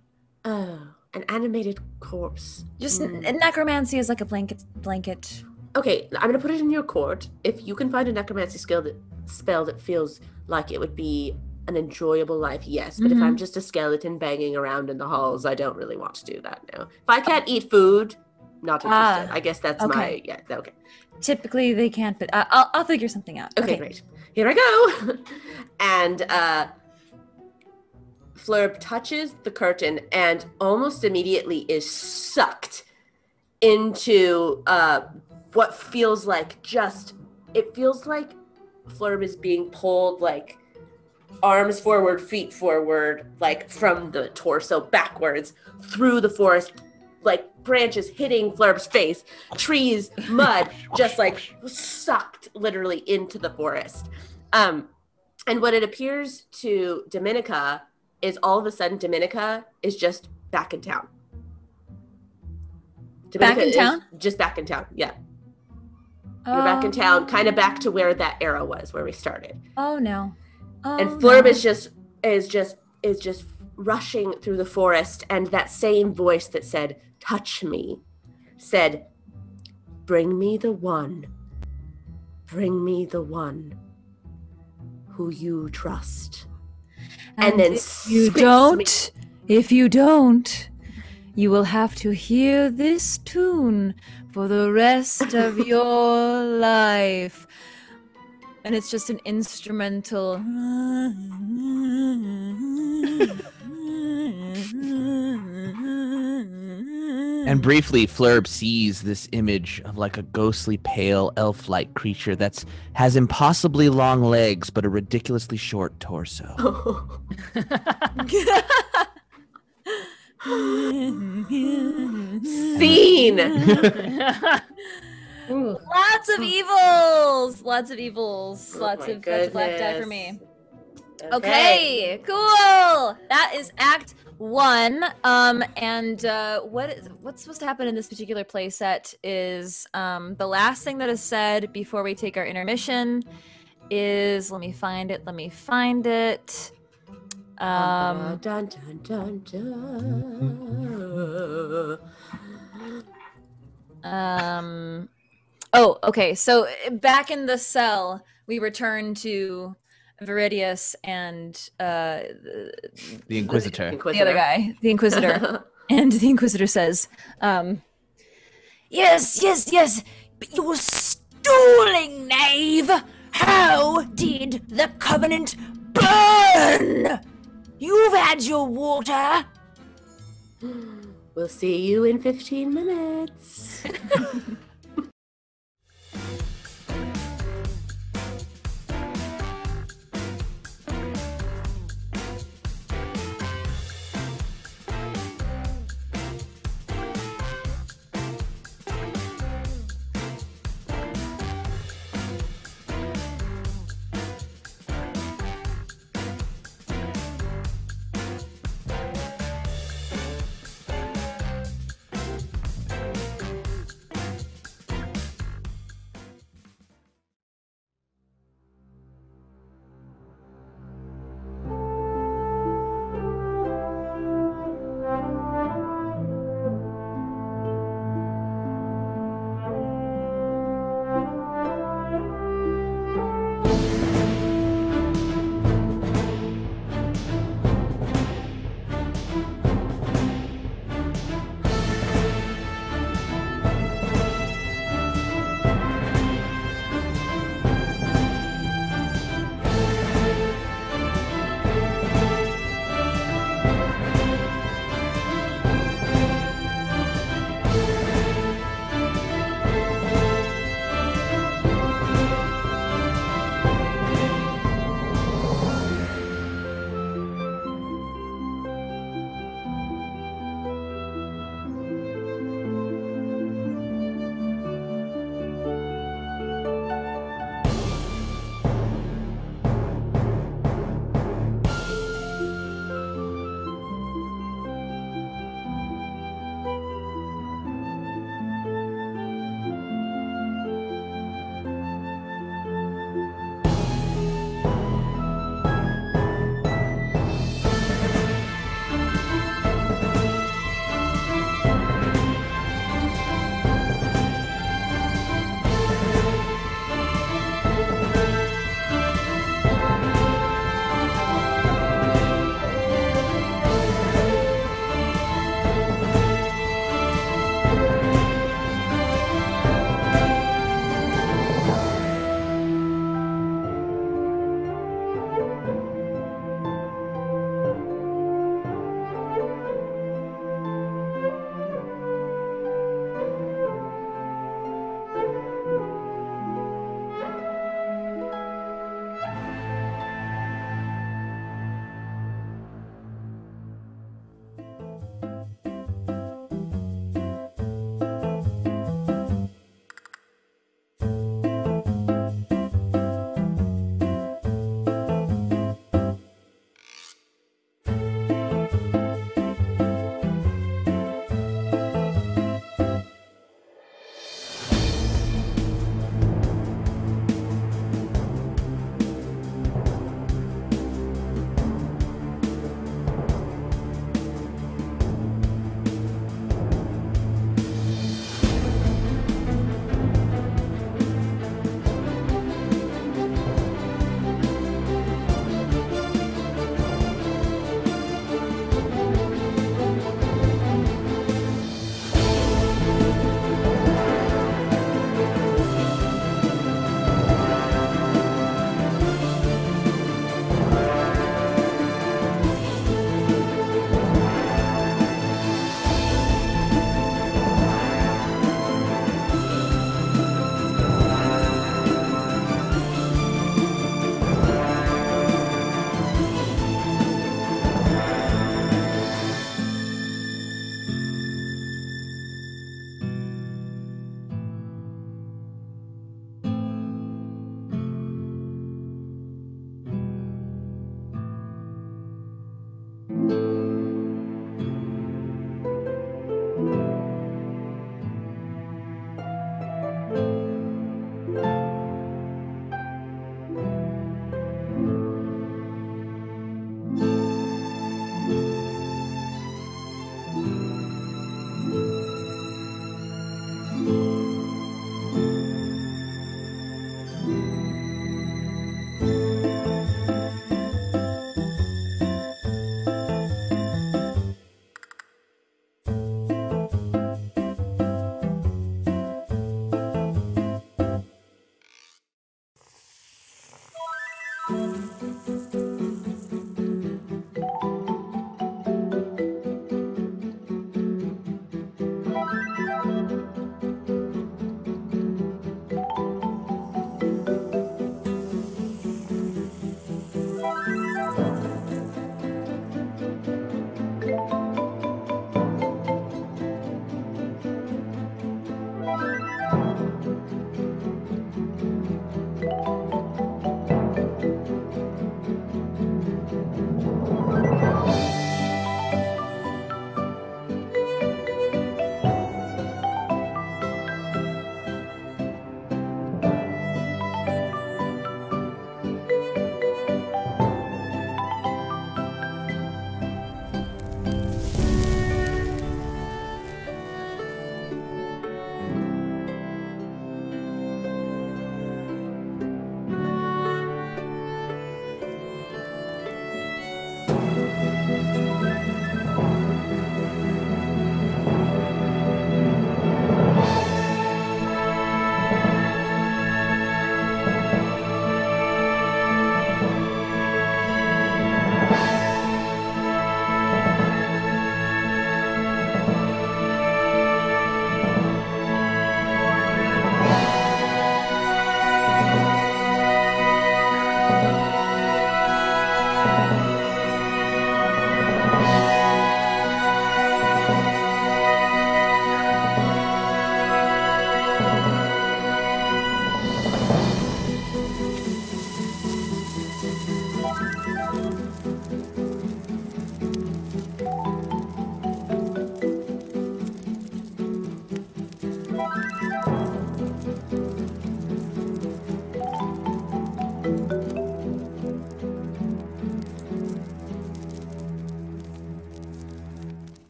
B: Oh, an animated corpse.
A: Just necromancy is like a blanket.
B: Okay, I'm gonna put it in your court. If you can find a necromancy spell that feels like it would be an enjoyable life, yes. But if I'm just a skeleton banging around in the halls, I don't really want to do that now. If I can't eat food, not interested. I guess that's
A: okay.
B: Okay.
A: Typically they can't, but I'll figure something out.
B: Okay, great. Here I go. And Flurb touches the curtain and almost immediately is sucked into what feels like it feels like Flurb is being pulled like arms forward, feet forward, like from the torso backwards through the forest, like branches hitting Flurb's face, trees, mud, just like sucked literally into the forest. And what it appears to Dominica is all of a sudden Dominica is just back in town.
A: Back in town?
B: Just back in town, yeah. You're back in town, kind of back to where that era was, where we started.
A: Oh no.
B: And Flurb is just rushing through the forest, and that same voice that said, "Touch me," said, "Bring me the one. Bring me the one who you trust." And then
A: if you don't, you will have to hear this tune for the rest of your life. And it's just an instrumental.
E: And briefly, Flurb sees this image of like a ghostly, pale, elf-like creature that has impossibly long legs but a ridiculously short torso.
B: Scene.
A: Lots of evils. Lots of
B: my
A: that's a black die for
B: goodness.
A: me. Okay, cool. That is Act 1. And what's supposed to happen in this particular play set is the last thing that is said before we take our intermission is let me find it.
B: Dun, dun, dun, dun.
A: Oh, okay. So back in the cell, we return to Viridius and
E: The Inquisitor.
A: the other guy, the Inquisitor. And the Inquisitor says, yes, but you're stalling, knave! How did the Covenant burn? You've had your water!
B: We'll see you in 15 minutes.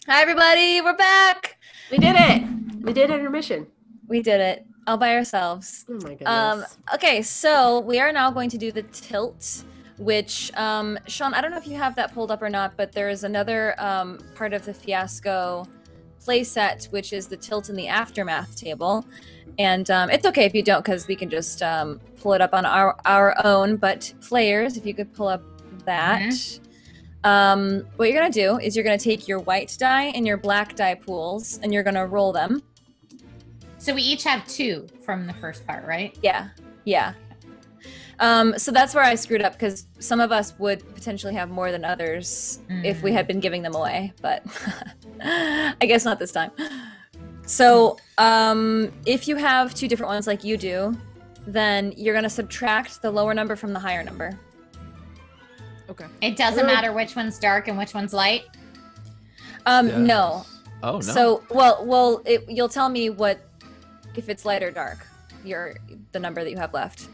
A: Hi, everybody. We're back.
B: We did it. We did intermission.
A: We did it all by ourselves.
B: Oh my goodness.
A: Okay, so we are now going to do the tilt, which, Sean, I don't know if you have that pulled up or not, but there is another part of the Fiasco playset, which is the tilt in the aftermath table. And it's okay if you don't, because we can just pull it up on our own. But players, if you could pull up that. What you're going to do is you're going to take your white die and your black die pools, and you're going to roll them.
D: So we each have 2 from the first part, right?
A: Yeah. So that's where I screwed up, because some of us would potentially have more than others if we had been giving them away, but I guess not this time. So if you have 2 different ones like you do, then you're going to subtract the lower number from the higher number.
C: Okay.
D: It doesn't matter which one's dark and which one's light?
A: No.
E: Oh, no.
A: So, you'll tell me if it's light or dark, the number that you have left.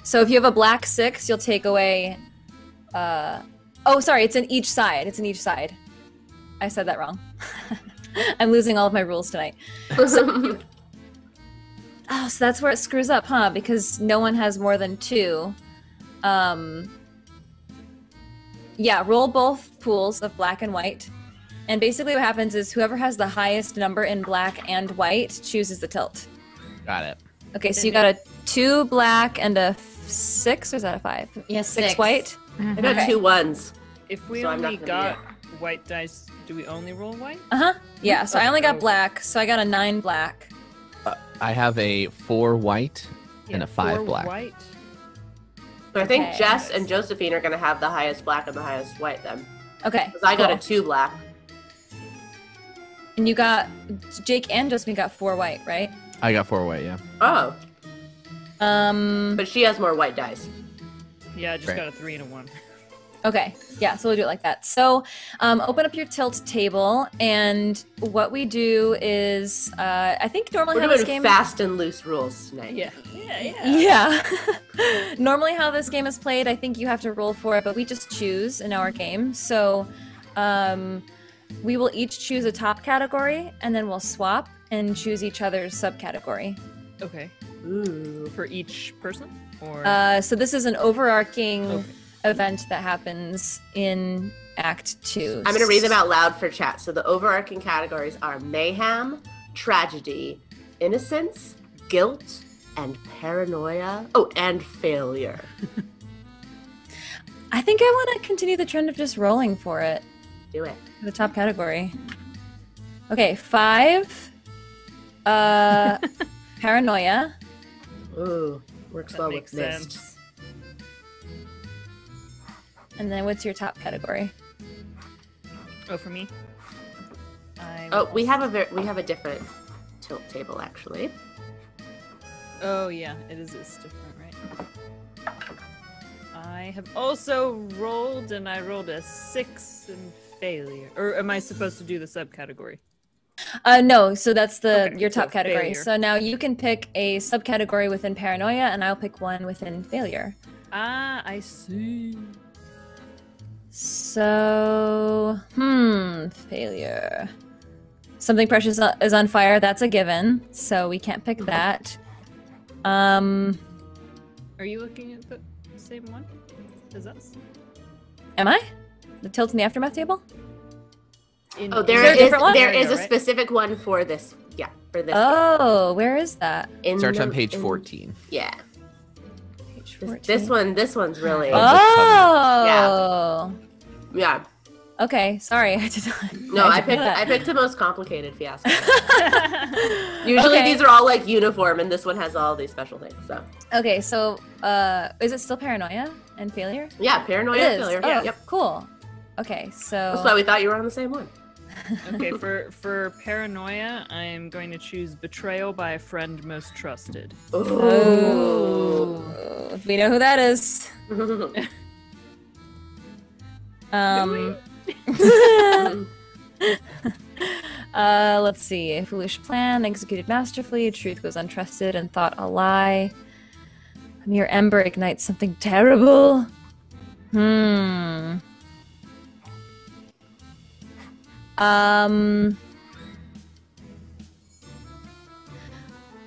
A: So if you have a black 6, you'll take away, it's in each side. It's in each side. I said that wrong. I'm losing all of my rules tonight. So that's where it screws up, huh? Because no one has more than 2. Yeah, roll both pools of black and white. And basically what happens is whoever has the highest number in black and white chooses the tilt.
E: Got it.
A: Okay, so you got a 2 black and a 6, or is that a 5?
D: Yes,
A: 6 white?
B: I got 2 1s.
C: If we
B: So I'm not
C: only
B: gonna
C: got white dice, do we only roll white?
A: Yeah, so I only got
C: Oh.
A: black, so I got a 9 black.
E: I have a 4 white and a 5
C: 4
E: black.
C: white.
B: So I think
A: Okay.
B: Jess and Josephine are going to have the highest black and the highest white then.
A: Okay.
B: Because I got
A: cool.
B: a 2 black.
A: And you got, Jake and Josephine got 4 white, right?
E: I got 4 white, yeah.
B: Oh,
A: Um,
B: but she has more white dice.
C: Yeah, I just
E: Right.
C: got a 3 and a 1.
A: okay. Yeah, so we'll do it like that. So, open up your tilt table, and what we do is, I think normally
B: We're
A: how this
B: doing
A: game...
B: fast and loose rules tonight.
C: Yeah.
A: Yeah. Normally how this game is played, I think you have to roll for it, but we just choose in our game. So we will each choose a top category, and then we'll swap and choose each other's subcategory.
C: Okay.
B: Ooh.
C: For each person? Or
A: So this is an overarching
C: Okay.
A: event that happens in Act 2.
B: I'm going to read them out loud for chat. So the overarching categories are mayhem, tragedy, innocence, guilt, and paranoia. Oh, and failure.
A: I think I want to continue the trend of just rolling for it.
B: Do it.
A: The top category. Okay, 5. Paranoia.
B: Ooh, works
C: that
B: well
C: makes
B: with mist.
C: sense.
A: And then what's your top category?
C: Oh, for me?
B: Oh, we have a different tilt table actually.
C: Oh, yeah. It is different, right? I have also rolled, and I rolled a 6 in failure. Or am I supposed to do the subcategory?
A: No, so that's
C: Okay,
A: your top
C: so
A: category.
C: failure.
A: So now you can pick a subcategory within paranoia, and I'll pick one within failure.
C: Ah, I see.
A: So, failure. Something precious is on fire. That's a given, so we can't pick that.
C: Are you looking at the same one as us?
A: Am I? The tilt in the aftermath table?
B: Oh,
A: there a different one?
B: there is a
C: Right?
B: specific one for this. Yeah, for this.
A: Oh, where is that?
B: in
E: Starts on
B: the-
E: page
B: in-
E: 14.
B: Yeah.
A: Page
B: This
A: 14.
B: one's really.
A: Oh.
B: Yeah.
A: Okay, sorry, I did not.
B: No, I
A: didn't know that.
B: picked the most complicated fiasco. Usually
A: Okay.
B: these are all like uniform, and this one has all these special things. So
A: Okay, so is it still paranoia and failure?
B: yeah, paranoia,
A: It is.
B: failure.
A: Oh,
B: Yep.
A: Cool. Okay, so
B: That's why we thought you were on the same one.
C: Okay, for paranoia, I'm going to choose betrayal by a friend most trusted.
A: Oh, we know who that is. Let's see. A foolish plan, executed masterfully, truth was untrusted and thought a lie. A mere ember ignites something terrible. I'm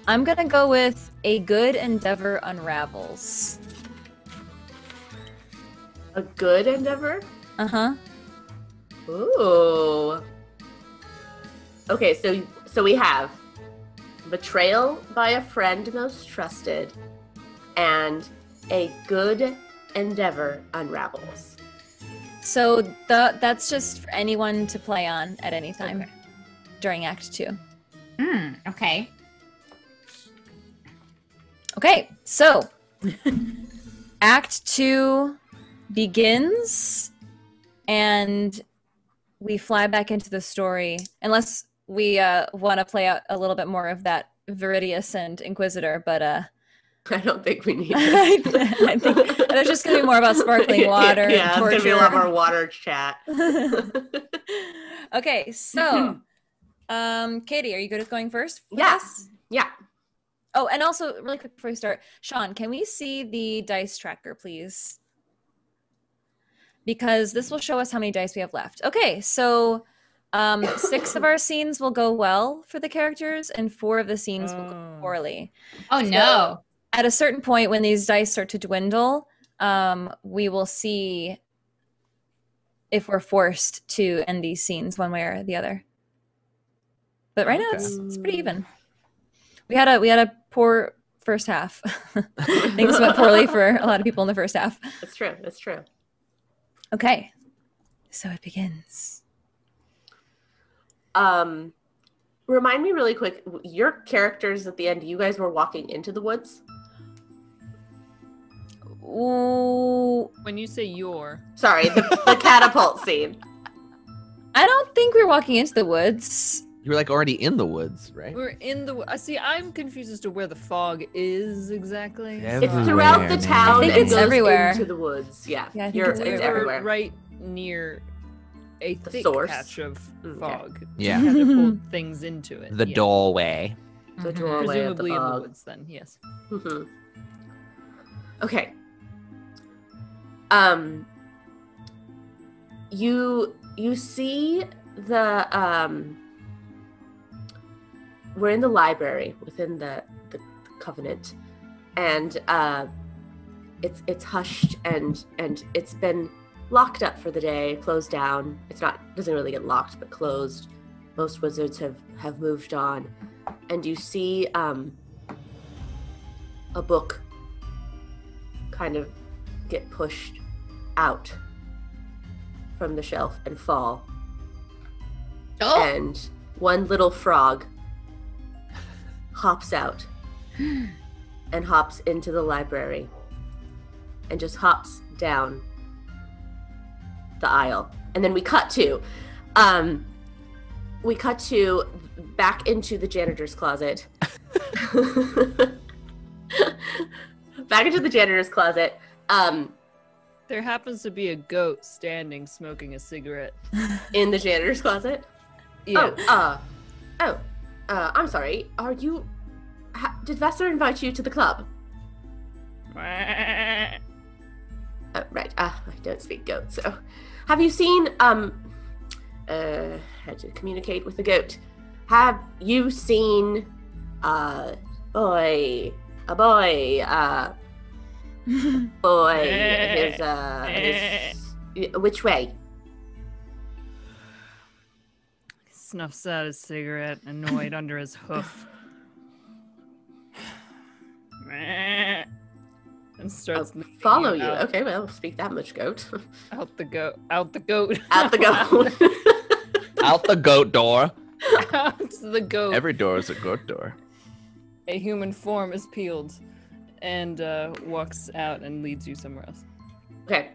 A: gonna go with a good endeavor unravels.
B: A good endeavor?
A: Uh-huh.
B: Ooh. Okay, so we have betrayal by a friend most trusted, and a good endeavor unravels.
A: So that's just for anyone to play on at any time during Act 2.
D: Okay.
A: Okay, so Act 2 begins, and we fly back into the story, unless we want to play out a little bit more of that Viridius and Inquisitor, but
B: I don't think we need
A: I
B: it.
A: think there's just gonna be more about sparkling water.
B: Yeah,
A: and
B: it's gonna be a lot more water chat.
A: Okay, so Katie, are you good at going first?
B: Yes. Yeah.
A: Oh, and also, really quick before we start, Sean, can we see the dice tracker, please? Because this will show us how many dice we have left. Okay, so 6 of our scenes will go well for the characters, and 4 of the scenes will go poorly.
D: Oh, no.
A: At a certain point, when these dice start to dwindle, we will see if we're forced to end these scenes one way or the other. But right now, it's pretty even. We had a poor first half. Things went poorly for a lot of people in the first half.
B: That's true. That's true.
A: Okay, so it begins.
B: Remind me really quick, your characters at the end, you guys were walking into the woods?
A: Ooh,
C: When you say
B: Sorry, the catapult scene.
A: I don't think we're walking into the woods.
E: You were like already in the woods, right?
C: we're in the. See, I'm confused as to where the fog is exactly.
B: It's
E: Everywhere,
B: throughout the
E: man.
B: town
A: I think
B: and
A: it's
B: goes
A: everywhere.
B: into the woods. Yeah,
A: Yeah, I think
B: it's
A: it's
B: everywhere.
C: Right near a
B: The
C: thick
B: source.
C: patch of
B: Okay.
C: fog.
E: Yeah.
C: You had to pull things into it.
E: The
C: yeah.
E: doorway.
B: The doorway of the
C: Presumably in the
B: fog.
C: woods, then. Yes.
B: Mhm. Okay. You see the we're in the library within the Covenant, and it's hushed and it's been locked up for the day, closed down. Doesn't really get locked, but closed. Most wizards have moved on, and you see a book kind of get pushed out from the shelf and fall.
D: Oh,
B: And one little frog hops out and hops into the library and just hops down the aisle. And then we cut to back into the janitor's closet. Back into the janitor's closet.
C: There happens to be a goat standing smoking a cigarette.
B: In the janitor's closet.
C: Yeah.
B: I'm sorry. Did Vassar invite you to the club?
C: Oh.
B: Oh, right. I don't speak goat, so. Have you seen, how to communicate with the goat? Have you seen, boy, which way?
C: Snuffs out his cigarette, annoyed under his hoof. And starts leading
B: Follow you.
C: out,
B: Okay, well, speak that much, goat.
C: out the goat. Out the goat.
B: Out the goat.
E: Out the goat door.
C: Out the goat.
F: Every door is a goat door.
C: A human form is peeled and walks out and leads you somewhere else.
B: Okay.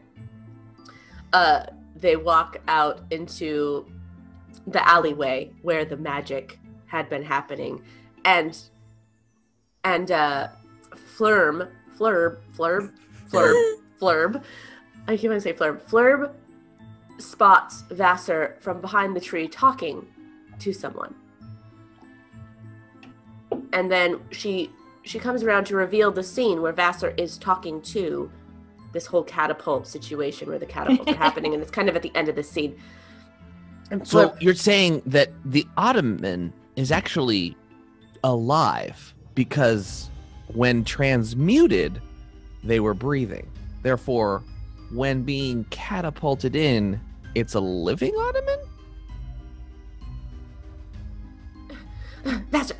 B: They walk out into the alleyway where the magic had been happening, and Flurb. I can't even say Flurb. Flurb spots Vassar from behind the tree talking to someone, and then she comes around to reveal the scene where Vassar is talking to this whole catapult situation where the catapults are happening, and it's kind of at the end of the scene. And
E: So you're saying that the Ottoman is actually alive because when transmuted, they were breathing. Therefore, when being catapulted in, it's a living Ottoman?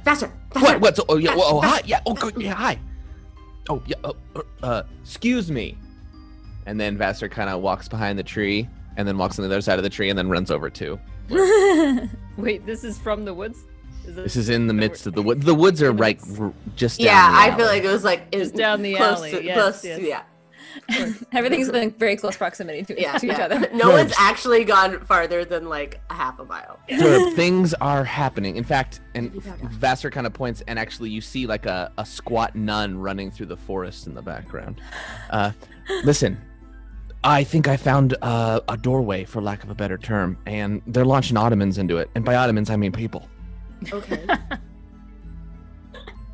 B: Faster.
E: What? Oh, yeah. Oh, hi. Yeah. Oh, good. Yeah. Hi. Oh, yeah. Excuse me. And then Vassar kind of walks behind the tree, and then walks on the other side of the tree, and then runs over too.
C: Wait, this is from the woods?
E: This is in the midst of the woods. The woods are right just down
B: Yeah,
E: the
B: I
E: alley.
B: feel like it was like
C: Just down the
B: close
C: alley.
B: To,
C: Yes,
B: close
C: yes.
B: To, yeah.
A: Everything's in very close proximity to each other.
B: No one's actually gone farther than like a half a mile.
E: So things are happening. In fact, and
B: You found out.
E: Vassar kind of points, and actually you see like a squat nun running through the forest in the background. Listen, I think I found a doorway, for lack of a better term, and they're launching Ottomans into it. And by Ottomans, I mean people.
B: Okay.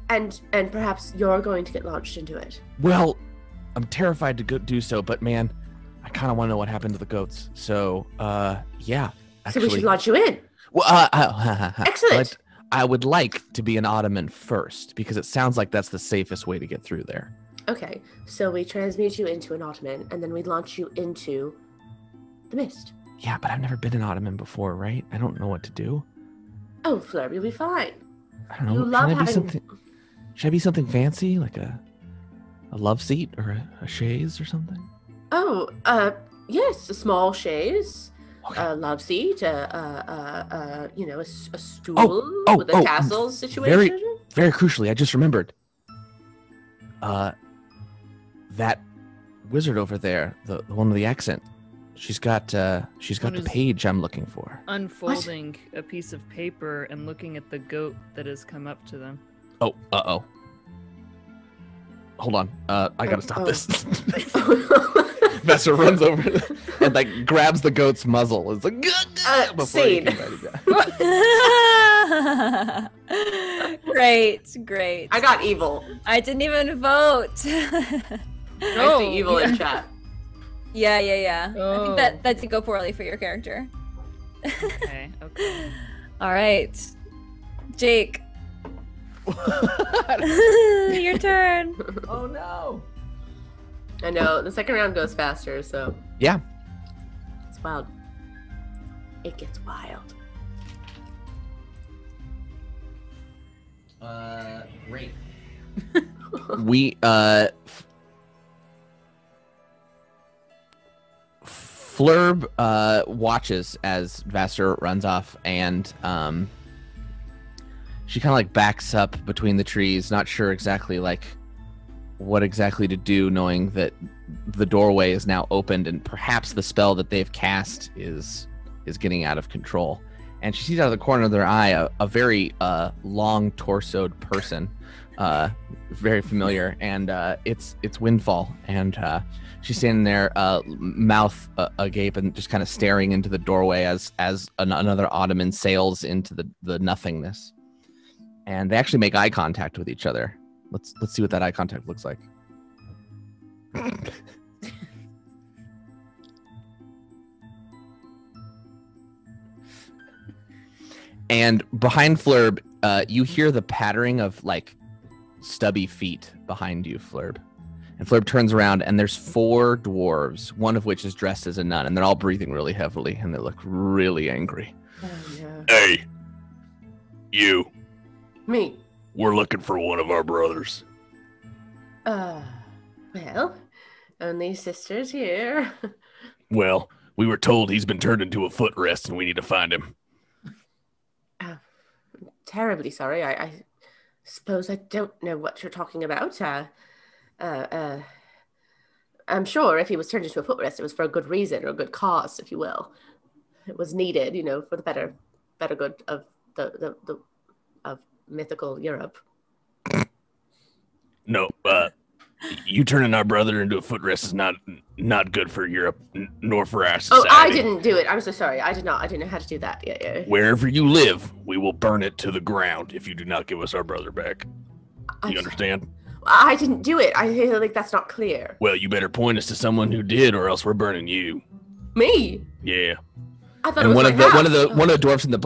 B: and perhaps you're going to get launched into it.
E: Well, I'm terrified to go do so, but man, I kind of want to know what happened to the goats. So, yeah.
B: So we should launch you in.
E: Well,
B: Excellent.
E: but I would like to be an Ottoman first, because it sounds like that's the safest way to get through there.
B: Okay, so we transmute you into an Ottoman, and then we launch you into the mist.
E: Yeah, but I've never been an Ottoman before, right? I don't know what to do.
B: Oh, Fleur, you'll be fine.
E: I don't know.
B: You
E: Should
B: love
E: I be
B: having-
E: something? Should I be something fancy, like a love seat or a chaise or something?
B: Oh, yes, a small chaise,
E: Okay.
B: a love seat, a stool with a
E: oh,
B: tassel situation.
E: Very crucially, I just remembered. That wizard over there, the one with the accent, she's got the
C: What is-
E: page I'm looking for.
C: Unfolding a piece of paper and looking at the goat that has come up to them.
E: Oh, uh-oh. Hold on. I gotta stop this. Vassar runs over and like grabs the goat's muzzle. It's like before he
B: scene.
E: can bite it down.
A: Great.
B: I got evil.
A: I didn't even vote.
B: I see evil in chat.
A: Yeah. I
C: Oh.
A: think that did go poorly for your character.
C: Okay.
A: All right, Jake, your turn.
E: Oh no.
B: I know the second round goes faster, so
E: Yeah.
B: it's wild. It gets wild.
E: Great. We Flurb watches as Vassar runs off, and she kind of like backs up between the trees, not sure exactly like what exactly to do, knowing that the doorway is now opened and perhaps the spell that they've cast is getting out of control. And she sees out of the corner of their eye a very long torsoed person, very familiar, and it's Windfall, and she's standing there, mouth agape, and just kind of staring into the doorway as another Ottoman sails into the nothingness. And they actually make eye contact with each other. Let's see what that eye contact looks like. And behind Flurb, you hear the pattering of like stubby feet behind you, Flurb. And Flurb turns around, and there's 4 dwarves, one of which is dressed as a nun, and they're all breathing really heavily, and they look really angry.
B: Oh, yeah.
F: Hey, you.
B: Me.
F: We're looking for one of our brothers.
B: Well, only sisters here.
F: Well, we were told he's been turned into a footrest and we need to find him.
B: Terribly sorry. I suppose I don't know what you're talking about. I'm sure if he was turned into a footrest, it was for a good reason or a good cause, if you will. It was needed, for the better good of the of mythical Europe.
F: No, you turning our brother into a footrest is not good for Europe, nor for our society.
B: Oh, I didn't do it. I'm so sorry. I did not. I didn't know how to do that. Yeah.
F: Wherever you live, we will burn it to the ground if you do not give us our brother back.
B: I'm
F: You understand?
B: I didn't do it. I feel like that's not clear.
F: Well, you better point us to someone who did, or else we're burning you.
B: Me?
F: Yeah.
B: I thought
E: And
B: it was
E: one of the dwarfs in the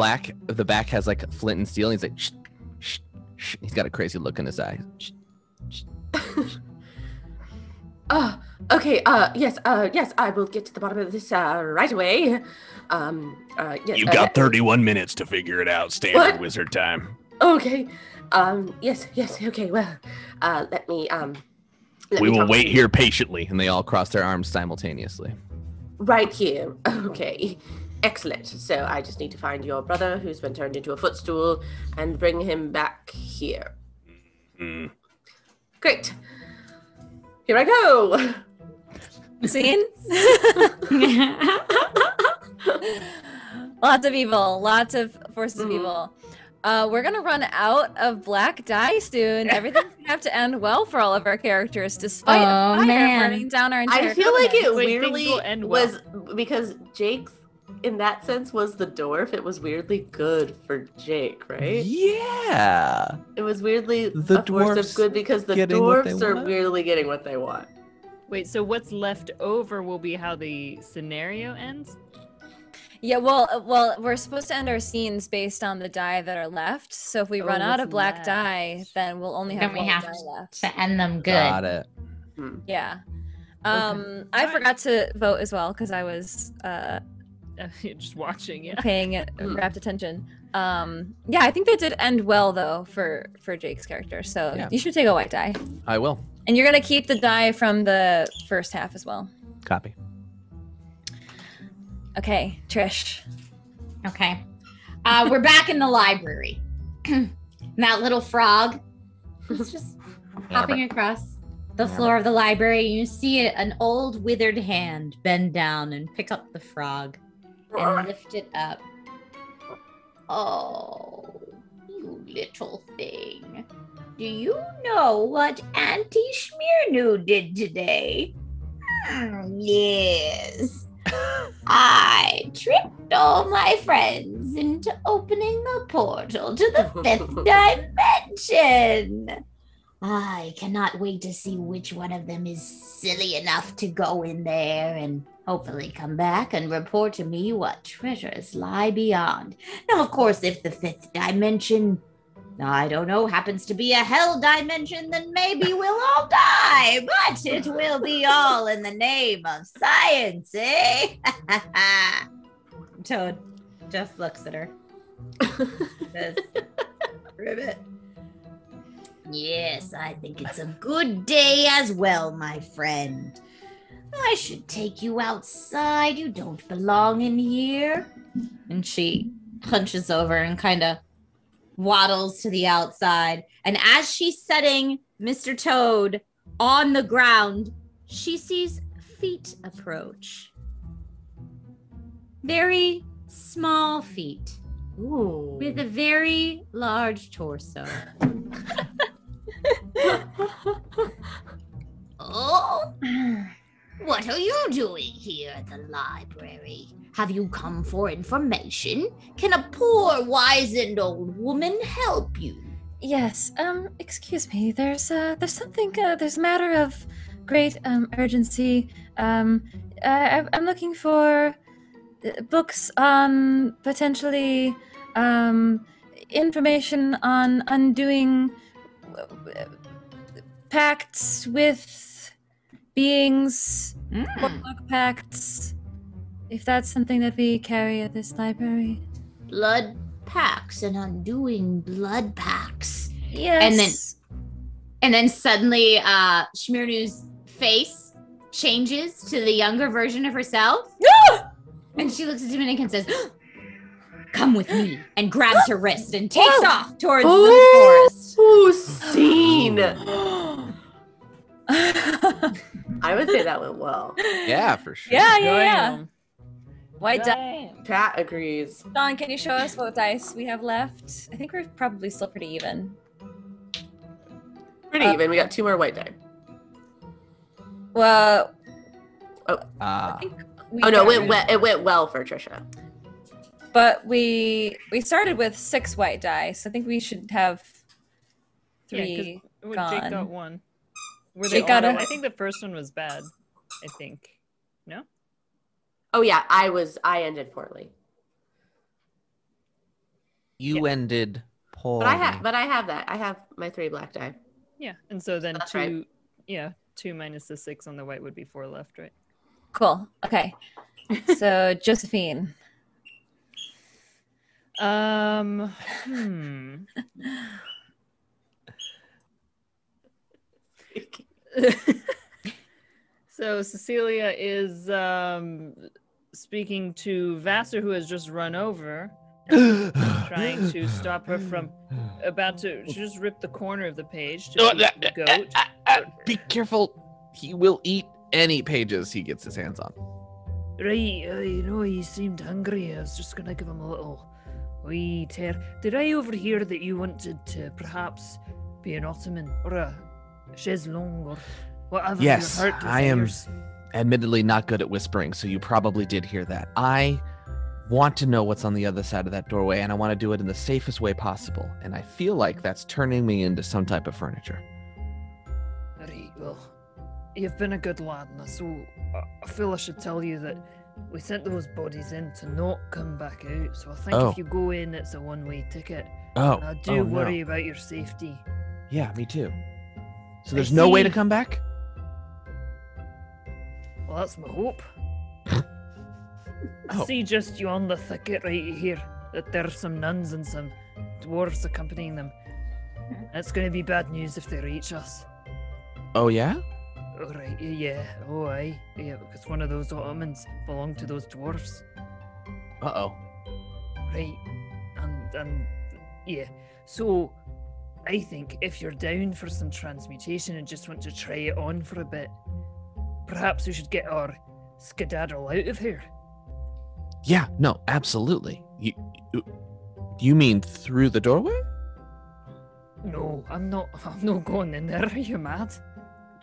E: back has like flint and steel. And he's like, shh, shh, shh. He's got a crazy look in his eye. Shh, shh, shh.
B: Okay, yes, I will get to the bottom of this right away. Yes,
F: You've got 31 minutes to figure it out. Standard
B: What?
F: wizard time.
B: Okay. Yes, okay, well, let me
F: We will
B: talk
F: wait
B: to you.
F: here patiently.
E: And they all cross their arms simultaneously.
B: Right here. Okay. Excellent. So I just need to find your brother who's been turned into a footstool and bring him back here.
F: Hmm.
B: Great. Here I go.
A: Scene? Lots of evil. Lots of forces of evil. We're gonna run out of black die soon. Everything's gonna have to end well for all of our characters, despite a
G: Oh,
A: fire
G: man.
A: burning down our entire
B: I feel like
A: covenant.
B: it
C: Wait, things
B: weirdly
C: will end well.
B: was because Jake's in that sense was the dwarf. It was weirdly good for Jake, right?
E: Yeah.
B: It was weirdly
E: The
B: a force
E: dwarfs
B: of good because the
E: getting what they
B: dwarfs are
E: want.
B: weirdly getting what they want.
C: Wait, so what's left over will be how the scenario ends?
A: Yeah, well, we're supposed to end our scenes based on the die that are left. So if we
C: Oh,
A: run out
C: what's
A: of black
C: left?
A: die, then we'll only have
G: Then we
A: one
G: have
A: die left.
G: to end them good.
E: Got it.
A: Yeah.
C: Okay.
A: I forgot to vote as well because I was
C: Just watching, yeah.
A: paying it rapt attention. Yeah, I think they did end well though for Jake's character. So
E: Yeah.
A: you should take a white die,
E: I will.
A: and you're gonna keep the die from the first half as well.
E: Copy.
A: Okay, Trish.
G: Okay. We're back in the library. And that little frog is just hopping across the floor of the library. You see an old withered hand bend down and pick up the frog and lift it up. Oh, you little thing. Do you know what Auntie Schmirnu did today? Yes. I tricked all my friends into opening the portal to the fifth dimension. I cannot wait to see which one of them is silly enough to go in there and hopefully come back and report to me what treasures lie beyond. Now, of course, if the fifth dimension, I don't know, happens to be a hell dimension, then maybe we'll all die, but it will be all in the name of science, eh? Toad just looks at her. Says, Ribbit. Yes, I think it's a good day as well, my friend. I should take you outside. You don't belong in here. And she hunches over and kind of waddles to the outside. And as she's setting Mr. Toad on the ground, she sees feet approach. Very small feet
B: Ooh.
G: with a very large torso. Oh, what are you doing here at the library? Have you come for information? Can a poor, wizened old woman help you?
A: Yes. Excuse me. There's something. There's a matter of great urgency. I'm looking for books on potentially information on undoing pacts with beings, warlock pacts. If that's something that we carry at this library.
G: Blood pacts and undoing blood pacts.
A: Yes.
G: And then suddenly Schmirnu's face changes to the younger version of herself. And she looks at Dominic and says, "Come with me," and grabs her wrist and takes off towards the forest.
B: Ooh, scene. I would say that went well.
E: Yeah, for sure.
A: Yeah.
C: Damn.
A: White die.
C: Damn.
B: Pat agrees.
A: Dawn, can you show us what dice we have left? I think we're probably still pretty even.
B: Pretty even. We got 2 more white die.
A: Well,
E: Ah.
B: Oh no, it went well for Trisha.
A: But we started with 6 white dice. So I think we should have 3
C: Well,
A: gone.
C: Jake got 1. Were
A: Jake
C: they
A: got
C: all-
A: a-
C: I think the first one was bad. I think. No?
B: Oh yeah, I ended poorly.
E: You ended poorly.
B: But I have that. I have my 3 black die.
C: Yeah, and so then
B: That's
C: 2,
B: right.
C: yeah, 2 minus the 6 on the white would be 4 left, right?
A: Cool. Okay. So Josephine.
C: So Cecilia is speaking to Vassar, who has just run over, trying to stop her from about to just rip the corner of the page to feed the goat.
E: Be careful. He will eat any pages he gets his hands on.
C: Right, he seemed hungry. I was just gonna give him a little wee tear. Did I overhear that you wanted to perhaps be an ottoman or a chaise longue or whatever?
E: Yes,
C: your heart
E: I am
C: desires?
E: admittedly not good at whispering, so you probably did hear that. I want to know what's on the other side of that doorway, and I want to do it in the safest way possible. And I feel like that's turning me into some type of furniture.
C: Right, well, you've been a good lad, and so I feel I should tell you that we sent those bodies in to not come back out. So I think
E: Oh.
C: if you go in, it's a one-way ticket.
E: Oh,
C: And I do
E: oh,
C: worry
E: no.
C: about your safety.
E: Yeah, me too. So
C: I
E: there's no way to
C: see.
E: come back?
C: Well, that's my hope. I
E: Oh.
C: see just beyond the thicket right here that there are some nuns and some dwarves accompanying them. It's going to be bad news if they reach us.
E: Oh, yeah?
C: Oh, right, yeah. Oh, aye. Yeah, because one of those Ottomans belonged to those dwarves.
E: Uh-oh.
C: Right. And yeah. So, I think if you're down for some transmutation and just want to try it on for a bit, perhaps we should get our skedaddle out of here.
E: Yeah, no, absolutely. You mean through the doorway?
C: No, I'm not going in there. Are you mad?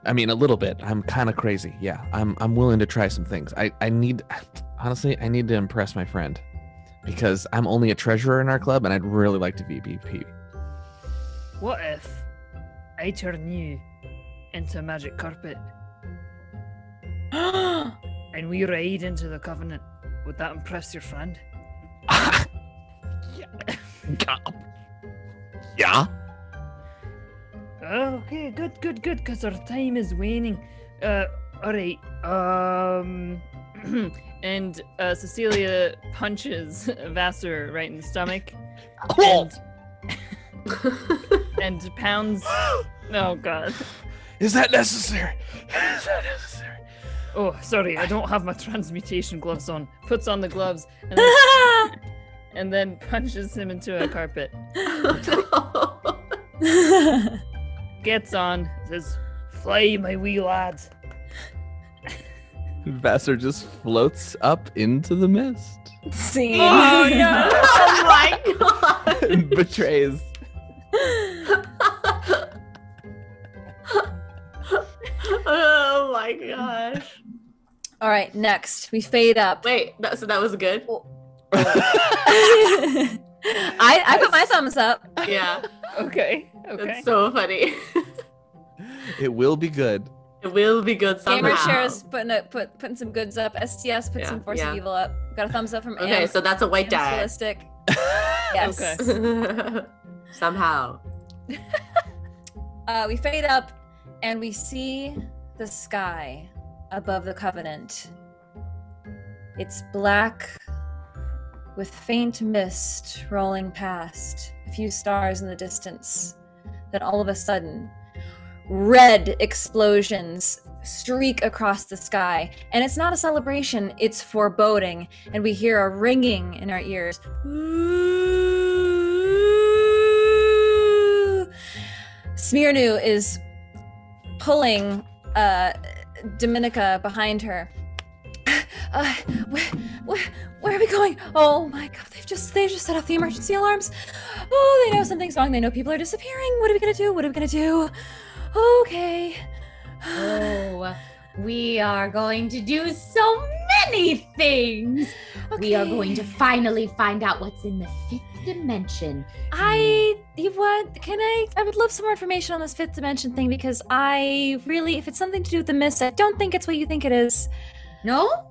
E: I mean, a little bit. I'm kind of crazy. Yeah, I'm willing to try some things. I need to impress my friend because I'm only a treasurer in our club and I'd really like to VP.
C: What if I turn you into a magic carpet and we ride into the Covenant? Would that impress your friend?
E: Yeah.
C: Okay, good, because our time is waning. Alright, and Cecilia punches Vassar right in the stomach and pounds. Oh god.
F: Is that necessary? Is that necessary?
C: Oh, sorry, I don't have my transmutation gloves on. Puts on the gloves and then punches him into a carpet. Gets on, says, "Fly, my wee lad."
E: Vassar just floats up into the mist.
A: See.
B: Oh yeah! Oh my god!
E: And betrays.
B: Oh my gosh!
A: All right, next we fade up.
B: Wait, so that was good.
A: I put my thumbs up.
B: Yeah,
C: Okay.
B: that's so funny.
E: It will be good.
B: It will be good somehow.
A: Gamer shares putting some goods up. STS put some Force of Evil up. Got a thumbs up from
B: Okay,
A: Am.
B: so that's a white
A: Am's
B: die.
A: Realistic. Yes.
C: Okay.
B: Somehow.
A: We fade up and we see the sky above the Covenant. It's black with faint mist rolling past, a few stars in the distance. Then all of a sudden, red explosions streak across the sky. And it's not a celebration, it's foreboding. And we hear a ringing in our ears. Smirnu is pulling Dominica behind her. Where are we going? Oh my god, they've just set off the emergency alarms. Oh, they know something's wrong. They know people are disappearing. What are we gonna do? Okay.
G: Oh, we are going to do so many things. We are going to finally find out what's in the 5th dimension.
A: I would love some more information on this 5th dimension thing because if it's something to do with the mist, I don't think it's what you think it is.
G: No?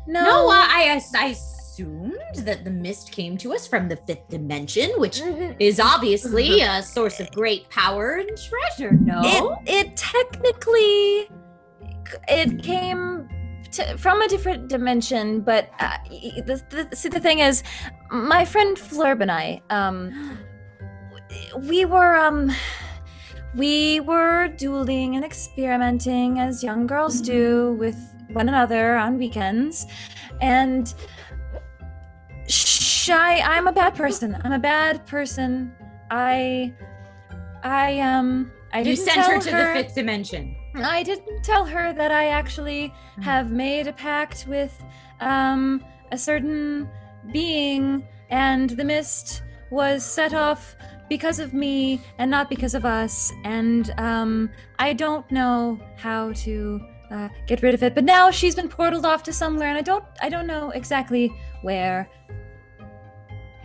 A: No.
G: No, I assumed that the mist came to us from the 5th dimension, which is obviously a source of great power and treasure, no?
A: It technically it came from a different dimension, but the thing is, my friend Flurb and I, we were dueling and experimenting as young girls do with one another on weekends, and I'm a bad person. I'm a bad person. I didn't
G: You sent
A: tell
G: her to the 5th dimension.
A: I didn't tell her that I actually have made a pact with a certain being, and the mist was set off because of me and not because of us, and I don't know how to get rid of it. But now she's been portaled off to somewhere, and I don't know exactly where.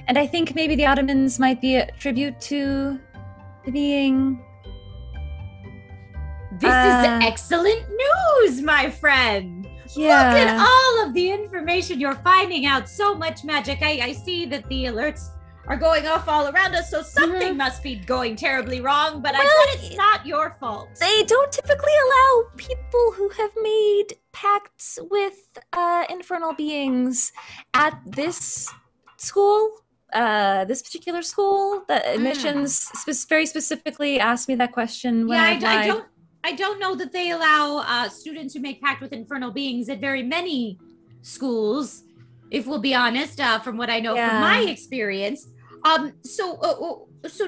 A: And I think maybe the Ottomans might be a tribute to the being.
G: This is excellent news, my friend.
A: Yeah.
G: Look at all of the information you're finding out. So much magic. I see that the alerts are going off all around us, so something must be going terribly wrong, but I bet it's not your fault.
A: They don't typically allow people who have made pacts with infernal beings at this school. This particular school, the admissions very specifically asked me that question when I applied.
G: I don't know that they allow students who make pact with infernal beings at very many schools, if we'll be honest, from what I know from my experience. So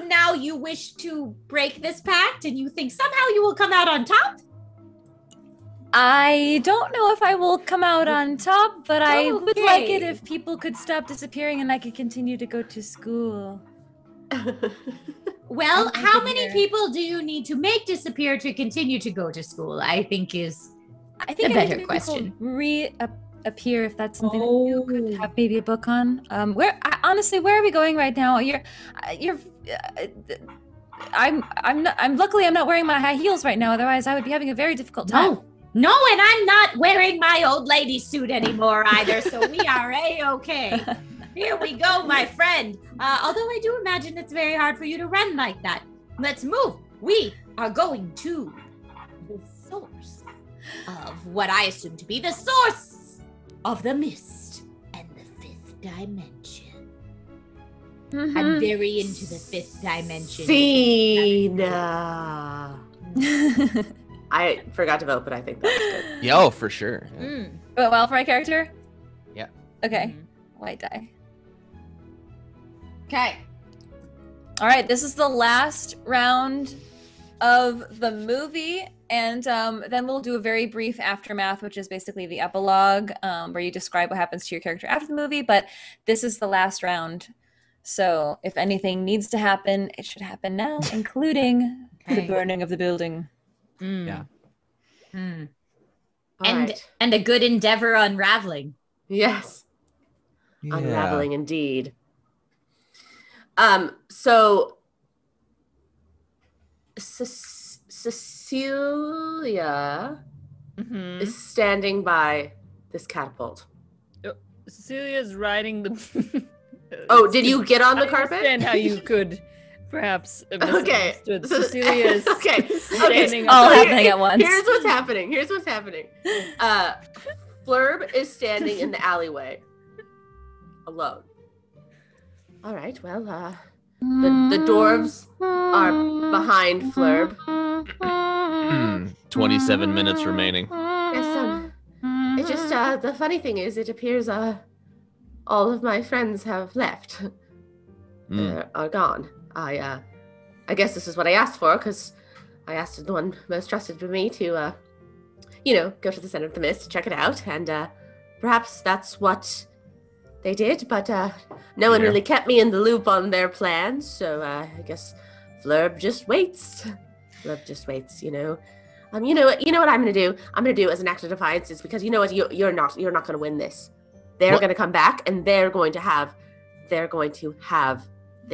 G: now you wish to break this pact, and you think somehow you will come out on top?
A: I don't know if I will come out on top, but I would like it if people could stop disappearing and I could continue to go to school.
G: Well, how many people do you need to make disappear to continue to go to school? I think is a better question.
A: Reappear, if that's something that you could have maybe a book on. Honestly, where are we going right now? Luckily I'm not wearing my high heels right now. Otherwise, I would be having a very difficult time.
G: No, and I'm not wearing my old lady suit anymore either, so we are A-okay. Here we go, my friend. Although I do imagine it's very hard for you to run like that. Let's move. We are going to the source of what I assume to be the source of the mist and the 5th dimension. I'm very into the 5th dimension.
B: Cena. I forgot to vote, but I think that was good.
E: Yeah, for sure. Yeah.
A: But well, for my character?
E: Yeah.
A: Okay. White die.
D: Okay.
A: All right, this is the last round of the movie, and then we'll do a very brief aftermath, which is basically the epilogue, where you describe what happens to your character after the movie, but this is the last round. So if anything needs to happen, it should happen now, including the burning of the building.
E: Yeah.
G: And
B: Right.
G: a good endeavor unraveling.
B: Yes.
E: Yeah.
B: Unraveling indeed. So Cecilia is standing by this catapult.
C: Cecilia's riding the.
B: Oh, did you get on the
C: I
B: carpet?
C: understand how you could perhaps have
B: Okay.
C: misunderstood. Cecilia is
B: Okay.
C: standing
A: all
C: up.
A: happening at once.
B: Here's what's happening. Flurb is standing in the alleyway, alone. All right. Well, the dwarves are behind Flurb.
F: 27 minutes remaining.
B: Yes, it's just the funny thing is, it appears all of my friends have left. Are gone. I guess this is what I asked for, because I asked the one most trusted with me to, go to the center of the mist, check it out, and perhaps that's what they did, but no one really kept me in the loop on their plans, so I guess Flurb just waits. Flurb just waits, You know what I'm gonna do? I'm gonna do as an act of defiance is because you know what, you're not gonna win this. They're gonna come back and they're going to have the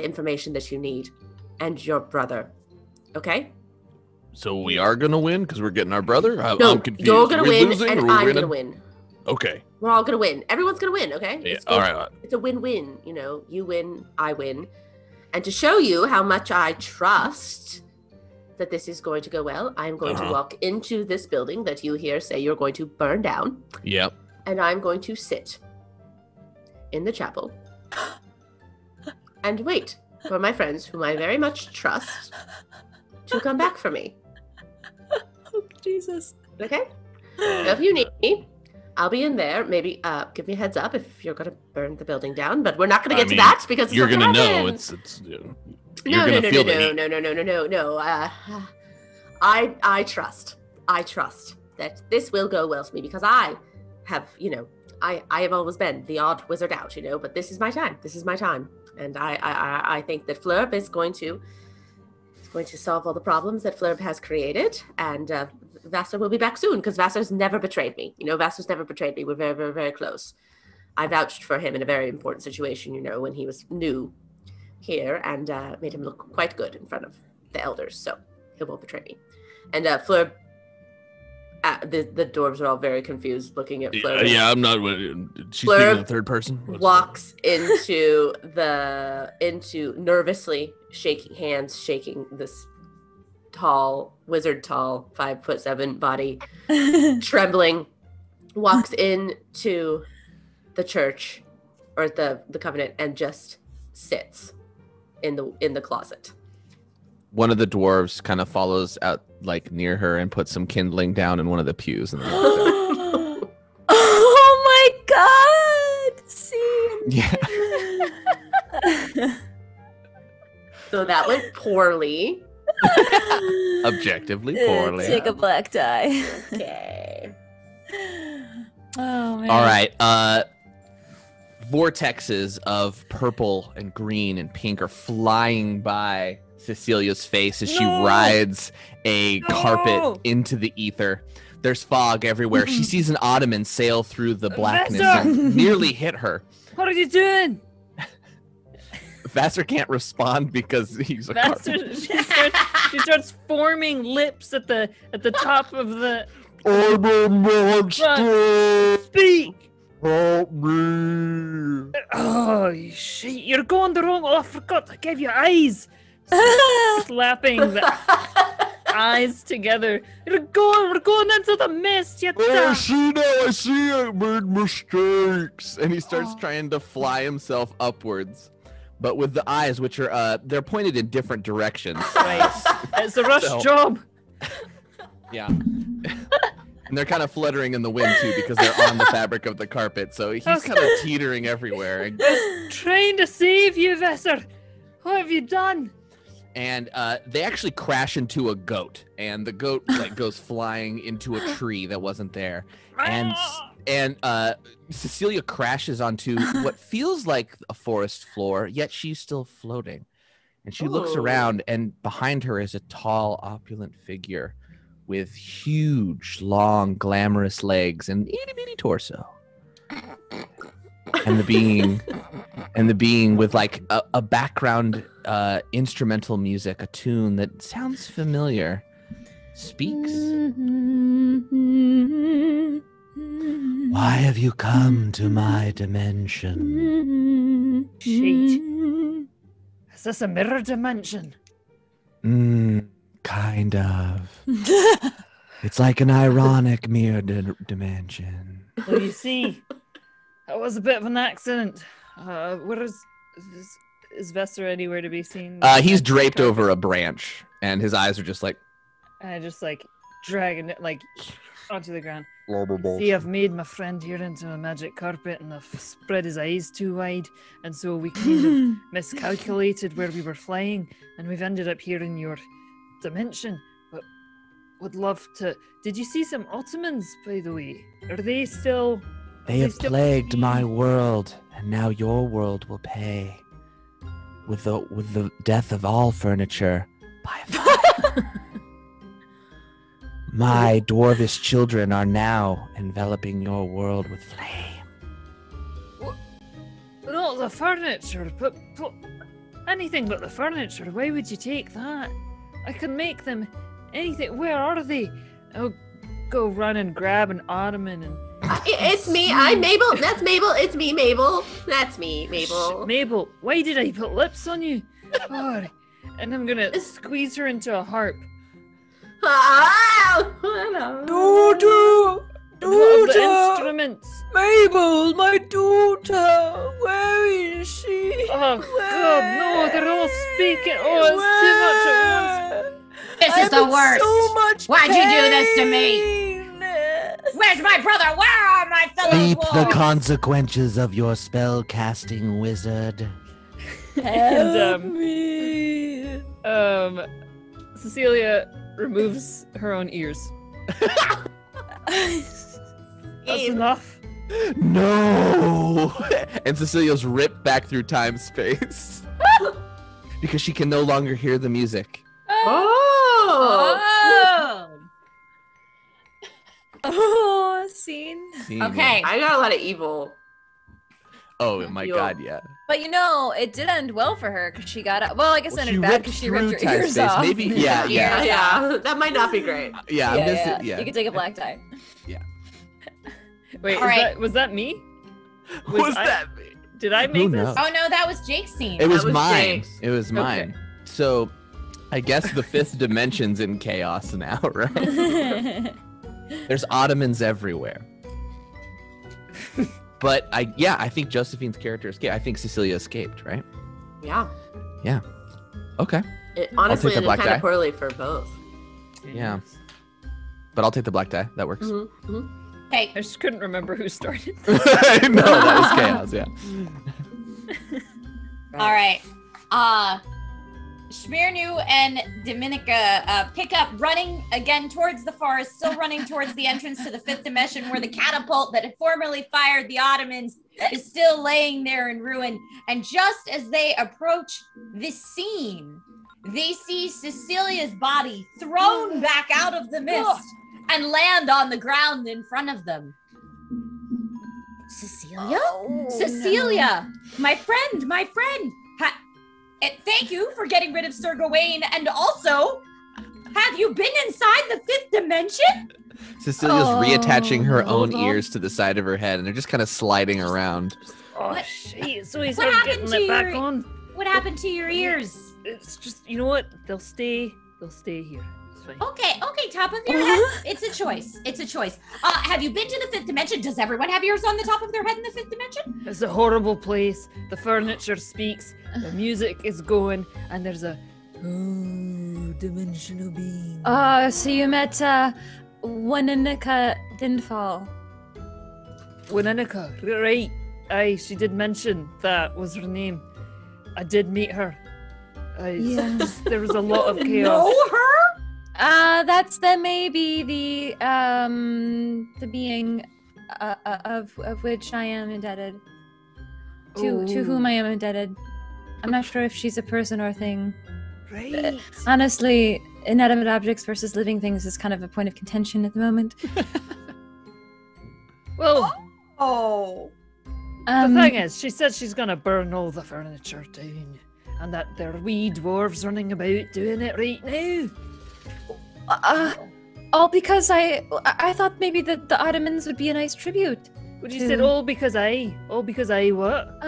B: information that you need, and your brother. Okay?
F: So we are gonna win because we're getting our brother.
B: No,
F: I'm confused.
B: you're gonna
F: We're
B: win
F: losing,
B: and
F: or we're
B: I'm
F: winning?
B: gonna win.
F: Okay.
B: We're all gonna win. Everyone's gonna win, okay?
F: Yeah.
B: It's
F: All right.
B: It's a win-win. You know, you win, I win. And to show you how much I trust that this is going to go well, I'm going to walk into this building that you here say you're going to burn down.
F: Yep.
B: And I'm going to sit in the chapel and wait for my friends, whom I very much trust, to come back for me.
A: Oh, Jesus.
B: Okay? So if you need me, I'll be in there. Maybe give me a heads up if you're going to burn the building down. But we're not going to get to that because it's
F: you're
B: going to
F: know.
B: happen.
F: You're
B: No. I trust that this will go well for me because I have, I have always been the odd wizard out, but this is my time. And I think that Flurb is going to solve all the problems that Flurb has created, and Vassar will be back soon because Vassar's never betrayed me. Vassar's never betrayed me. We're very, very, very close. I vouched for him in a very important situation, when he was new here, and made him look quite good in front of the elders, so he won't betray me. And Flurb, the dwarves are all very confused looking at Flurb.
F: Yeah, I'm not. She's speaking in the third person.
B: Walks into nervously shaking this wizard tall, 5'7" body, trembling, walks into the church or the covenant and just sits in the closet.
E: One of the dwarves kind of follows out like near her and puts some kindling down in one of the pews. And
A: Oh my God! See?
E: Yeah.
B: So that went poorly.
E: Objectively poorly.
A: Take a black die.
B: Okay.
A: Oh man.
E: All right. Vortexes of purple and green and pink are flying by Cecilia's face as she rides a carpet into the ether. There's fog everywhere. She sees an ottoman sail through the blackness and nearly hit her.
C: What are you doing?
E: Vassar can't respond because he's a carpet.
C: She starts forming lips at the top of the.
F: I'm a monster.
C: Speak.
F: Help me.
C: Oh shit! You're going the wrong. Oh, I forgot. I gave you eyes. Slapping the eyes together. We're going into the mist. You
F: I see I made mistakes.
E: And he starts trying to fly himself upwards, but with the eyes, which are they're pointed in different directions.
C: Right. It's a rush job.
E: Yeah. And they're kind of fluttering in the wind too because they're on the fabric of the carpet, so he's kind of teetering everywhere.
C: Trying to save you, Vassar. What have you done?
E: And they actually crash into a goat, and the goat goes flying into a tree that wasn't there. And Cecilia crashes onto what feels like a forest floor, yet she's still floating. And she looks around, and behind her is a tall, opulent figure with huge, long, glamorous legs and itty-bitty torso. And the being with like a background instrumental music, a tune that sounds familiar, speaks. Why have you come to my dimension?
C: Shit. Is this a mirror dimension?
E: Kind of. It's like an ironic mirror dimension.
C: Well, you see, that was a bit of an accident. Where is Vesser anywhere to be seen?
E: He's draped over a branch, and his eyes are just like.
C: Just like dragging it like onto the ground. See, I've made my friend here into a magic carpet, and I've spread his eyes too wide, and so we kind of miscalculated where we were flying, and we've ended up here in your dimension. But would love to. Did you see some Ottomans, by the way? Are they still?
E: They have plagued my world, and now your world will pay with the death of all furniture by fire. My dwarvish children are now enveloping your world with flame.
C: Not the furniture, but anything but the furniture. Why would you take that? I can make them anything. Where are they? I'll go run and grab an ottoman and
B: It's me. I'm Mabel. That's Mabel. It's me, Mabel. That's me, Mabel.
C: Mabel, why did I put lips on you? God. And I'm gonna squeeze her into a harp.
B: Ah!
H: Daughter!
C: What of the instruments?
H: Mabel, my daughter! Where is she?
C: Oh God, no! They're all speaking. Oh, it's too much at once.
G: This is the worst.
H: So much
G: Why'd you do this to me?
H: pain.
G: Where's my brother? Where are my fellow
I: Reap the
G: dwarves?
I: consequences of your spell casting, wizard.
H: Help
C: And,
H: me.
C: Cecilia removes her own ears. That's enough.
E: No! And Cecilia's ripped back through time-space. Because she can no longer hear the music.
B: Oh!
A: Oh, scene.
D: Okay.
B: I got a lot of evil.
E: Oh my
B: Yo.
E: god, yeah.
A: But it did end well for her because she got out. Well, I guess it
E: Well,
A: ended bad because she ripped her
E: through
A: ears
E: time-space.
A: off.
E: Maybe, yeah.
B: Yeah. That might not be great.
E: Yeah, I'm guessing,
A: You can take a black tie.
C: Wait,
D: All right.
C: was that me?
E: Was
C: I-
E: that?
C: Did I
E: Who
C: make this?
E: knows?
D: Oh no, that was Jake's scene.
E: It was
B: was
E: mine.
B: Jake's.
E: It was mine. So, I guess the fifth dimension's in chaos now, right? There's Ottomans everywhere. But I think Josephine's character escaped. I think Cecilia escaped, right?
B: Yeah.
E: Okay.
B: It honestly
E: take the
B: ended
E: black
B: kind
E: die.
B: of poorly for both.
E: Yeah. But I'll take the black die. That works.
D: Okay.
C: I just couldn't remember who started.
E: No, that was chaos, yeah.
D: All right. Shmirnu and Dominica pick up running again towards the forest, still running towards the entrance to the fifth dimension where the catapult that had formerly fired the Ottomans is still laying there in ruin. And just as they approach this scene, they see Cecilia's body thrown back out of the mist and land on the ground in front of them. Cecilia? Cecilia, my friend. Thank you for getting rid of Sir Gawain, and also, have you been inside the fifth dimension?
E: Cecilia's reattaching her own
A: no.
E: ears to the side of her head, and they're just kind of sliding around.
C: Oh
D: What-
C: shit! So he's
D: what
C: not
D: happened
C: getting
D: to
C: it back
D: your-
C: on.
D: What happened to your ears?
C: It's just, you know what? They'll stay here. It's fine.
D: Okay, top of your head. It's a choice. Have you been to the fifth dimension? Does everyone have ears on the top of their head in the fifth dimension?
C: It's a horrible place. The furniture speaks. The music is going, and there's a dimensional being.
A: So you met Wananika Dindfall.
C: Winanika, right? Aye, she did mention that was her name. I did meet her.
A: Yes.
C: There was a lot of chaos.
D: Know her?
A: That may be the being of which I am indebted. To whom I am indebted. I'm not sure if she's a person or a thing.
C: Right.
A: Honestly, inanimate objects versus living things is kind of a point of contention at the moment.
C: Well,
D: Oh.
C: the thing is, she said she's gonna burn all the furniture down, and that there are wee dwarves running about doing it right now.
A: All because I thought maybe that the Ottomans would be a nice tribute.
C: But you said all because I what?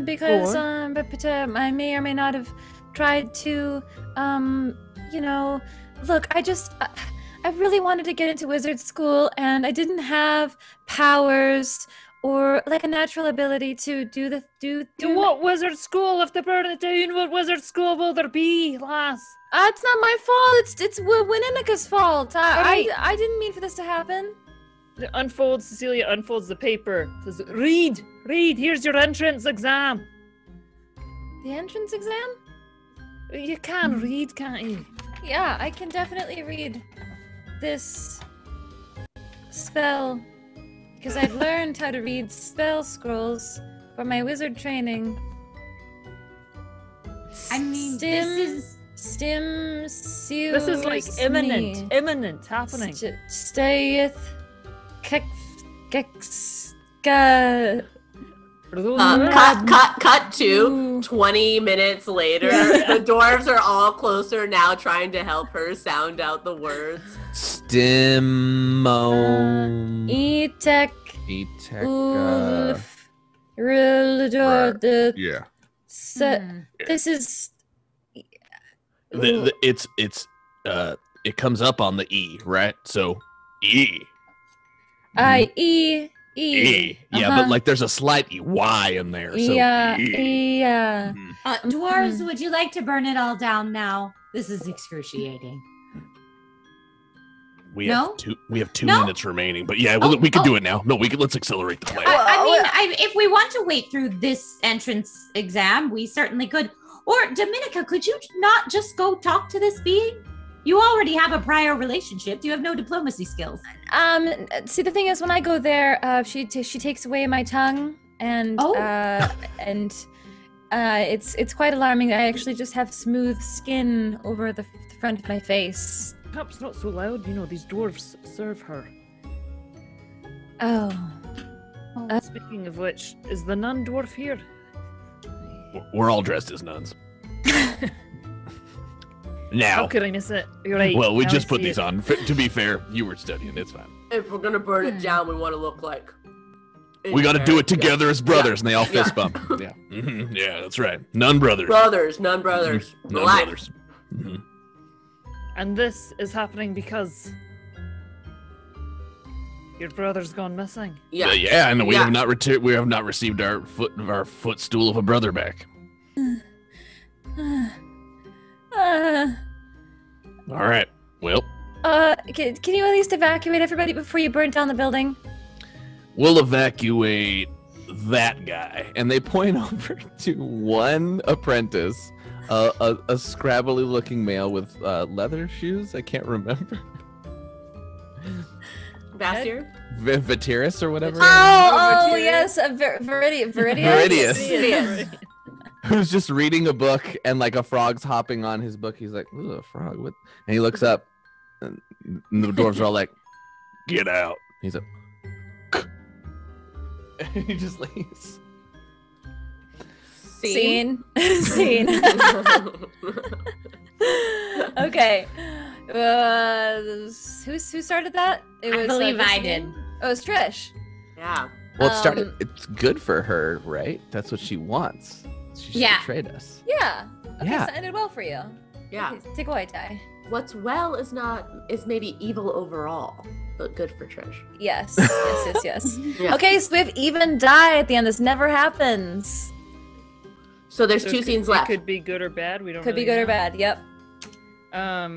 A: Because
C: Go on.
A: I may or may not have tried to look, I really wanted to get into wizard school, and I didn't have powers or like a natural ability to do.
C: What wizard school? If they burn it down, what wizard school will there be, lass?
A: It's not my fault. It's Wininika's fault.
C: Alright.
A: I didn't mean for this to happen.
C: Cecilia unfolds the paper. Says, read, here's your entrance exam.
A: The entrance exam?
C: You can read, can't you?
A: Yeah, I can definitely read this spell because I've learned how to read spell scrolls for my wizard training.
D: I mean,
A: This is
C: like imminent happening.
A: Stayeth
C: For those
B: Cut to 20 minutes later. The dwarves are all closer now trying to help her sound out the words.
E: Stimmo.
A: Etek
E: Etek.
A: Ulf. Rildor.
F: Right.
A: The.
F: Yeah.
A: This is.
F: It comes up on the E, right? So E.
A: E.
F: Yeah, but like there's a slight Y in there. So
A: Yeah.
F: E.
A: Yeah.
G: Dwarves, would you like to burn it all down now? This is excruciating.
F: We
G: No?
F: have two
G: No?
F: minutes remaining, but yeah,
G: Oh,
F: we can
G: oh.
F: do it now. No, let's accelerate the plan.
G: I mean, if we want to wait through this entrance exam, we certainly could. Or Dominica, could you not just go talk to this being? You already have a prior relationship. You have no diplomacy skills.
A: See, the thing is, when I go there, she takes away my tongue, and it's quite alarming. I actually just have smooth skin over the front of my face.
C: Perhaps not so loud. You know, these dwarves serve her.
A: Oh.
C: Speaking of which, is the nun dwarf here?
F: We're all dressed as nuns. Now.
C: How could I miss it? You're right.
F: Well, we
C: now
F: just
C: I
F: put
C: see
F: these
C: it.
F: on. To be fair, you were studying. It's fine.
B: If we're gonna burn it down, we want to look like.
F: We got to do it together as brothers, and they all
B: Yeah.
F: fist bump. Yeah. Yeah, that's right. Nun brothers.
B: Nun brothers.
F: Nun
B: Life.
F: brothers. Mhm.
C: And this is happening because your brother's gone missing.
B: Yeah.
F: Yeah, and we
B: Yeah.
F: have not received our footstool of a brother back. All right. Well,
A: Can you at least evacuate everybody before you burn down the building?
F: we'll evacuate that guy, and they point over to one apprentice, a scrabbly-looking male with leather shoes. I can't remember.
B: Bastier?
F: Vitiris or whatever.
A: Oh,
B: Viridius.
A: yes, Viridius.
F: Viridius. Who's just reading a book, and like a frog's hopping on his book. He's like, "Ooh, a frog!" What? And he looks up, and the dwarves are all like, "Get out!" He's like, and he just leaves.
A: Scene. Scene. Okay. Who started that?
D: I believe I
A: Christine?
D: did.
A: Oh, it was Trish.
B: Yeah.
E: Well, it started. It's good for her, right? That's what she wants. She
D: Yeah.
E: betrayed us.
A: Yeah. Okay,
E: Yeah.
A: so it ended well for you.
B: Yeah.
A: Okay, take a white die.
B: What's well is maybe evil overall, but good for Trish.
A: Yes. Yes.
B: Yeah.
A: Okay, so we have even die at the end. This never happens.
B: So there's
C: So
B: two
C: it
B: scenes
C: could,
B: left.
C: It could be good or bad. We don't.
A: Could be
C: really
A: good or
C: know.
A: bad. Yep.
C: Are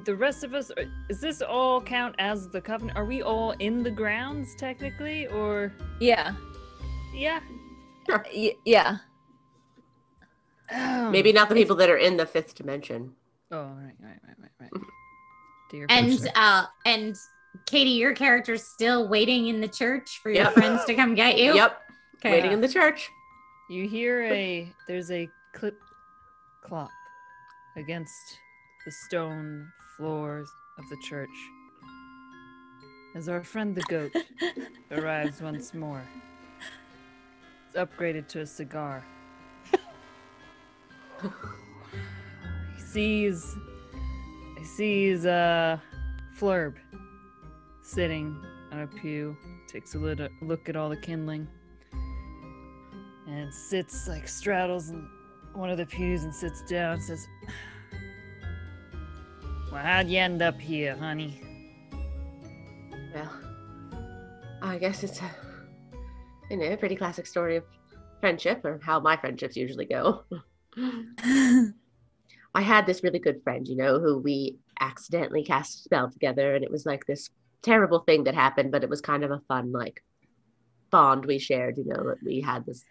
C: the rest of us? Is this all count as the covenant? Are we all in the grounds technically, or?
A: Yeah.
C: Yeah.
A: Yeah.
B: Maybe not the people that are in the fifth dimension.
C: Oh, right. Dear.
D: And Katie, your character's still waiting in the church for your
B: Yep.
D: friends to come get you.
B: Yep.
D: Okay.
B: Waiting in the church.
C: You hear there's a clip clop against the stone floors of the church as our friend the goat arrives once more. It's upgraded to a cigar. He sees Flurb sitting on a pew, takes a look at all the kindling, and sits, like, straddles in one of the pews and sits down and says, "Well, how'd you end up here, honey?"
B: Well, I guess it's a pretty classic story of friendship, or how my friendships usually go. I had this really good friend, who we accidentally cast a spell together, and it was like this terrible thing that happened, but it was kind of a fun, like, bond we shared, that we had this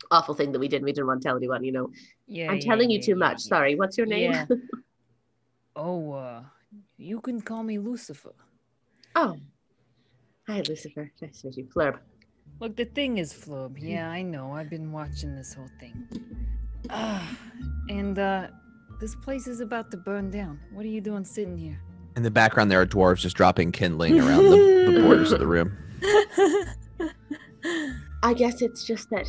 B: awful thing that we didn't want to tell anyone,
C: Yeah.
B: I'm telling you too much. Sorry, what's your name?
C: Yeah. Oh, you can call me Lucifer.
B: Oh. Hi, Lucifer. Nice to meet you. Flurb.
C: Look, the thing is, Flub. Yeah, I know. I've been watching this whole thing. And this place is about to burn down. What are you doing sitting here?
E: In the background, there are dwarves just dropping kindling around the borders of the room.
B: I guess it's just that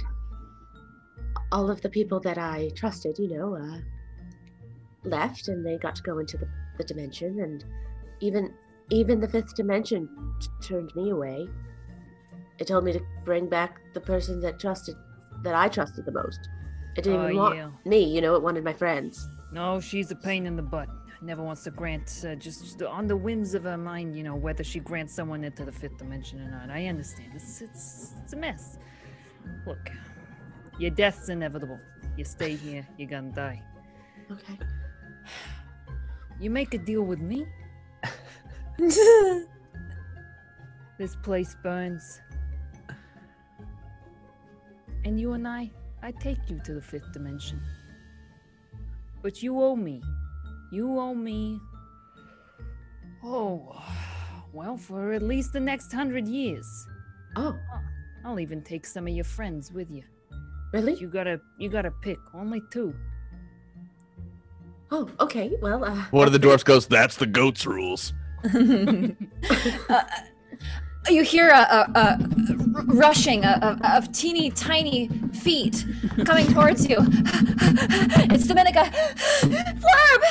B: all of the people that I trusted, left, and they got to go into the dimension, and even even the fifth dimension turned me away. It told me to bring back the person that I trusted the most. It didn't even want me, it wanted my friends.
C: No, she's a pain in the butt. Never wants to grant, just on the whims of her mind, whether she grants someone into the fifth dimension or not. I understand. It's a mess. Look, your death's inevitable. You stay here, you're gonna die.
B: Okay.
C: You make a deal with me? This place burns. And you and I take you to the fifth dimension. But you owe me. You owe me. Oh, well, for at least the next 100 years.
B: Oh.
C: I'll even take some of your friends with you.
B: Really?
C: You gotta pick. Only 2.
B: Oh, okay. Well,
F: One of the dwarfs goes, "That's the goat's rules."
A: You hear a rushing of teeny tiny feet coming towards you. It's Dominica. Flurb!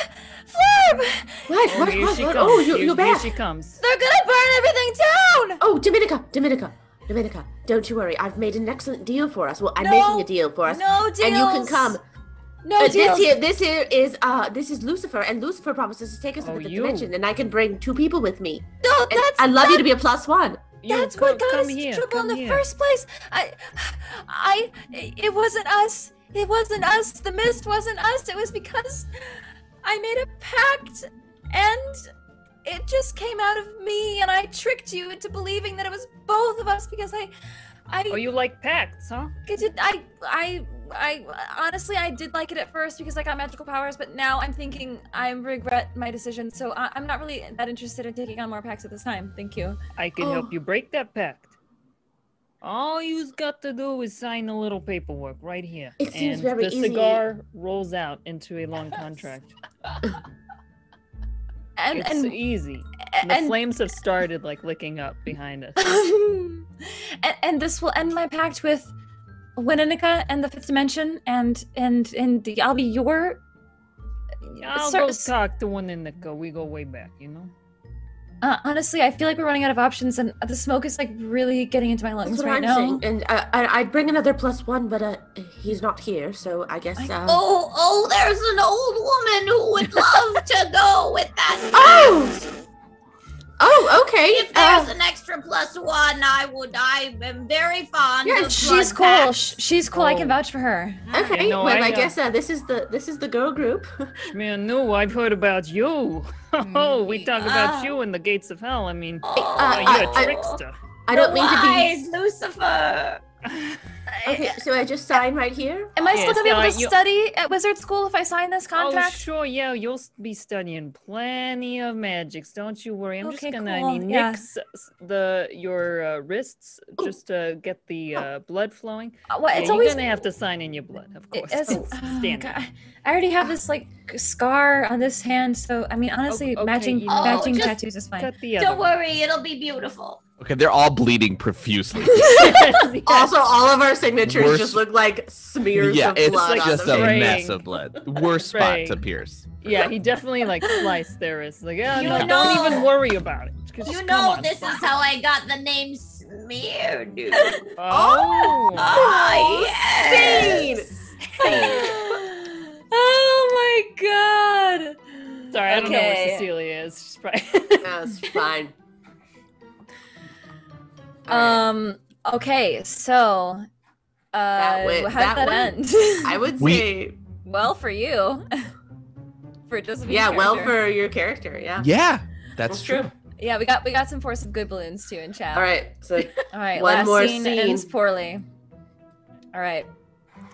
B: What?
C: Here she comes.
B: Oh, you're back.
C: Here she comes.
A: They're gonna burn everything down!
B: Oh, Dominica, don't you worry. I've made an excellent deal for us. Well, I'm making a deal for us.
A: No deals.
B: And you can come.
A: No deals.
B: This is Lucifer, and Lucifer promises to take us to the fifth dimension, and I can bring 2 people with me.
A: No,
B: And I'd love you to be a +1.
A: That's what got us into trouble in the first place. It wasn't us. It wasn't us. The mist wasn't us. It was because I made a pact, and it just came out of me, and I tricked you into believing that it was both of us because I.
C: Oh, you like pacts, huh?
A: I honestly, I did like it at first because I got magical powers, but now I'm thinking I regret my decision, so I'm not really that interested in taking on more pacts at this time. Thank you.
C: I can help you break that pact. All you've got to do is sign a little paperwork right here.
B: It seems
C: and
B: very
C: the
B: easy.
C: cigar rolls out into a long contract. It's easy. The flames have started licking up behind us.
A: and this will end my pact with Winnenica and the fifth dimension, and I'll be your.
C: I'll go talk to Winnenica. We go way back,
A: Honestly, I feel like we're running out of options, and the smoke is really getting into my lungs
B: That's what
A: right
B: I'm
A: now.
B: saying. And I'd bring another +1, but he's not here, so I guess.
D: Oh, there's an old woman who would love to go with that.
B: Oh, okay.
D: If there's an extra +1, I am very fond of
A: she's
D: blood
A: cool.
D: pacts.
A: She's cool. I can vouch for her.
B: Okay,
C: Yeah, no,
B: well,
C: I
B: I guess this is the girl group.
C: Man, no, I've heard about you. Oh, we talk about you in the gates of hell. I mean, you're a trickster.
B: I don't mean to be.
D: Lies, Lucifer.
B: Okay, so I just sign right here.
A: Am I still gonna be able to
C: you-
A: study at wizard school if I sign this
C: Oh,
A: contract?
C: sure, yeah, you'll be studying plenty of magics. Don't you worry. I'm
A: Okay,
C: just gonna
A: cool, yeah.
C: nix your wrists just to get the blood flowing.
A: Well,
C: Yeah,
A: it's
C: you're
A: always
C: gonna have to sign in your blood, of course.
A: It's,
C: It's standard.
A: God. I already have this scar on this hand, so I mean, honestly,
C: Okay,
A: matching
C: you know what?
D: just
A: tattoos is fine.
C: Cut the other
D: Don't
C: one.
D: worry, it'll be beautiful.
F: Okay, they're all bleeding profusely.
B: Also, all of our signatures
F: Worst-
B: just look like smears
F: Yeah,
B: of
F: it's
B: blood on
F: just
B: them.
F: a
C: Spraying.
F: mess of blood. Worst spot
C: Spraying.
F: to pierce.
C: Yeah, he definitely sliced their wrist.
D: You
C: No,
D: know-
C: don't even worry about it. Just
D: You
C: come
D: know,
C: on.
D: this is how I got the name Smear, dude.
C: Oh.
D: Yes.
A: Oh my god!
C: Sorry, I don't know where
A: Okay.
C: Cecilia is. She's probably...
B: That's fine.
A: Okay, so how did that end?
B: I would
F: We-
B: say,
A: Well, for you. For Josephine's
B: yeah, well,
A: character.
B: for your character, yeah.
F: Yeah, that's true.
A: Yeah, we got some force of good balloons too in chat.
B: All right, so
A: All right,
B: one
A: last
B: more
A: scene
B: scene.
A: ends poorly. All right.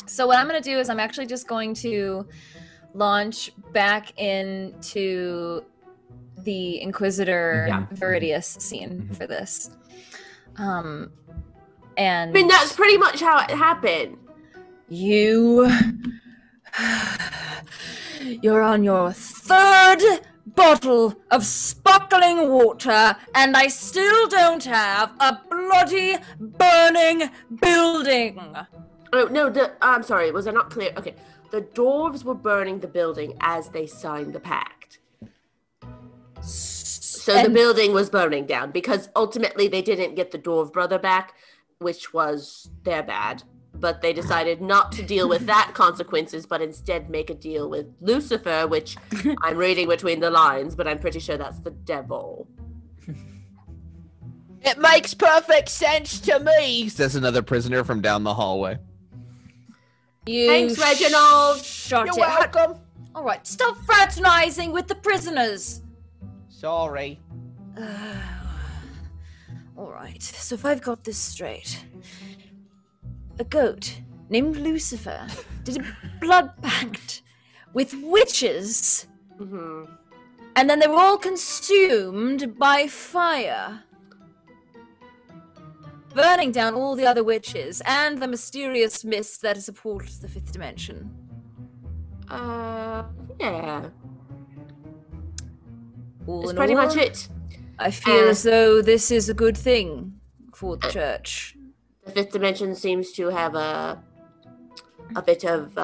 A: So what I'm going to do is I'm actually just going to launch back into the Inquisitor
B: Yeah.
A: Viridius scene for this. And
B: I mean, that's pretty much how it happened.
A: you're on your third bottle of sparkling water, and I still don't have a bloody burning building.
B: Oh no, I'm sorry. Was I not clear? Okay, the dwarves were burning the building as they signed the pact. So the building was burning down because ultimately they didn't get the Dwarf brother back, which was their bad. But they decided not to deal with that consequences, but instead make a deal with Lucifer, which I'm reading between the lines, but I'm pretty sure that's the devil.
F: It makes perfect sense to me, says another prisoner from down the hallway.
B: Thanks, Reginald.
A: Shut
F: You're
A: it.
F: welcome.
A: All right, stop fraternizing with the prisoners.
F: Sorry.
A: All right, so if I've got this straight, a goat named Lucifer did a blood pact with witches, and then they were all consumed by fire, burning down all the other witches and the mysterious mist that supports the fifth dimension.
B: Yeah.
A: All
B: That's
A: in
B: pretty
A: all,
B: much it.
A: I feel as though this is a good thing for the church.
B: The fifth dimension seems to have a bit of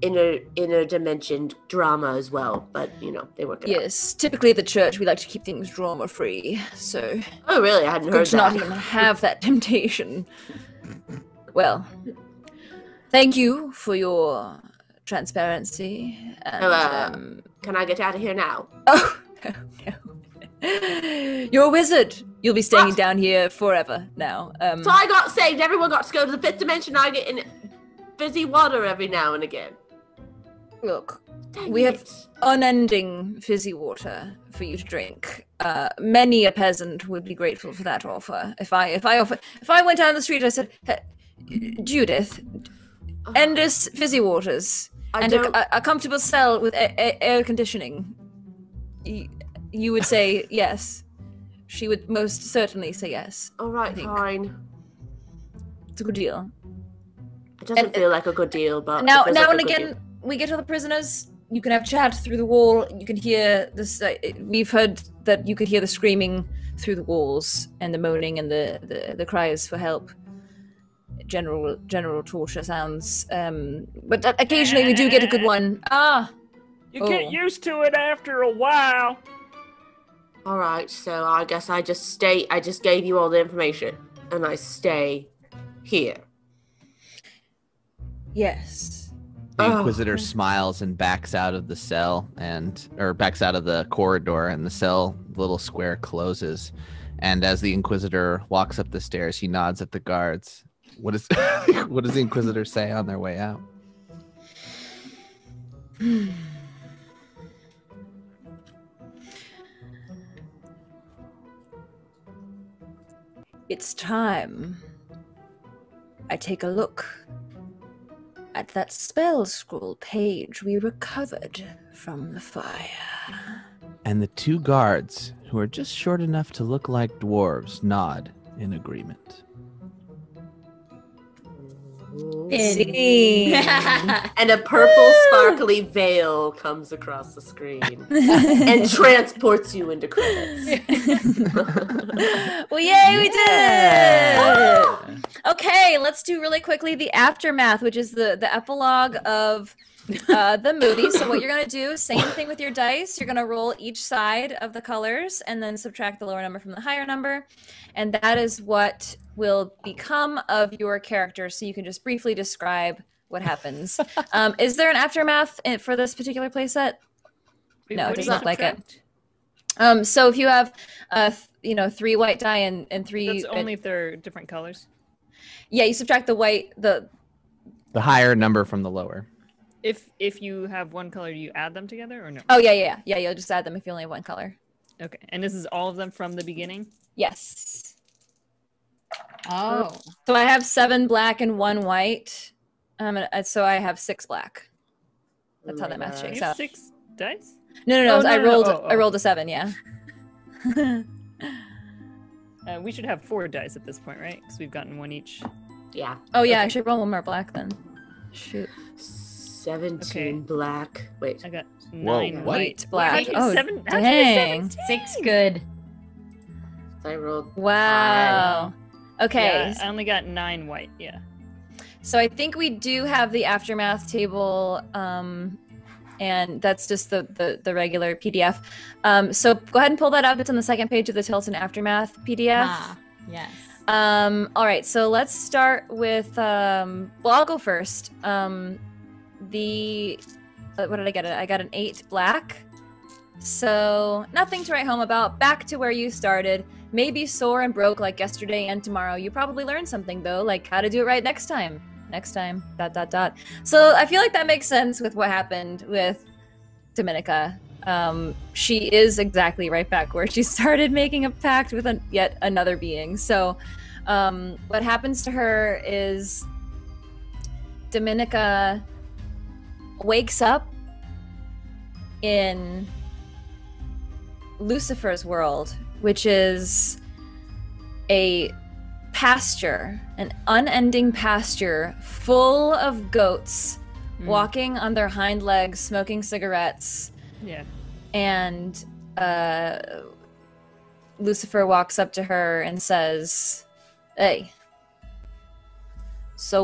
B: inner dimension drama as well, but they work it out.
A: Yes, typically at the church we like to keep things drama free, so
B: Oh really? I hadn't heard
A: good to not
B: that.
A: even have that temptation. Well, thank you for your transparency. And,
B: Can I get out of here now?
A: oh no. You're a wizard. You'll be staying down here forever now.
B: So I got saved. Everyone got to go to the fifth dimension. I get in fizzy water every now and again.
A: Look,
B: Dang
A: we have
B: it.
A: unending fizzy water for you to drink. Many a peasant would be grateful for that offer. If I went down the street, I said, Judith, Endless fizzy waters and a comfortable cell with air conditioning. You would say yes. She would most certainly say yes.
B: All right, fine.
A: It's a good deal.
B: It doesn't feel like a good deal, but
A: Now
B: it feels like
A: and
B: a good
A: again,
B: deal.
A: we get to the prisoners. You can have chat through the wall. You can hear this. We've heard that you could hear the screaming through the walls and the moaning and the cries for help. General torture sounds. But occasionally we do get a good one.
C: You get used to it after a while.
B: All right, so I guess I just gave you all the information, and I stay here.
A: Yes.
F: The Inquisitor smiles and backs out of the cell backs out of the corridor, and the little square closes. And as the Inquisitor walks up the stairs, he nods at the guards. What does the Inquisitor say on their way out?
A: It's time I take a look at that spell scroll page we recovered from the fire.
F: And the two guards, who are just short enough to look like dwarves, nod in agreement.
B: And a purple sparkly veil comes across the screen and transports you into credits.
A: Well, yay, we did it! Okay, let's do really quickly the aftermath, which is the epilogue of the movie. So what you're going to do, same thing with your dice. You're going to roll each side of the colors and then subtract the lower number from the higher number. And that is what will become of your character. So you can just briefly describe what happens. Is there an aftermath for this particular playset? No, it does not look like it. So if you have, 3 white die and 3...
C: That's only if they're different colors.
A: Yeah, you subtract the white, the
F: higher number from the lower.
C: If you have one color, do you add them together or no?
A: Oh, yeah. You'll just add them if you only have one color.
C: Okay, and this is all of them from the beginning?
A: Yes.
D: Oh.
A: So I have 7 black and 1 white. So I have 6 black. That's how that math shakes
C: You have
A: out.
C: 6 dice?
A: No.
C: Oh,
A: I
C: no.
A: rolled a 7, yeah.
C: We should have 4 dice at this point, right? Because we've gotten 1 each.
B: Yeah.
A: Oh, yeah, I should roll 1 more black then. Shoot.
B: 17 black. Wait.
C: I got
F: Whoa,
C: 9
F: what?
C: white.
A: Black.
C: How'd you
A: Oh,
C: how'd you
A: dang.
D: 6 good.
B: I rolled.
A: Wow. Okay.
C: Yeah, I only got 9 white, yeah.
A: So I think we do have the aftermath table and that's just the regular PDF. So go ahead and pull that up. It's on the second page of the Tilton Aftermath PDF.
D: Yes.
A: All right, so let's start with well, I'll go first. What did I get? I got an 8 black. So nothing to write home about. Back to where you started. Maybe sore and broke like yesterday and tomorrow. You probably learned something though, like how to do it right next time. Next time. ... So I feel like that makes sense with what happened with Dominica. She is exactly right back where she started, making a pact with yet another being. So what happens to her is Dominica wakes up in Lucifer's world, which is a pasture, an unending pasture full of goats walking on their hind legs, smoking cigarettes.
C: Yeah.
A: And Lucifer walks up to her and says, "Hey, so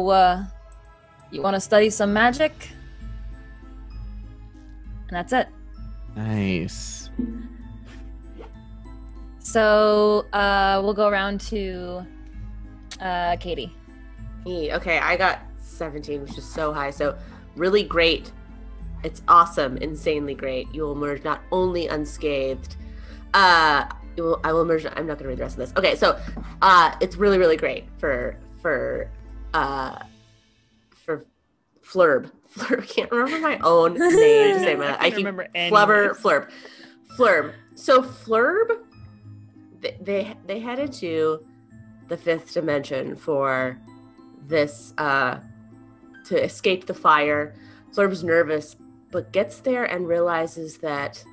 A: you want to study some magic?" And that's it.
F: Nice.
A: So we'll go around to Katie.
B: Okay, I got 17, which is so high. So really great. It's awesome, insanely great. You will emerge not only unscathed. I will emerge. I'm not going to read the rest of this. Okay, so it's really, really great for Flurb. Flurb. I can't remember my own name to say my. I keep
C: remember
B: Flurb. So Flurb, they headed to the 5th dimension for this to escape the fire. Flurb's nervous, but gets there and realizes that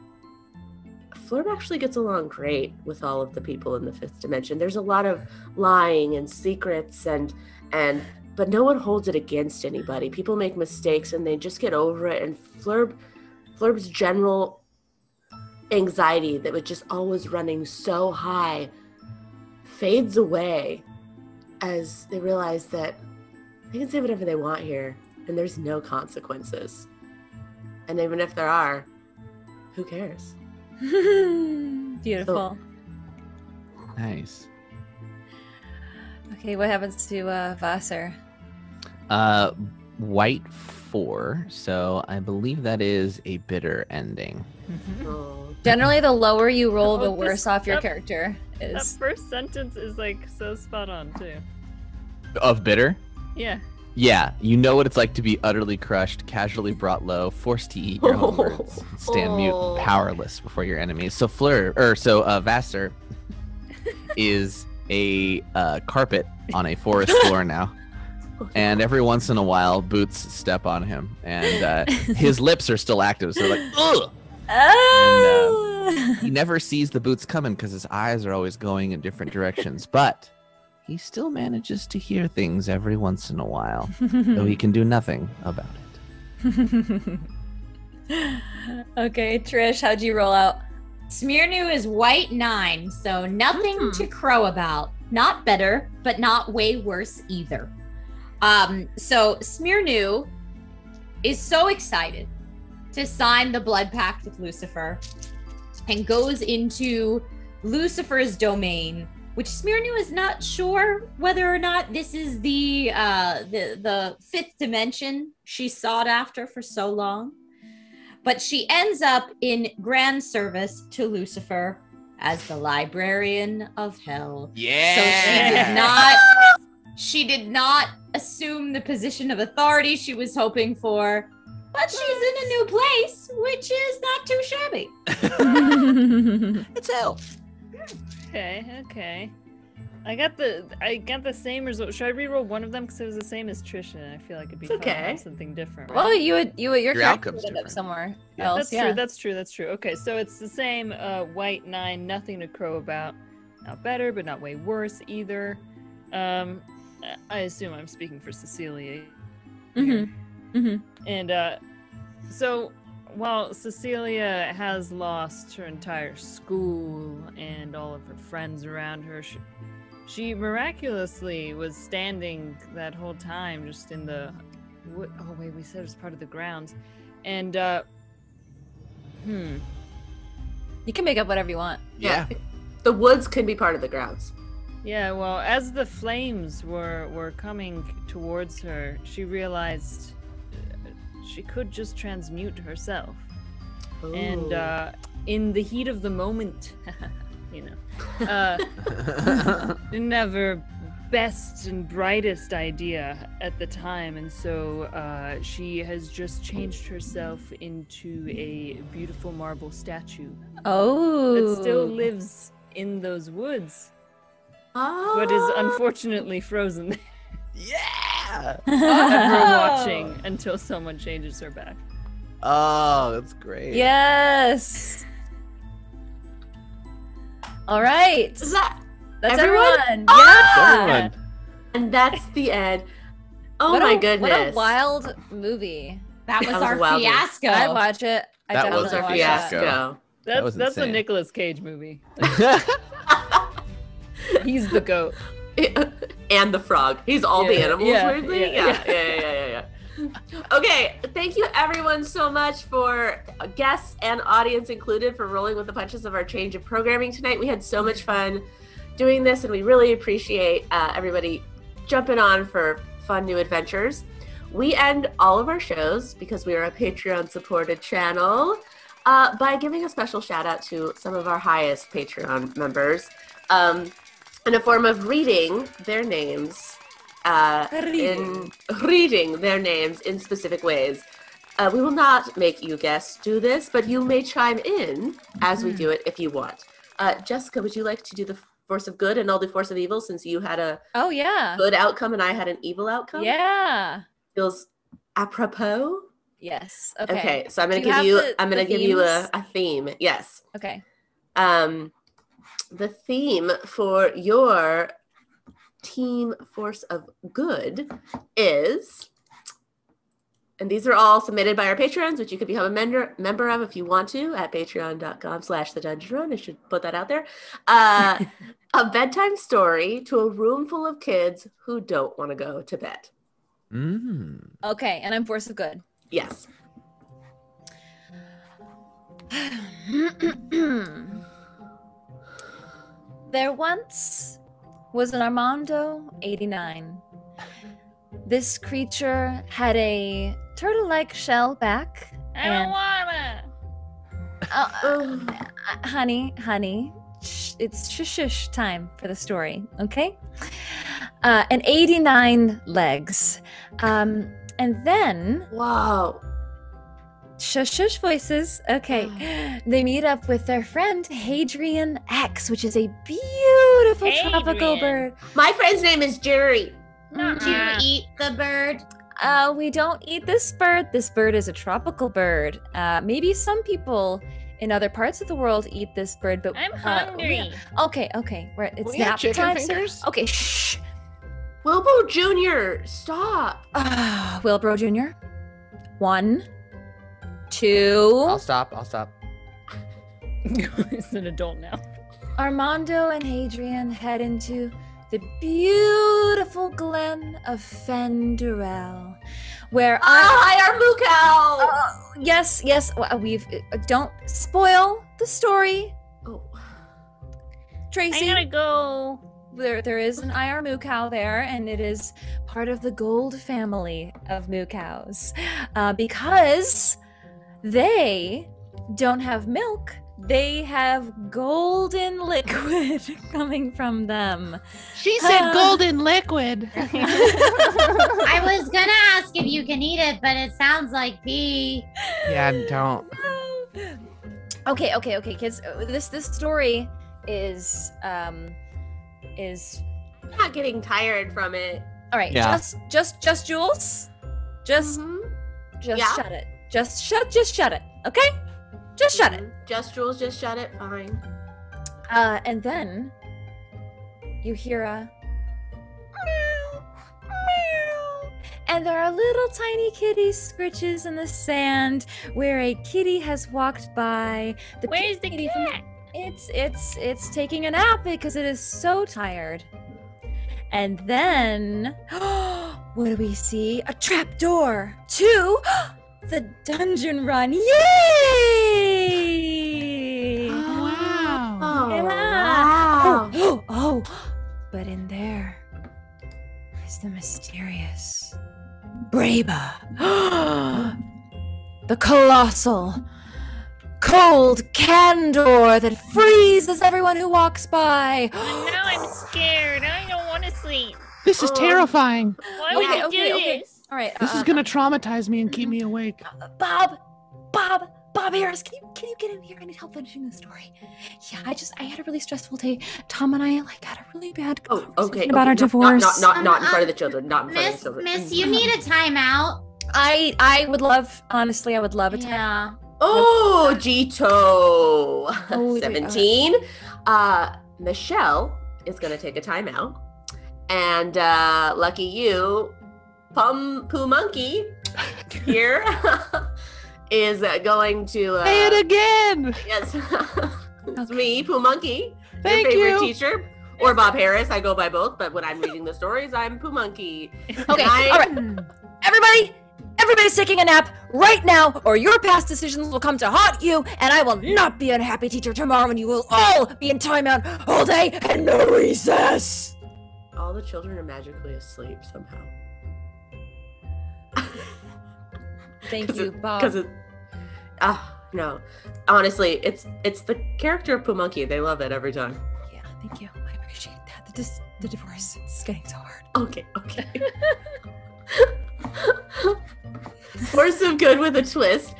B: Flurb actually gets along great with all of the people in the 5th dimension. There's a lot of lying and secrets but no one holds it against anybody. People make mistakes and they just get over it. And Flurb's general anxiety that was just always running so high fades away as they realize that they can say whatever they want here and there's no consequences. And even if there are, who cares?
A: Beautiful.
F: Nice.
A: Okay, what happens to Vassar?
F: White 4, so I believe that is a bitter ending.
B: Oh.
A: Generally, the lower you roll, the
C: Oh,
A: worse off your character
C: That
A: is.
C: first sentence is like so spot on too.
F: Of bitter?
C: Yeah.
F: Yeah, you know what it's like to be utterly crushed, casually brought low, forced to eat your own words, stand mute, powerless before your enemies. So Vassar is a carpet on a forest floor now. And every once in a while, boots step on him, and his lips are still active. So they're like, ugh!
A: Oh!
F: And he never sees the boots coming because his eyes are always going in different directions. But he still manages to hear things every once in a while, though he can do nothing about it.
A: Okay, Trish, how'd you roll out?
D: Smirnu is white 9, so nothing to crow about. Not better, but not way worse either. So Smirnu is so excited to sign the blood pact with Lucifer and goes into Lucifer's domain, which Smirnu is not sure whether or not this is the 5th dimension she sought after for so long. But she ends up in grand service to Lucifer as the librarian of hell.
F: Yeah.
D: So she did not assume the position of authority she was hoping for, but she's in a new place, which is not too shabby.
F: It's hell.
C: Okay. I got the same result. Should I reroll one of them because it was the same as Trisha? And I feel like it'd be fun to have something different. Right?
A: Well, your character
F: outcome's
A: would end up
F: different.
A: somewhere
C: Yeah,
A: else.
C: That's true. Okay, so it's the same white 9, nothing to crow about. Not better, but not way worse either. I assume I'm speaking for Cecilia. And so while Cecilia has lost her entire school and all of her friends around her, she miraculously was standing that whole time just in the we said it was part of the grounds, and
A: You can make up whatever you want.
E: Yeah.
B: The woods can be part of the grounds.
C: Yeah, well, as the flames were coming towards her, she realized she could just transmute herself.
B: Ooh.
C: And in the heat of the moment, didn't have her best and brightest idea at the time, and so she has just changed herself into a beautiful marble statue
A: Oh.
C: that still lives in those woods, but is unfortunately frozen there.
E: Yeah.
C: Ever watching until someone changes her back.
E: Oh, that's great.
A: Yes. All right.
B: Is that
A: That's
B: everyone?
A: everyone.
B: Ah!
A: Yeah.
E: Everyone.
B: And that's the end. Oh
A: What
B: my
A: a-
B: goodness.
A: What a wild movie.
D: That was
B: was
D: our
B: a wild one.
D: fiasco.
A: I'd watch it. I
E: That
A: definitely
E: was
B: That was our
E: a
A: watch
E: fiasco.
B: fiasco.
E: That was
C: That's a
E: insane.
C: Nicolas Cage movie. He's the goat.
B: And the frog. He's all the
C: Yeah,
B: animals,
C: yeah,
B: weirdly. Yeah. Okay, thank you everyone so much for guests and audience included for rolling with the punches of our change of programming tonight. We had so much fun doing this, and we really appreciate everybody jumping on for fun new adventures. We end all of our shows, because we are a Patreon supported channel, by giving a special shout out to some of our highest Patreon members in a form of reading their names in specific ways. We will not make you guests do this, but you may chime in as we do it if you want. Jessica, would you like to do the force of good and I'll do force of evil, since you had a
A: Oh yeah.
B: good outcome and I had an evil outcome?
A: Yeah.
B: Feels apropos.
A: Yes.
B: Okay,
A: Okay.
B: so I'm gonna
A: Do you
B: give
A: have
B: you
A: the-
B: I'm gonna
A: the
B: give you
A: themes?
B: a theme. Yes.
A: Okay.
B: The theme for your team force of good is, and these are all submitted by our patrons, which you can become a member of if you want to at patreon.com/thedungeonrun. I should put that out there. A bedtime story to a room full of kids who don't want to go to bed.
A: Okay, and I'm force of good.
B: Yes.
A: There once was an Armando 89. This creature had a turtle-like shell back.
C: I don't wanna.
A: Honey, it's shush time for the story, okay? And 89 legs. And then
B: Wow.
A: shush voices. Okay. They meet up with their friend Hadrian X, which is a beautiful tropical
C: Hadrian.
A: bird.
B: My friend's name is Jerry.
D: Don't you eat the bird?
A: We don't eat this bird. This bird is a tropical bird. Maybe some people in other parts of the world eat this bird, but
C: I'm hungry.
A: Okay. It's
E: We have
A: nap
E: chicken
A: time. So-
E: fingers?
A: Okay, shh.
B: Wilbur Jr., stop.
A: Wilbro Jr. 1, 2.
E: I'll stop.
C: He's an adult now.
A: Armando and Hadrian head into the beautiful glen of Fenderel, where
B: Hi, our Mukau.
A: yes, we've don't spoil the story,
B: Oh.
A: Tracy.
C: I gotta go.
A: There is an IR moo cow there, and it is part of the gold family of moo cows, because they don't have milk. They have golden liquid coming from them.
H: She said golden liquid.
D: I was gonna ask if you can eat it, but it sounds like pee.
H: Yeah, don't.
A: Okay, kids. This story is
B: I'm not getting tired from it.
A: all right.
E: Yeah.
A: Just Jules. Just
B: Yeah.
A: shut it. Just shut it. Okay. Just shut it.
B: Just Jules, just shut it. Fine.
A: And then you hear a meow, meow, and there are little tiny kitty scritches in the sand where a kitty has walked by.
C: Where's the
A: kitty from
C: cat?
A: It's taking a nap because it is so tired. And then what do we see? A trap door to the dungeon run. Yay! But in there is the mysterious Braba. The colossal, cold candor that freezes everyone who walks by.
C: Oh, now I'm scared. I don't want to sleep.
H: This is terrifying.
C: Why would you do this?
A: All right.
H: This is gonna traumatize me and keep me awake.
A: Bob Harris, can you get in here? I need help finishing the story. Yeah, I had a really stressful day. Tom and I had a really bad conversation about our divorce.
B: Not in front of the children. Not in front of the children.
D: Miss, you need a timeout.
A: I would love, honestly, I would love a time.
D: Yeah.
B: Oh, Jito.
A: Oh,
B: 17. Michelle is going to take a timeout. And lucky you, Pooh Monkey here is going to...
H: Say it again!
B: Yes. It's me, Pooh Monkey.
H: Thank
B: your favorite
H: you.
B: teacher. Or Bob Harris. I go by both, but when I'm reading the stories, I'm Pooh Monkey.
A: Okay, all right. Everybody's taking a nap right now, or your past decisions will come to haunt you, and I will not be a happy teacher tomorrow, and you will all be in timeout all day and no recess.
B: All the children are magically asleep somehow.
A: Thank you, Bob.
B: Because no. Honestly, it's the character of Pooh Monkey. They love it every time.
A: Yeah, thank you. I appreciate that. The divorce, it's getting so hard.
B: Okay. Force of good with a twist.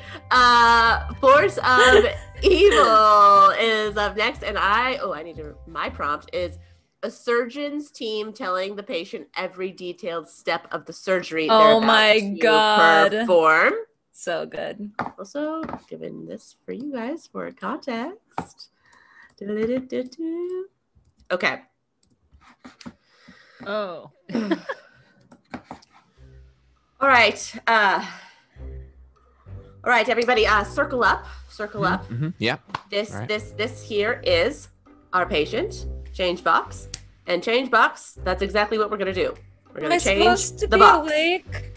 B: Force of evil is up next, and my prompt is a surgeon's team telling the patient every detailed step of the surgery they're about to perform.
A: So good.
B: Also, giving this for you guys for context. Okay.
C: Oh.
B: All right. All right, everybody. Circle up.
F: Mm-hmm. Yeah.
B: This here is our patient. Change box. And change box. That's exactly what we're gonna do. We're gonna change the box.
A: Awake?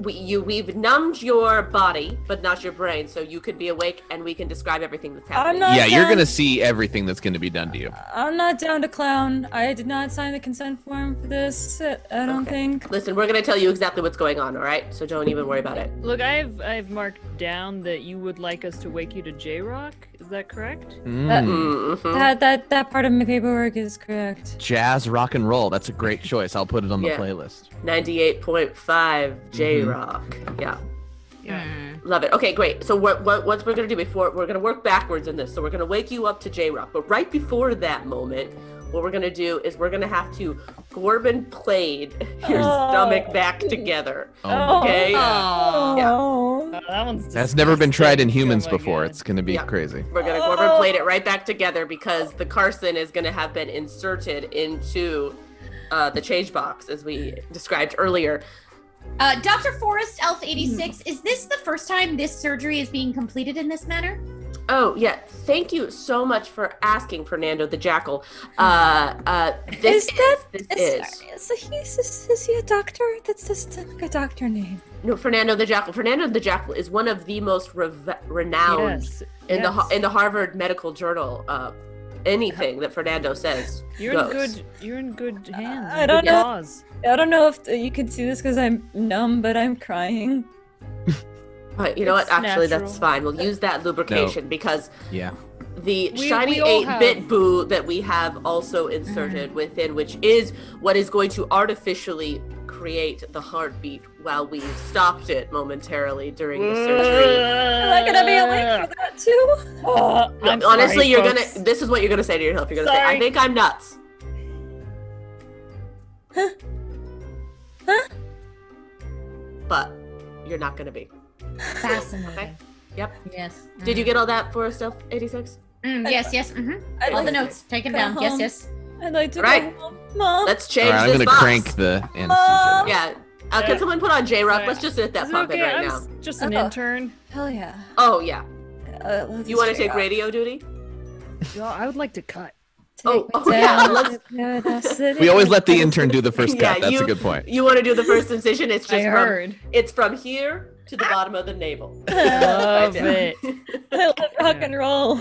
B: We've numbed your body, but not your brain, so you could be awake, and we can describe everything that's happening.
F: You're gonna see everything that's gonna be done to you.
A: I'm not down to clown. I did not sign the consent form for this. I don't think.
B: Listen, we're gonna tell you exactly what's going on, all right? So don't even worry about it.
C: Look, I've marked down that you would like us to wake you to J-Rock. Is that correct?
A: That part of my paperwork is correct.
F: Jazz rock and roll. That's a great choice. I'll put it on the playlist.
B: 98.5 J-Rock. Yeah. Love it. Okay, great. So what we're gonna do before, we're gonna work backwards in this. So we're gonna wake you up to J-Rock, but right before that moment, what we're gonna do is we're gonna have to Corbin plate your stomach back together. Okay.
F: That's never been tried in humans before. It's gonna be crazy.
B: We're gonna Corbin plate it right back together because the Carson is gonna have been inserted into the change box as we described earlier.
G: Dr. Forrest, Elf 86, is this the first time this surgery is being completed in this manner?
B: Oh, yeah. Thank you so much for asking, Fernando the Jackal. Is
A: he a doctor? That's just like a doctor name.
B: No, Fernando the Jackal. Fernando the Jackal is one of the most renowned in the Harvard Medical Journal. Anything that Fernando says goes.
C: You're in good hands.
A: I don't know if you can see this because I'm numb, but I'm crying.
B: You know what? Actually, that's fine. We'll use that lubrication because the shiny 8-bit boo that we have also inserted within, which is what is going to artificially create the heartbeat while we stopped it momentarily during the surgery.
A: Am I gonna be awake for that too?
B: Honestly, this is what you're gonna say to yourself. You're gonna say, I think I'm nuts.
A: Huh?
B: But you're not gonna be.
G: Fascinating.
B: Okay. Yep.
G: Yes.
B: Did you get all that for Stealth 86?
G: Yes. All the notes taken down. Yes.
A: I'd like to go home. Mom.
B: Let's change this
F: I'm gonna
B: box.
F: crank the anesthesia.
B: Yeah. Can someone put on J-Rock? Let's just hit that pump in right now.
C: Just an intern.
A: Hell yeah.
B: Oh yeah. You want to take
A: J-Rock.
B: radio duty?
C: Well, I would like to cut.
B: Yeah.
F: We always let the intern do the first cut. That's a good point.
B: You want to do the first incision? It's just
C: it's
B: from here to the bottom of the navel.
C: Love it.
A: I love rock and roll.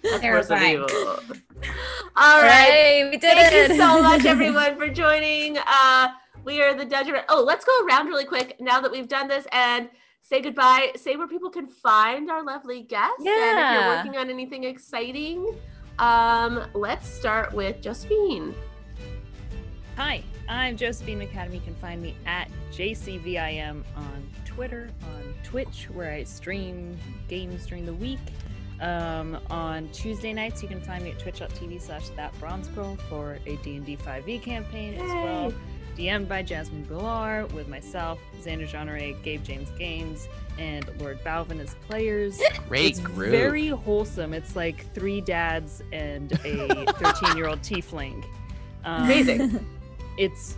B: That's Force of Evil. All right.
A: Hey, we did
B: Thank
A: it.
B: you so much, everyone, for joining. We are the Dungeon. Oh, let's go around really quick now that we've done this and say goodbye. Say where people can find our lovely guests. And if you're
A: Yeah.
B: working on anything exciting, let's start with Josephine.
C: Hi, I'm Josephine McAdamy. You can find me at JCVIM on Twitter, on Twitch, where I stream games during the week. On Tuesday nights, you can find me at twitch.tv/thatbronzegirl for a D&D 5e campaign as well. DM'd by Jasmine Villar with myself, Xander Genre, Gabe James Gaines, and Lord Balvin as players.
F: Great
C: It's
F: group.
C: very wholesome. It's like 3 dads and a 13-year-old tiefling.
B: Amazing.
C: It's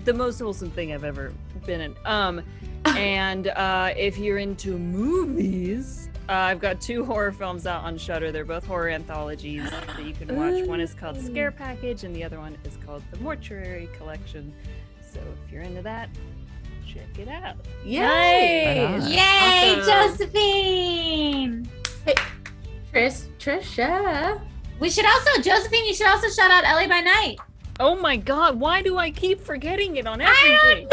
C: the most wholesome thing I've ever been in. And if you're into movies, I've got 2 horror films out on Shudder. They're both horror anthologies that you can watch. One is called Scare Package, and the other one is called The Mortuary Collection. So if you're into that, check it out.
B: Yay!
F: Right on.
G: Yay,
B: Awesome.
G: Josephine!
B: Trisha.
G: We should also, Josephine, you should also shout out LA by Night.
C: Oh my god, why do I keep forgetting it on everything?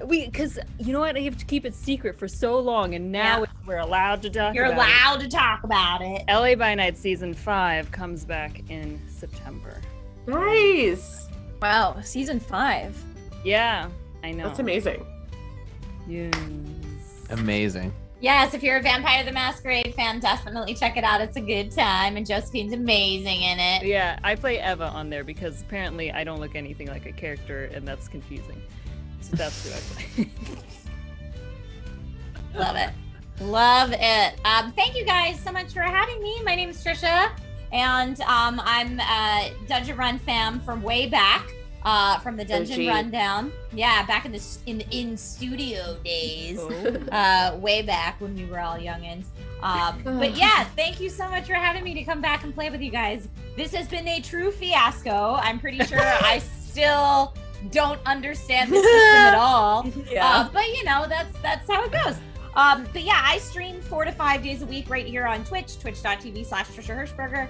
C: Because you know what? I have to keep it secret for so long, and now we're allowed to talk
G: You're
C: about
G: allowed to talk about it.
C: it. LA by Night Season 5 comes back in September.
B: Nice.
A: Wow, season 5.
C: Yeah, I know.
B: That's amazing.
C: Yes.
F: Amazing.
D: Yes, if you're a Vampire the Masquerade fan, definitely check it out. It's a good time, and Josephine's amazing in it.
C: Yeah, I play Eva on there because apparently I don't look anything like a character, and that's confusing. So that's who I play.
D: Love it. Love it. Thank you guys so much for having me. My name is Trisha, and I'm a Dungeon Run fam from way back, from the Dungeon
B: OG.
D: Rundown. Yeah, back in the in studio days.
C: Oh.
D: Way back when we were all youngins. But yeah, thank you so much for having me to come back and play with you guys. This has been a true fiasco. I'm pretty sure I still don't understand the system at all.
A: Yeah.
D: But you know, that's how it goes. But yeah, I stream 4 to 5 days a week right here on Twitch, twitch.tv/Trisha Hirschberger.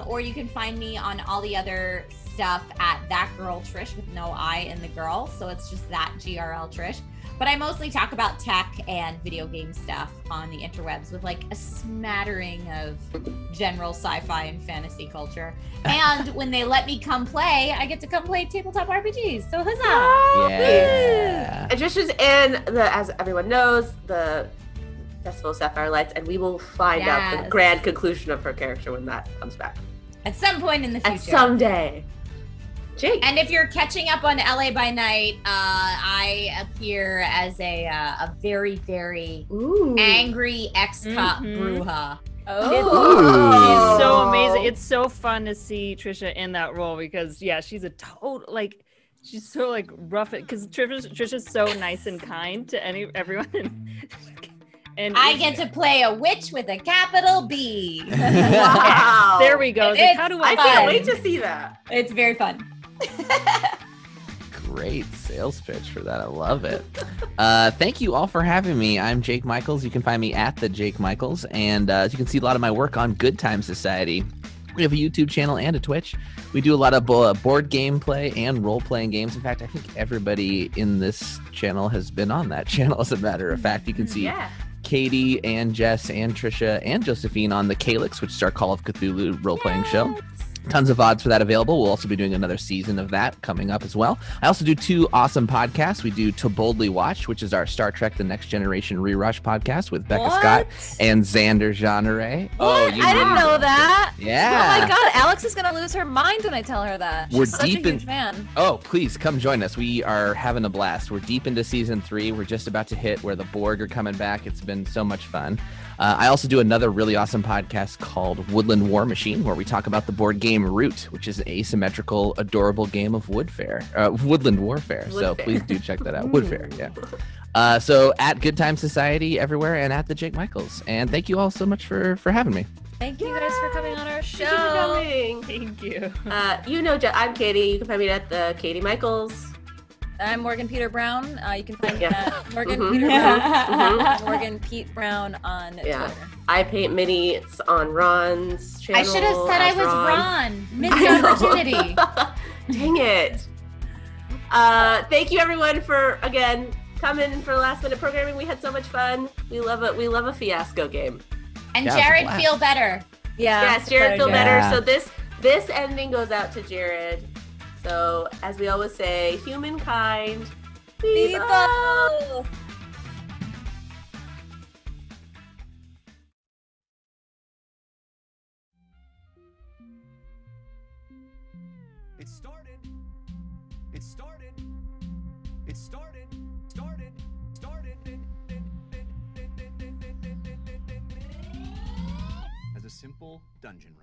D: Or you can find me on all the other stuff at That Girl Trish with no I in the girl. So it's just that GRL Trish. But I mostly talk about tech and video game stuff on the interwebs with like a smattering of general sci-fi and fantasy culture. And when they let me come play, I get to come play tabletop RPGs. So huzzah!
F: Yeah.
B: And Trisha's in as everyone knows, the Festival of Sapphire Lights, and we will find out the
D: Yes.
B: grand conclusion of her character when that comes back.
D: At some point in the future.
B: At someday. Jake.
D: And if you're catching up on LA by Night, I appear as a very, very
B: Ooh.
D: angry ex-cop
C: Mhm.
D: Bruja.
C: She's so amazing. It's so fun to see Trisha in that role because she's a total she's so like rough because Trisha's so nice and kind to everyone. And
D: I get to play a witch with a capital B.
B: Wow.
C: There we go. It's like, how do
B: I
C: I
B: can't
D: fun.
B: wait to see that.
D: It's very fun.
F: Great sales pitch for that. I love it. Thank you all for having me. I'm Jake Michaels. You can find me at the Jake Michaels, and you can see a lot of my work on Good Time Society. We have a YouTube channel and a Twitch. We do a lot of board game play and role-playing games. In fact, I think everybody in this channel has been on that channel, as a matter of fact. You can see
B: Yeah.
F: Katie and Jess and Trisha and Josephine on the Calyx, which is our Call of Cthulhu role-playing show. Tons of VODs for that available. We'll also be doing another season of that coming up as well. I also do 2 awesome podcasts. We do To Boldly Watch, which is our Star Trek The Next Generation Rerush podcast with Becca Scott and Xander Genre.
A: Oh, I didn't know that.
F: Yeah.
A: Oh my god, Alex is gonna lose her mind when I tell her that. She's
F: We're
A: such
F: deep
A: a
F: in-
A: huge fan.
F: Oh, please come join us. We are having a blast. We're deep into season 3. We're just about to hit where the Borg are coming back. It's been so much fun. I also do another really awesome podcast called Woodland War Machine, where we talk about the board game Root, which is an asymmetrical, adorable game of woodland warfare. So
B: Woodfare.
F: please do check that out. Woodfare, yeah. So at Good Time Society everywhere and at the Jake Michaels. And thank you all so much for having me.
A: Thank you guys for coming on our
B: Thank you for
A: show.
B: coming.
C: Thank you.
B: I'm Katie. You can find me at the Katie Michaels.
A: I'm Morgan Peter Brown. You can find me
B: Yeah.
A: at Morgan
B: Mhm.
A: Peter Brown.
B: Mhm.
A: Morgan Pete Brown on
B: Yeah.
A: Twitter.
B: I paint minis on Ron's channel.
G: I should have said I
B: as
G: was
B: Ron.
G: Ron. Missed
B: I know.
G: opportunity.
B: Dang it. Thank you everyone for again coming for last minute programming. We had so much fun. We love it. We love a fiasco game.
G: And
F: Yeah, it was a
G: Jared,
F: blast.
G: feel better.
A: Yeah.
B: Yes, Jared, feel
A: Jared.
B: better.
I: Yeah.
B: So this ending goes out to Jared. So as we always say, humankind.
A: People!
J: It started. It started. It started. Started. Started. As a simple dungeon run.